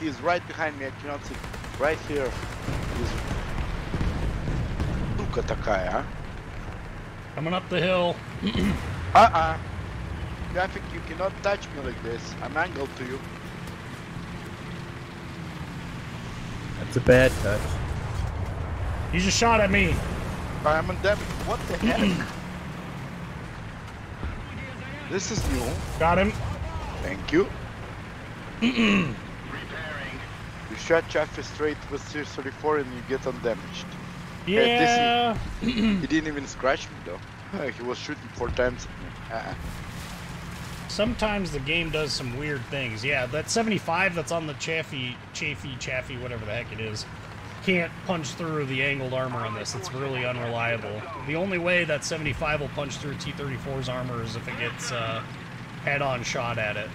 He's right behind me. I cannot see. Right here. He's... Сука такая, huh? Coming up the hill. Traffic, you cannot touch me like this. I'm angled to you. That's a bad touch. He just shot at me. I'm on damage. What the heck? This is new. Got him. Thank you. Repairing. You shot Chaffee straight with C-34 and you get undamaged. Yeah. He didn't even scratch me though. He was shooting 4 times at me. Sometimes the game does some weird things. Yeah, that 75 that's on the Chaffee, whatever the heck it is, can't punch through the angled armor on this. It's really unreliable. The only way that 75 will punch through T-34's armor is if it gets head-on shot at it.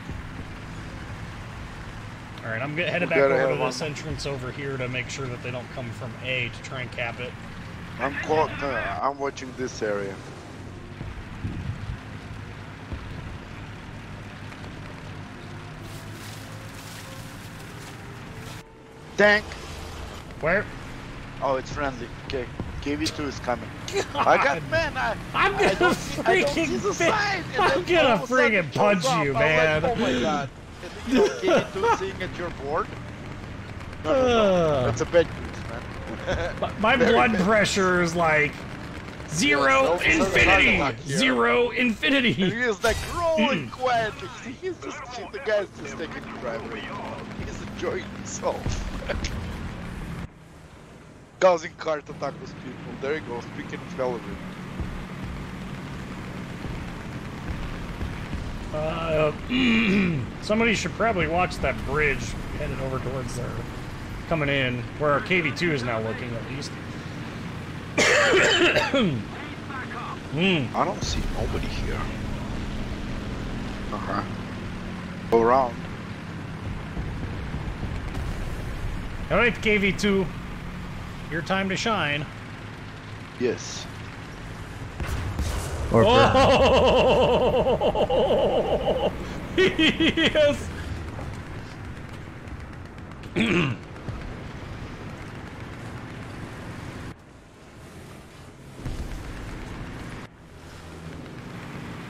All right, I'm headed back over to this entrance over here to make sure that they don't come from A to try and cap it. I'm watching this area. Tank! Where? Oh, it's friendly. Okay, KV2 is coming. I got, man, I'm gonna I don't see the sign. And I'm then gonna all of a sudden friggin' it punch shows up. you, I was man. like, oh my god. And then, you know, KV2 seeing at your board. No. That's a bad news, man. My Very blood bad. pressure is like zero Yes, infinity, no, here. zero And infinity. he is like rolling quietly. He's just, the guy's just taking a drive. He's enjoying himself. Causing cart attack with people. There you go, speaking of elevator. Somebody should probably watch that bridge headed over towards there, coming in, where our KV2 is now looking at least. I don't see nobody here. Go around. All right, KV2, your time to shine. Yes. Or burn. Oh, yes.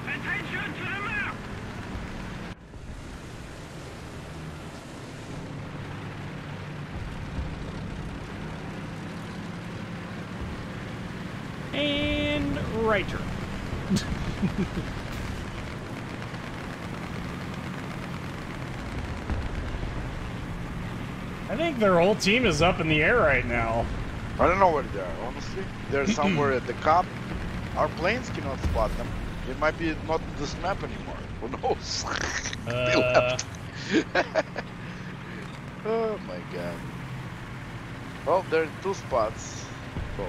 Attention to the map. And right turn. I think their whole team is up in the air right now. I don't know where they are, honestly. They're somewhere at the top. Our planes cannot spot them. They might be not this map anymore. Who knows? They left. Oh my god. Well, there are 2 spots. So.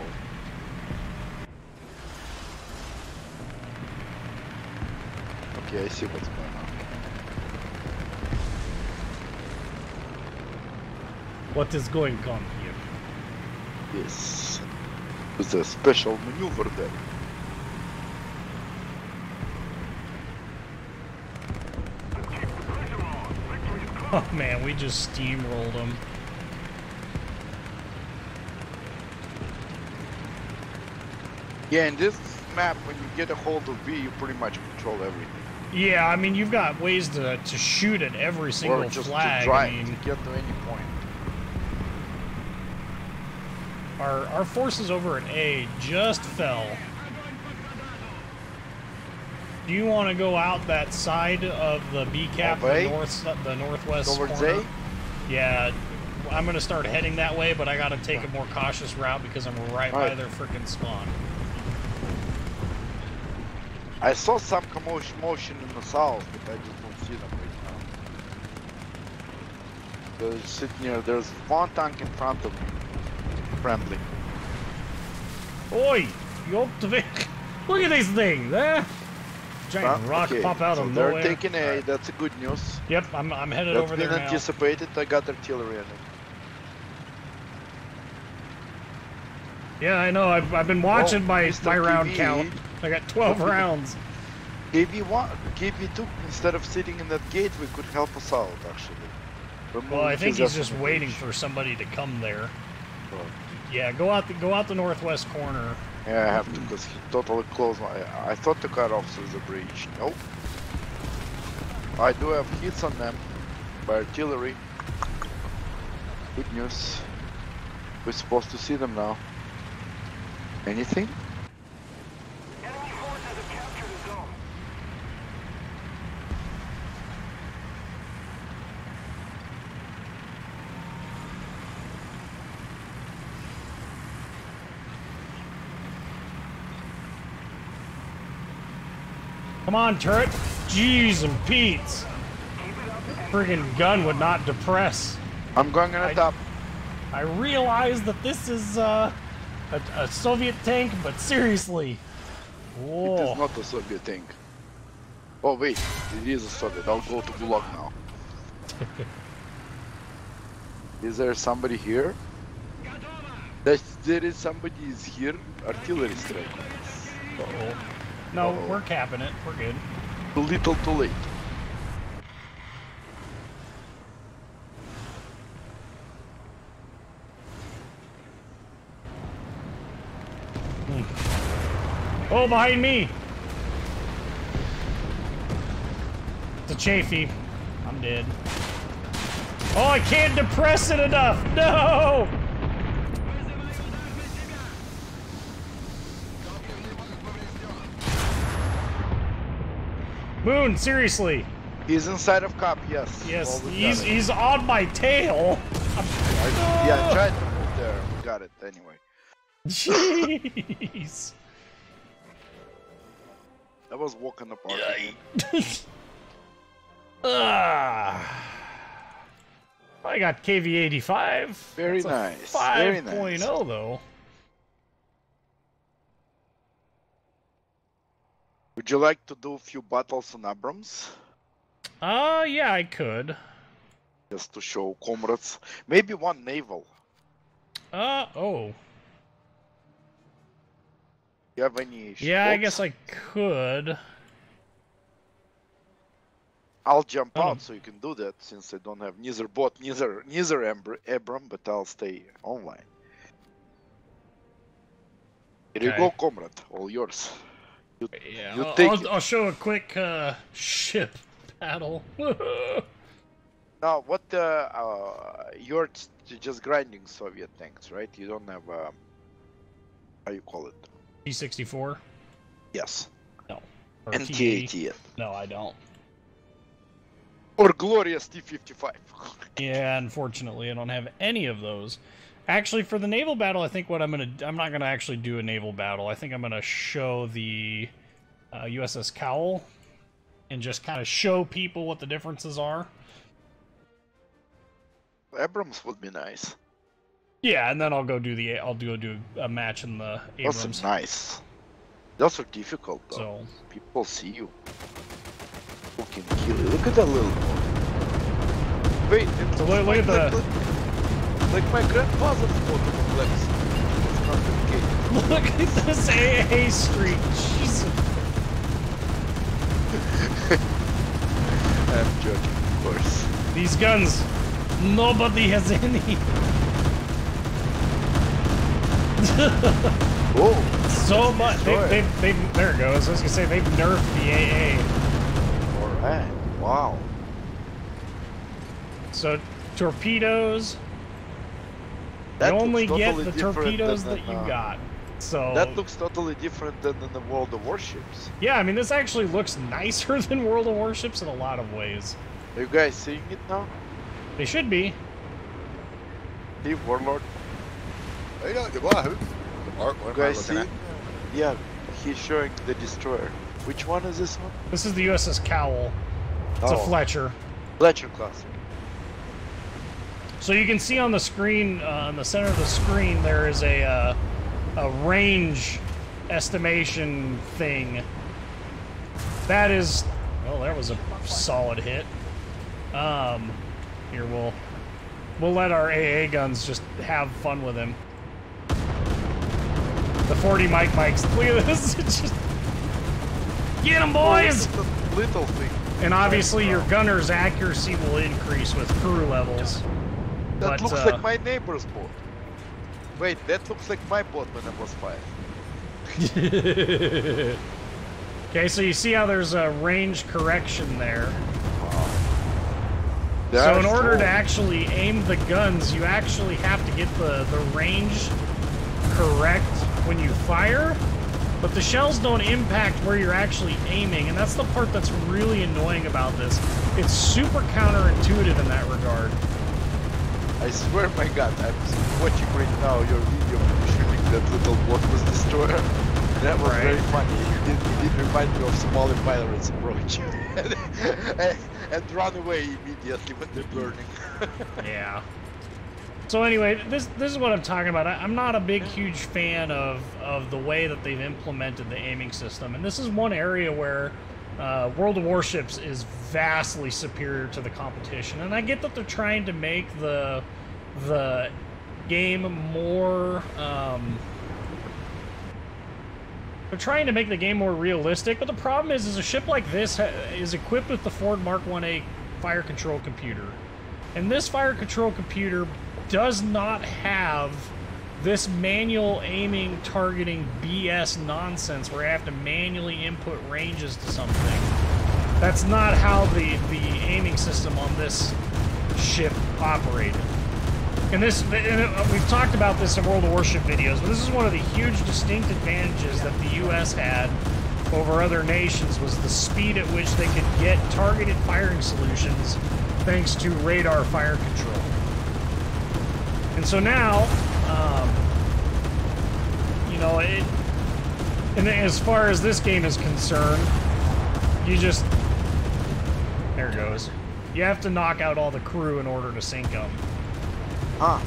Okay, I see what's going on. What is going on here? Yes. It's a special maneuver there. Oh man, we just steamrolled them. Yeah, in this map, when you get a hold of V, you pretty much control everything. Yeah, I mean, you've got ways to shoot at every single Or just flag. to drive, I mean, to get to any point. our forces over at A just fell. Do you want to go out that side of the B cap, the northwest Towards corner? A? Yeah, I'm gonna start heading that way, but I gotta take a more cautious route because I'm right by their frickin' spawn. I saw some commotion in the south, but I just don't see them right now. They're sitting here. There's one tank in front of me. Friendly. Oi! Look at this thing, there! Giant rock okay, pop out so of they're nowhere. taking A. Right. That's a good news. Yep, I'm headed That's over been there now. anticipated. I got artillery in it. Yeah, I know. I've been watching my Mr. round KV. count. I got 12 rounds. KV2, instead of sitting in that gate, we could help us out, actually. Well, I think he's just waiting for. for somebody to come there. Oh. Yeah, go out the northwest corner. Yeah, I have to, because he totally closed my... I thought the cutoffs was a breach. Nope. I do have hits on them by artillery. Good news. We're supposed to see them now. Anything? Enemy forces have captured the zone. Come on, turret. Jeez and Pete's. Friggin' gun would not depress. I'm going on the top. I realize that this is a Soviet tank, but seriously. It Whoa. is not a Soviet tank. Oh wait, it is a Soviet. I'll go to Gulag now. Is there somebody here? There is somebody is here. Artillery strike. Uh-oh. No, we're capping it. We're good. Too little, too late. Oh, behind me! It's a Chafee. I'm dead. Oh, I can't depress it enough! No! Moon, seriously. He's inside of cup, yes. Yes, Well, we got it. he's on my tail. Yeah, I tried to move there. We got it anyway. Jeez. I was walking apart. Ah. I got KV-85. Very That's a nice. Very 5.0 nice. though. Would you like to do a few battles on Abrams? Yeah, I could. Just to show comrades. Maybe one naval. Oh. You have any Yeah, I boats? guess I could. I'll jump Oh. out so you can do that, since I don't have neither bot, neither Abram, but I'll stay online. Here you Okay. go, comrade. All yours. Yeah, You take it. I'll show a quick ship battle. Now, what you're just grinding Soviet tanks, right? You don't have how you call it? T-64? Yes. No. Or NT-80 yet. No, I don't. Or glorious T-55. Yeah, unfortunately, I don't have any of those. Actually, for the naval battle, I think what I'm not gonna actually do a naval battle. I think I'm gonna show the USS Cowell and just kind of show people what the differences are. Abrams would be nice. Yeah, and then I'll go do a match in the Those Abrams. are nice. Those are difficult though. So People see you. Who can kill you? Look at that little boy. Wait, it So looks look at the- like my grandfather's photo complex. It's not the case. look at this AA streak. Jesus. I'm joking, of course. These guns, nobody has any. Oh, So much. destroy it. There it goes. I was gonna say they've nerfed the AA. Alright, wow. So torpedoes. That you looks only get totally the different torpedoes than that you in, got. So That looks totally different than in the World of Warships. yeah, I mean this actually looks nicer than World of Warships in a lot of ways. Are you guys seeing it now? They should be. See, Warlord? You know, Wahoo. What You am I guys looking see? at? Yeah, he's showing the destroyer. Which one is this one? This is the USS Cowell. It's a Oh. Fletcher. Fletcher class. So you can see on the screen, in the center of the screen, there is a range estimation thing. That is, well, there was a solid hit. Here we'll let our AA guns just have fun with him. The 40 mics. Look at this. It's just get him, boys! Oh, look at the little thing. And obviously your gunner's accuracy will increase with crew levels. That But, looks like my neighbor's boat. Wait, that looks like my boat when I was 5. Okay, so you see how there's a range correction there. So in order to actually aim the guns, you actually have to get the range correct when you fire, but the shells don't impact where you're actually aiming, and that's the part that's really annoying about this. It's super counterintuitive in that regard. I swear, my God, I'm watching right now your video of you shooting that little boat was destroyer. That was Right. very funny. It did remind me of Somali pirates approach and run away immediately when they're burning. Yeah. So anyway, this is what I'm talking about. I'm not a big, huge fan of the way that they've implemented the aiming system, and this is one area where World of Warships is vastly superior to the competition. And I get that they're trying to make the game more. They're trying to make the game more realistic, but the problem is a ship like this is equipped with the Ford Mark 1A fire control computer, and this fire control computer does not have this manual aiming, targeting BS nonsense where I have to manually input ranges to something. That's not how the aiming system on this ship operated. And we've talked about this in World of Warship videos, but this is one of the huge distinct advantages that the U.S. had over other nations, was the speed at which they could get targeted firing solutions thanks to radar fire control. And so now, you know, and as far as this game is concerned, you just, there it goes. You have to knock out all the crew in order to sink them. Huh.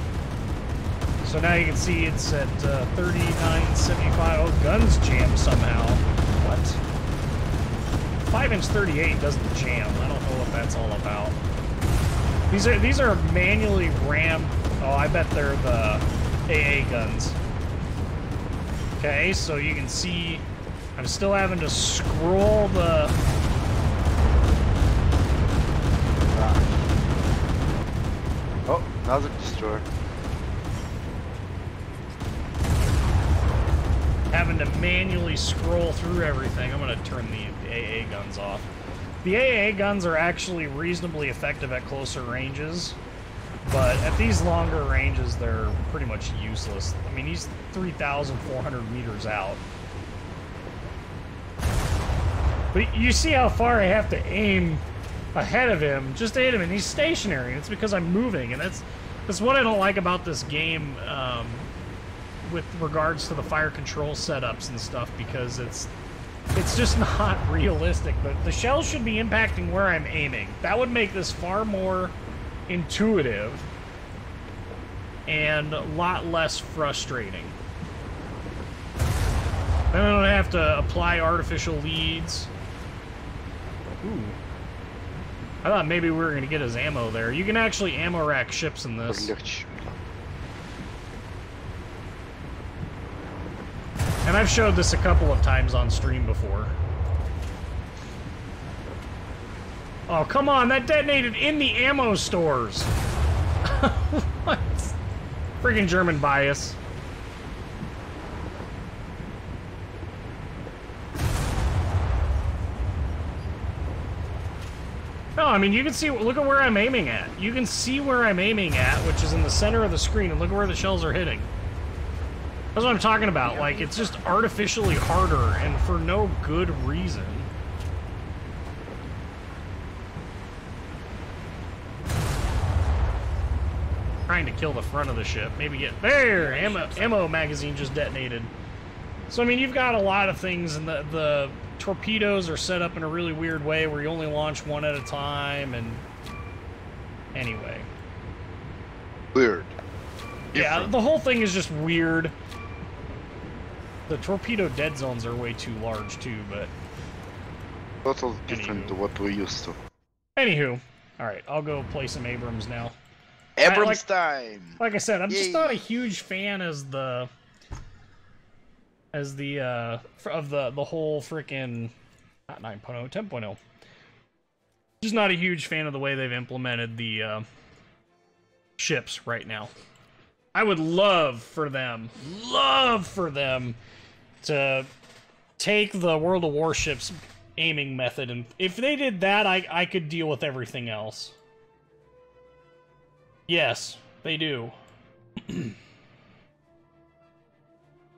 So now you can see it's at 39.75. Oh, guns jam somehow. What? 5-inch 38 doesn't jam. I don't know what that's all about. These are manually rammed. Oh, I bet they're the AA guns. Okay, so you can see I'm still having to scroll the. Oh, another destroyer. Having to manually scroll through everything. I'm going to turn the AA guns off. The AA guns are actually reasonably effective at closer ranges, but at these longer ranges, they're pretty much useless. I mean, he's 3,400 meters out. But you see how far I have to aim ahead of him just to hit him, and he's stationary. It's because I'm moving, and that's what I don't like about this game with regards to the fire control setups and stuff, because it's just not realistic. The shells should be impacting where I'm aiming. That would make this far more intuitive. and a lot less frustrating. Then I don't have to apply artificial leads. Ooh. I thought maybe we were going to get his ammo there. You can actually ammo rack ships in this. And I've showed this a couple of times on stream before. Oh, come on, that detonated in the ammo stores. What? Friggin' German bias. No, I mean, you can see, look at where I'm aiming at. You can see where I'm aiming at, which is in the center of the screen, and look at where the shells are hitting. That's what I'm talking about. Like, it's just artificially harder, and for no good reason. Trying to kill the front of the ship. Maybe get... There! Ammo magazine just detonated. So, I mean, you've got a lot of things, and the torpedoes are set up in a really weird way where you only launch one at a time, and... Anyway. Weird. Yeah, the whole thing is just weird. The torpedo dead zones are way too large, too, but... Totally different to what we used to. Anywho. Alright, I'll go play some Abrams now. Abrams time! Like I said, I'm just Yay. not a huge fan of the whole frickin' not 9.0, 10.0. Just not a huge fan of the way they've implemented the ships right now. I would love for them to take the World of Warships aiming method, and if they did that, I could deal with everything else. Yes, they do.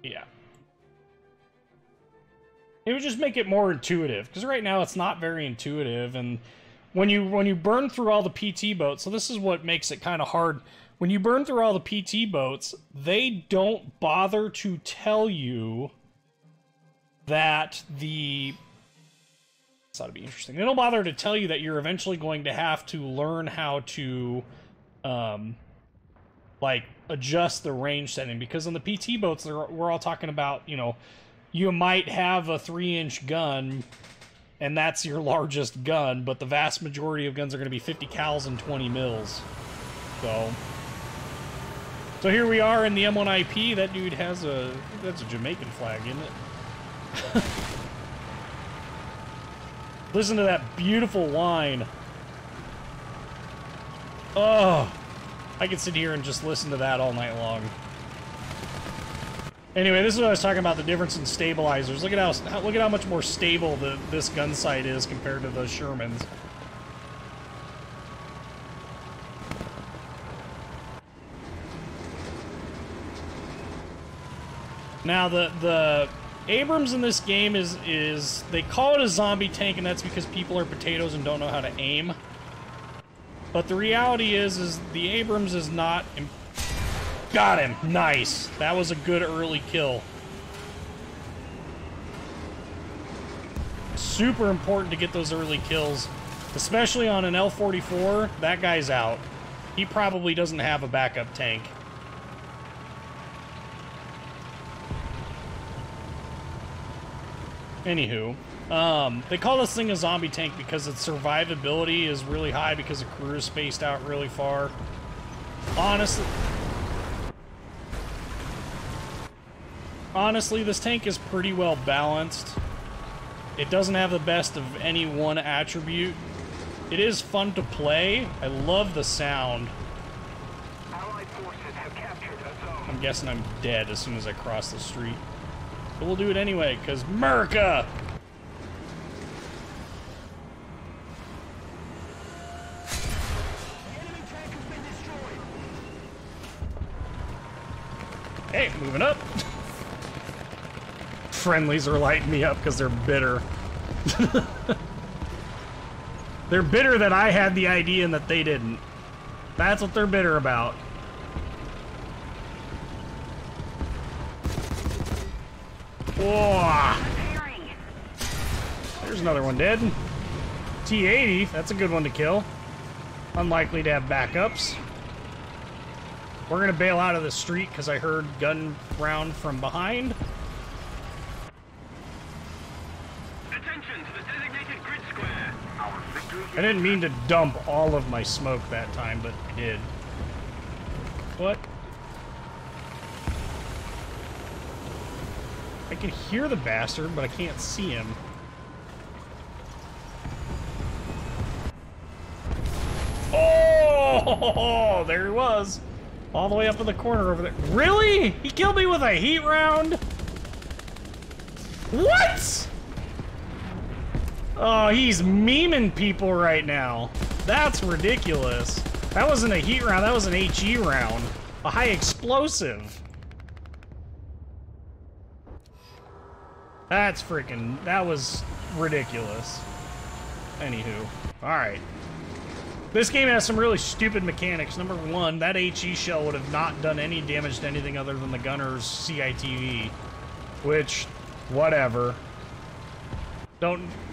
Yeah. It would just make it more intuitive, because right now it's not very intuitive, and when you burn through all the PT boats, so this is what makes it kind of hard. When you burn through all the PT boats, they don't bother to tell you that this ought to be interesting. They don't bother to tell you that you're eventually going to have to learn how to like adjust the range setting, because on the PT boats we're all talking about, you know, you might have a 3-inch gun and that's your largest gun, but the vast majority of guns are going to be 50 cals and 20 mils. So here we are in the M1IP. That dude has that's a Jamaican flag, isn't it? Listen to that beautiful whine. Oh, I could sit here and just listen to that all night long. Anyway, this is what I was talking about, the difference in stabilizers. Look at how much more stable this gun sight is compared to the Shermans. Now the Abrams in this game is they call it a zombie tank, and that's because people are potatoes and don't know how to aim. But the reality is the Abrams is not... Got him! Nice! That was a good early kill. Super important to get those early kills. Especially on an L-44, that guy's out. He probably doesn't have a backup tank. Anywho, they call this thing a zombie tank because its survivability is really high because the crew is spaced out really far. Honestly, this tank is pretty well balanced. It doesn't have the best of any one attribute. It is fun to play. I love the sound. Allied forces have captured a zone. I'm guessing I'm dead as soon as I cross the street. But we'll do it anyway, because America! Enemy tank has been destroyed. Hey, moving up. Friendlies are lighting me up because they're bitter. They're bitter that I had the idea and that they didn't. That's what they're bitter about. Whoa. There's another one dead. T-80, that's a good one to kill. Unlikely to have backups. We're gonna bail out of the street because I heard gun round from behind. Attention to the designated grid square. Our victory I didn't mean to dump all of my smoke that time, but I did. What? I can hear the bastard, but I can't see him. Oh, there he was. All the way up in the corner over there. Really? He killed me with a heat round? What? Oh, he's memeing people right now. That's ridiculous. That wasn't a heat round, that was an HE round. A high explosive. That's freaking... That was ridiculous. Anywho. Alright. This game has some really stupid mechanics. Number one, that HE shell would have not done any damage to anything other than the gunner's CITV. Which, whatever.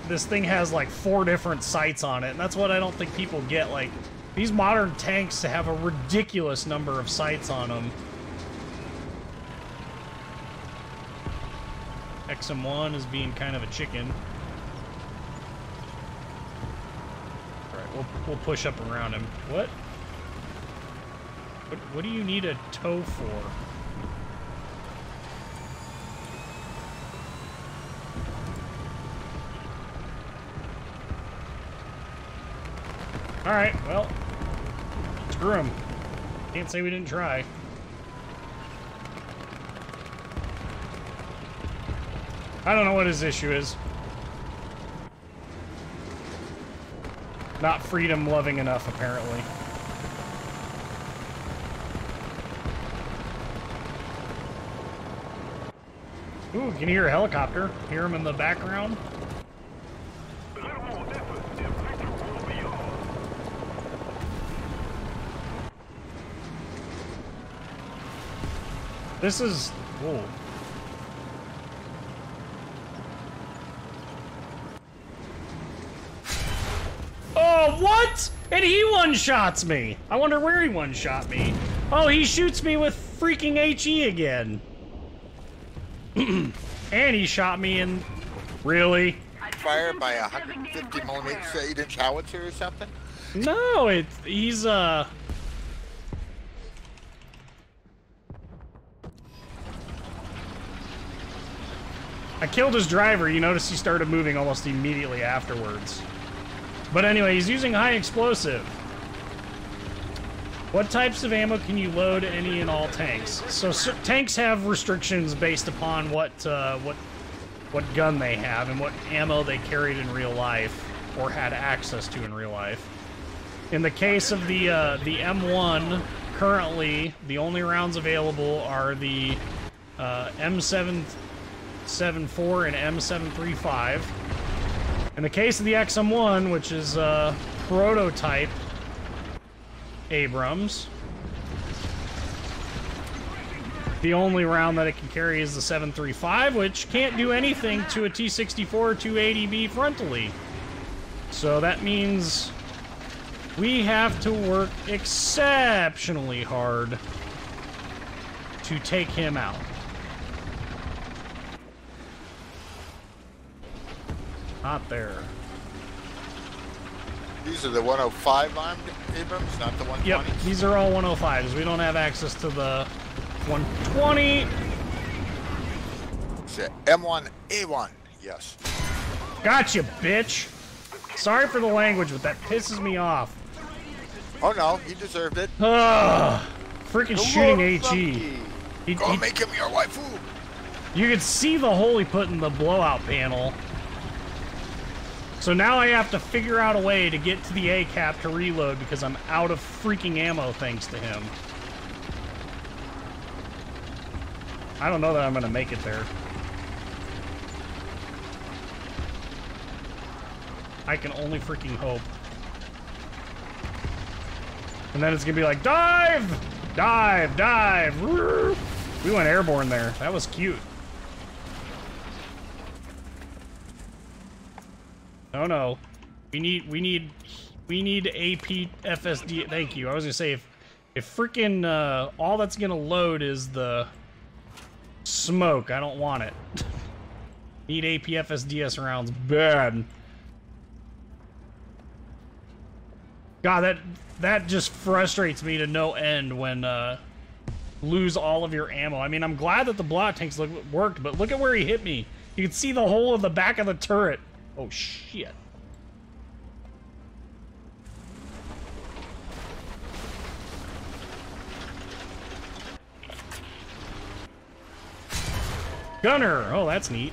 This thing has like 4 different sights on it, and that's what I don't think people get. Like, these modern tanks have a ridiculous number of sights on them. XM1 is being kind of a chicken. Alright, we'll push up around him. What? What do you need a tow for? Alright, well, screw him. Can't say we didn't try. I don't know what his issue is. Not freedom loving enough, apparently. Ooh, can you hear a helicopter? Hear him in the background? A little more effort, the victory will be ours. This is... Whoa. Oh, what? And he one-shots me. I wonder where he one-shot me. Oh, he shoots me with freaking HE again. And he shot me in... Really? Fire by a 150 millimeter 8-inch howitzer or something? No, he's I killed his driver. You notice he started moving almost immediately afterwards. But anyway, he's using high explosive. What types of ammo can you load any and all tanks? So tanks have restrictions based upon what gun they have and what ammo they carried in real life or had access to in real life. In the case of the M1, currently the only rounds available are the M774 and M735. In the case of the XM1, which is prototype Abrams, the only round that it can carry is the 735, which can't do anything to a T-64 or 280B frontally. So that means we have to work exceptionally hard to take him out. Not there. These are the 105 armed Abrams, not the 120s? Yep, these are all 105s. We don't have access to the 120. It's a M1A1, yes. Gotcha, bitch. Sorry for the language, but that pisses me off. Oh no, he deserved it. Ugh. Freaking shooting HE. Go make him your waifu. You could see the hole he put in the blowout panel. So now I have to figure out a way to get to the A-cap to reload because I'm out of freaking ammo thanks to him. I don't know that I'm gonna make it there. I can only freaking hope. And then it's gonna be like, dive! Dive! Dive! We went airborne there. That was cute. Oh we need AP FSD. Thank you. I was gonna say If freaking all that's gonna load is the smoke, I don't want it. Need APFSDS rounds bad. God, that just frustrates me to no end when lose all of your ammo. I mean, I'm glad that the block tanks worked, but look at where he hit me. You can see the hole in the back of the turret. Oh shit. Gunner! Oh, that's neat.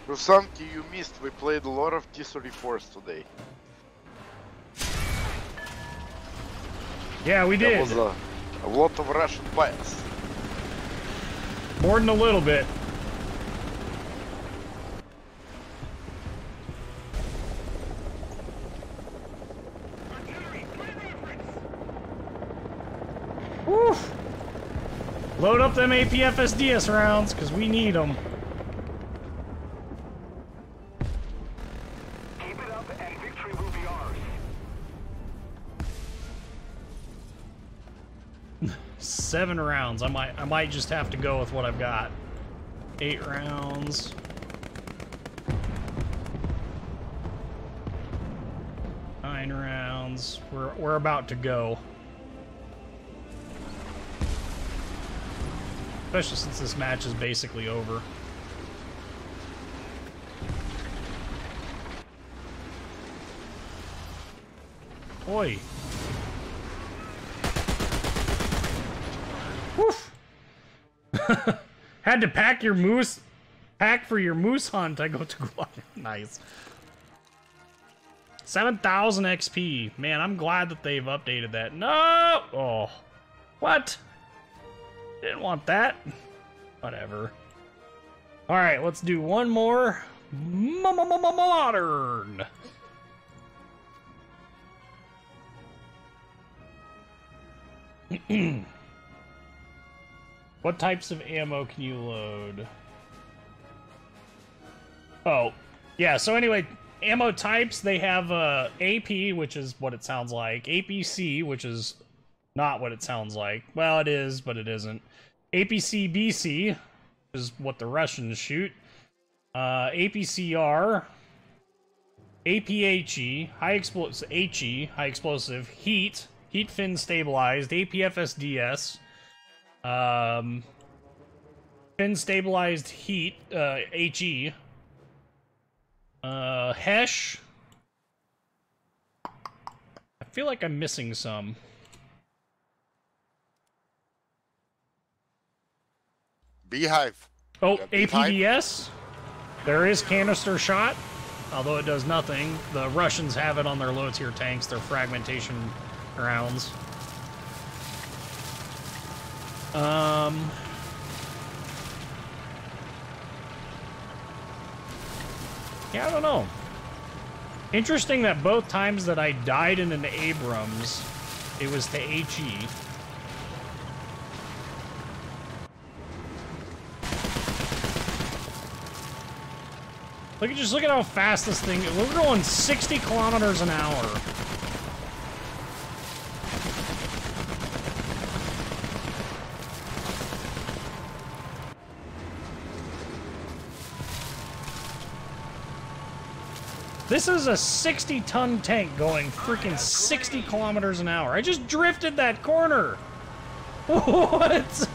Rusanki, you missed. We played a lot of T-34s today. Yeah, we There did. was a lot of Russian bias. More than a little bit. Woof! Load up them APFSDS rounds, because we need them. Keep it up and victory will be ours. 7 rounds. I might just have to go with what I've got. 8 rounds. Nine rounds. We're about to go. Especially since this match is basically over. Oi. Woof. Had to pack for your moose hunt. I go to Gulag. Nice. 7,000 XP. Man, I'm glad that they've updated that. No! Oh. What? Didn't want that. Whatever. Alright, let's do one more. Modern. What types of ammo can you load? Oh, yeah, so anyway, ammo types, they have AP, which is what it sounds like. APC, which is not what it sounds like. Well, it is, but it isn't. APC-BC, which is what the Russians shoot. APCR. APHE, high explosive, HE, high explosive. Heat, heat fin stabilized. APFSDS. Fin stabilized heat, HE. Hesh. I feel like I'm missing some. Beehive. Oh, Got Beehive. APDS. There is canister shot, although it does nothing. The Russians have it on their low tier tanks, their fragmentation rounds. Yeah, I don't know. Interesting that both times that I died in an Abrams, it was to HE. Just look at how fast this thing. We're going 60 kilometers an hour. This is a 60-ton tank going freaking 60 kilometers an hour. I just drifted that corner. What?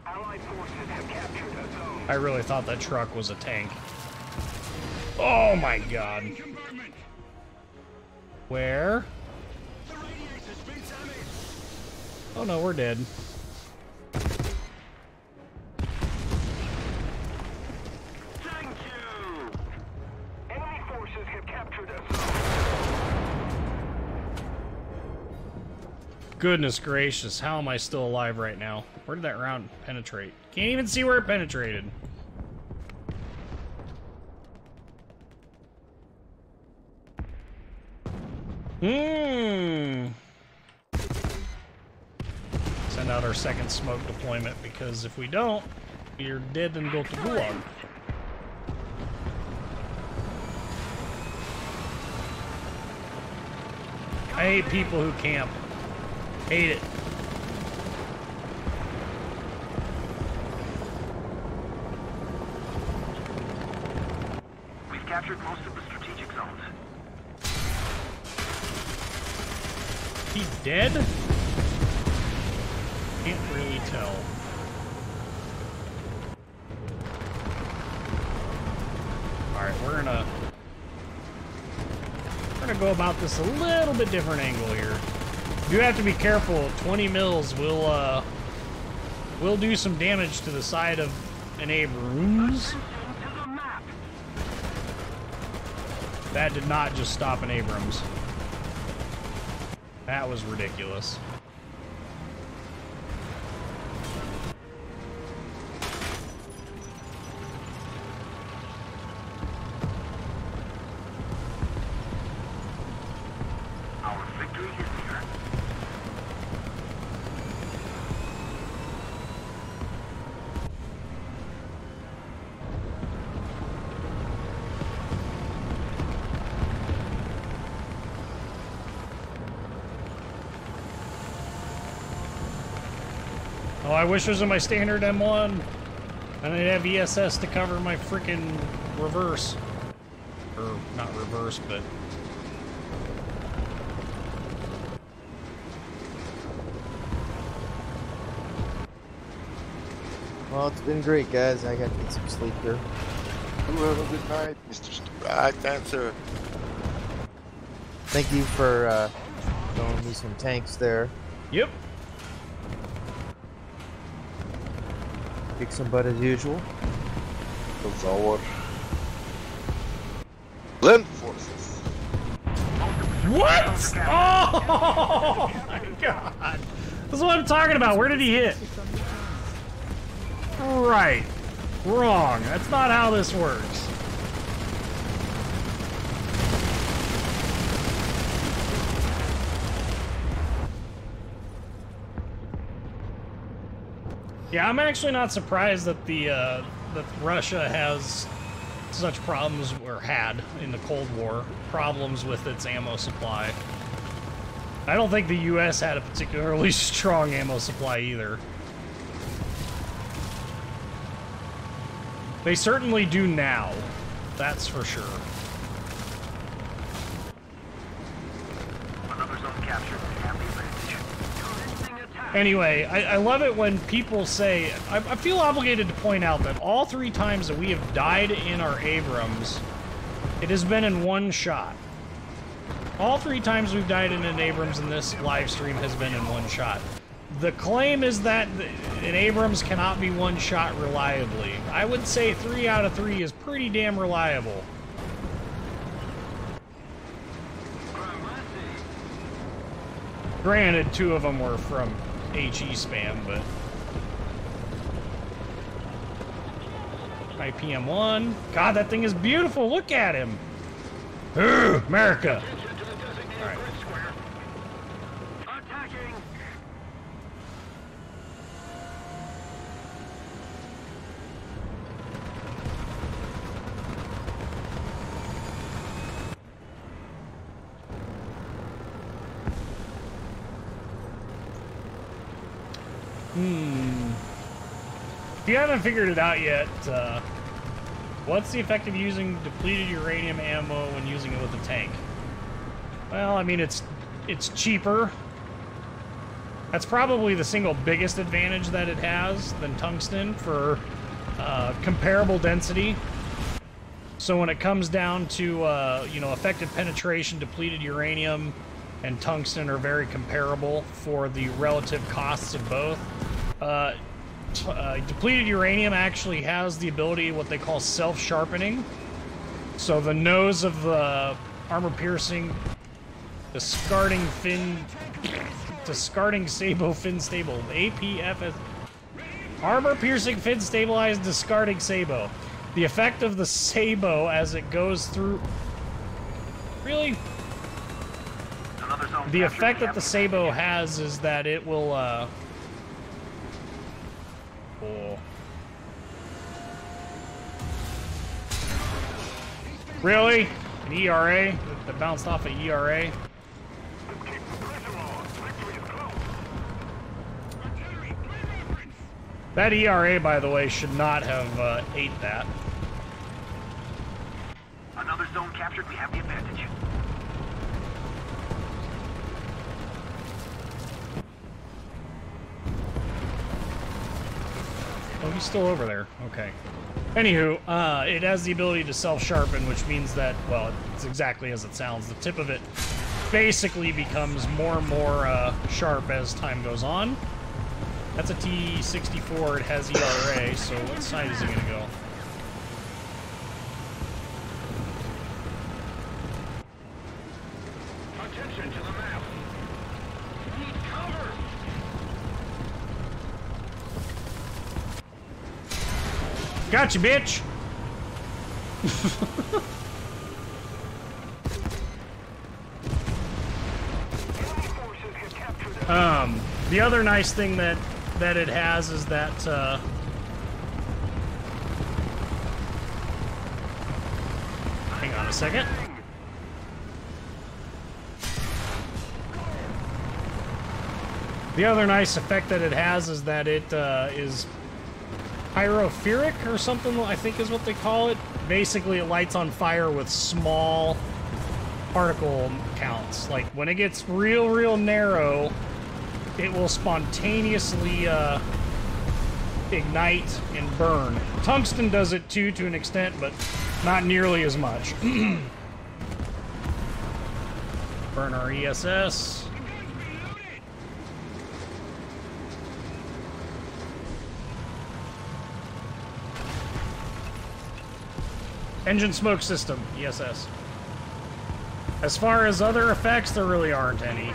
Allied forces have captured a zone. I really thought that truck was a tank. Oh my god. Where? Oh no, we're dead. Thank you. Enemy forces have captured a zone. Goodness gracious, how am I still alive right now? Where did that round penetrate? Can't even see where it penetrated. Send out our second smoke deployment, because if we don't, we're dead and go to Gulag. I hate people who camp. Hate it. We've captured most of the strategic zones. He dead? Can't really tell. Alright, we're gonna go about this a little bit different angle here. You have to be careful. 20 mils will do some damage to the side of an Abrams. That did not just stop an Abrams. That was ridiculous. Our victory is near. Oh, I wish it was in my standard M1. And I'd have ESS to cover my freaking reverse. Or, not reverse, but... Well, it's been great, guys. I got to get some sleep here. Have a good night, Mr. Stupid. Thanks, sir. Thank you for showing me some tanks there. Yep. Kick some butt as usual. That's our land forces. What? Oh my god. This is what I'm talking about. Where did he hit? Right. Wrong. That's not how this works. Yeah, I'm actually not surprised that that Russia has such problems, or had in the Cold War, problems with its ammo supply. I don't think the US had a particularly strong ammo supply either. They certainly do now, that's for sure. Another zone captured. We have the advantage. Commencing attack. Anyway, I love it when people say... I feel obligated to point out that all 3 times that we have died in our Abrams, it has been in one shot. All 3 times we've died in an Abrams in this live stream has been in one shot. The claim is that an Abrams cannot be one shot reliably. I would say 3 out of 3 is pretty damn reliable. Granted, 2 of them were from HE spam, but... IPM-1. God, that thing is beautiful! Look at him! Urgh, America! Alright. Attacking. If you haven't figured it out yet, what's the effect of using depleted uranium ammo when using it with a tank? Well, I mean, it's cheaper. That's probably the single biggest advantage that it has than tungsten for comparable density. So when it comes down to, you know, effective penetration, depleted uranium and tungsten are very comparable for the relative costs of both. Depleted uranium actually has the ability, what they call self-sharpening. So the nose of the armor-piercing, discarding sabot fin stable, APFS, armor-piercing fin stabilized discarding sabot. The effect of the sabot as it goes through, really? Another zone The captured. effect We that the have sabot has is that it will, oh. Really? An ERA? That bounced off an ERA? Keep That ERA, by the way, should not have ate that. Another zone captured. We have the advantage. Oh, he's still over there. Okay. Anywho, it has the ability to self-sharpen, which means that, well, it's exactly as it sounds. The tip of it basically becomes more and more sharp as time goes on. That's a T-64. It has ERA, so what side is it going to go? Attention to the map. Need cover. Gotcha, bitch! Enemy forces have captured The other nice thing that it has is that, hang on a second. The other nice effect that it has is that it is pyrophoric or something, I think is what they call it. Basically, it lights on fire with small particle counts. Like, when it gets real narrow, it will spontaneously ignite and burn. Tungsten does it too, to an extent, but not nearly as much. Burn our ESS. Engine smoke system, ESS. As far as other effects, there really aren't any.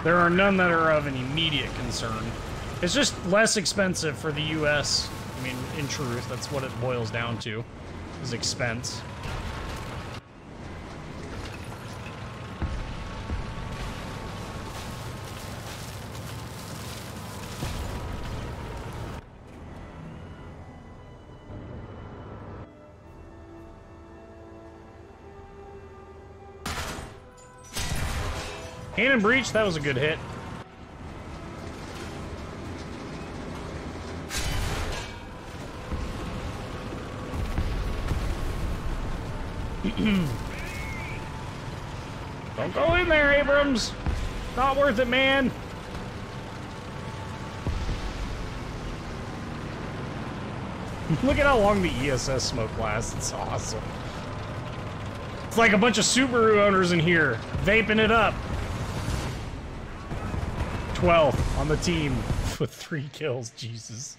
There are none that are of an immediate concern. It's just less expensive for the US. I mean, in truth, that's what it boils down to, is expense. Cannon breach, that was a good hit. Don't go in there, Abrams. Not worth it, man. Look at how long the ESS smoke lasts. It's awesome. It's like a bunch of Subaru owners in here, vaping it up. 12th on the team with 3 kills, Jesus.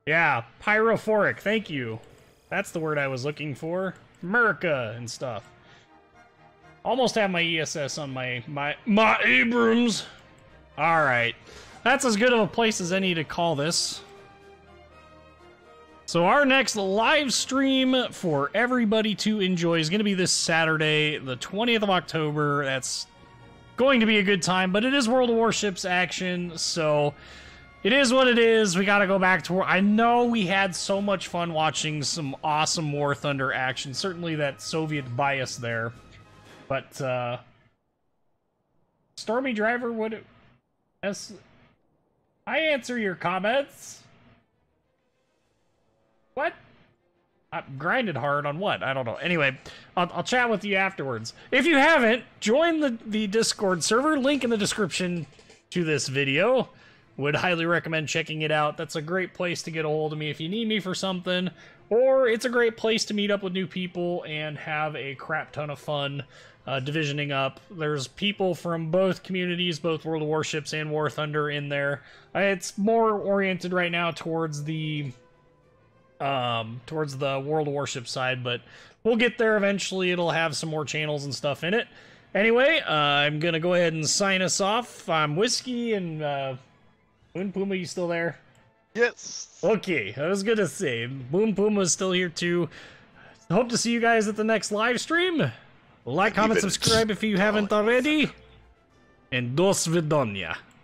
Yeah, pyrophoric, thank you. That's the word I was looking for. America and stuff. Almost have my ESS on my Abrams. Alright. That's as good of a place as any to call this. So our next live stream for everybody to enjoy is going to be this Saturday, the 20th of October. That's going to be a good time, but it is World of Warships action, so it is what it is. We got to go back to war. I know we had so much fun watching some awesome War Thunder action. Certainly that Soviet bias there. But, Stormy Driver, would it... I answer your comments. What? Grinded hard on what? I don't know. Anyway, I'll chat with you afterwards. If you haven't, join the Discord server. Link in the description to this video. Would highly recommend checking it out. That's a great place to get a hold of me if you need me for something. Or it's a great place to meet up with new people and have a crap ton of fun divisioning up. There's people from both communities, both World of Warships and War Thunder in there. It's more oriented right now towards the World of Warships side, but we'll get there eventually. It'll have some more channels and stuff in it. Anyway, I'm gonna go ahead and sign us off. I'm Whiskey, and Boom Puma, you still there? Yes. Okay, I was gonna say, Boom Puma's still here too. Hope to see you guys at the next live stream. Like, comment, subscribe if you haven't already. And dos vidania.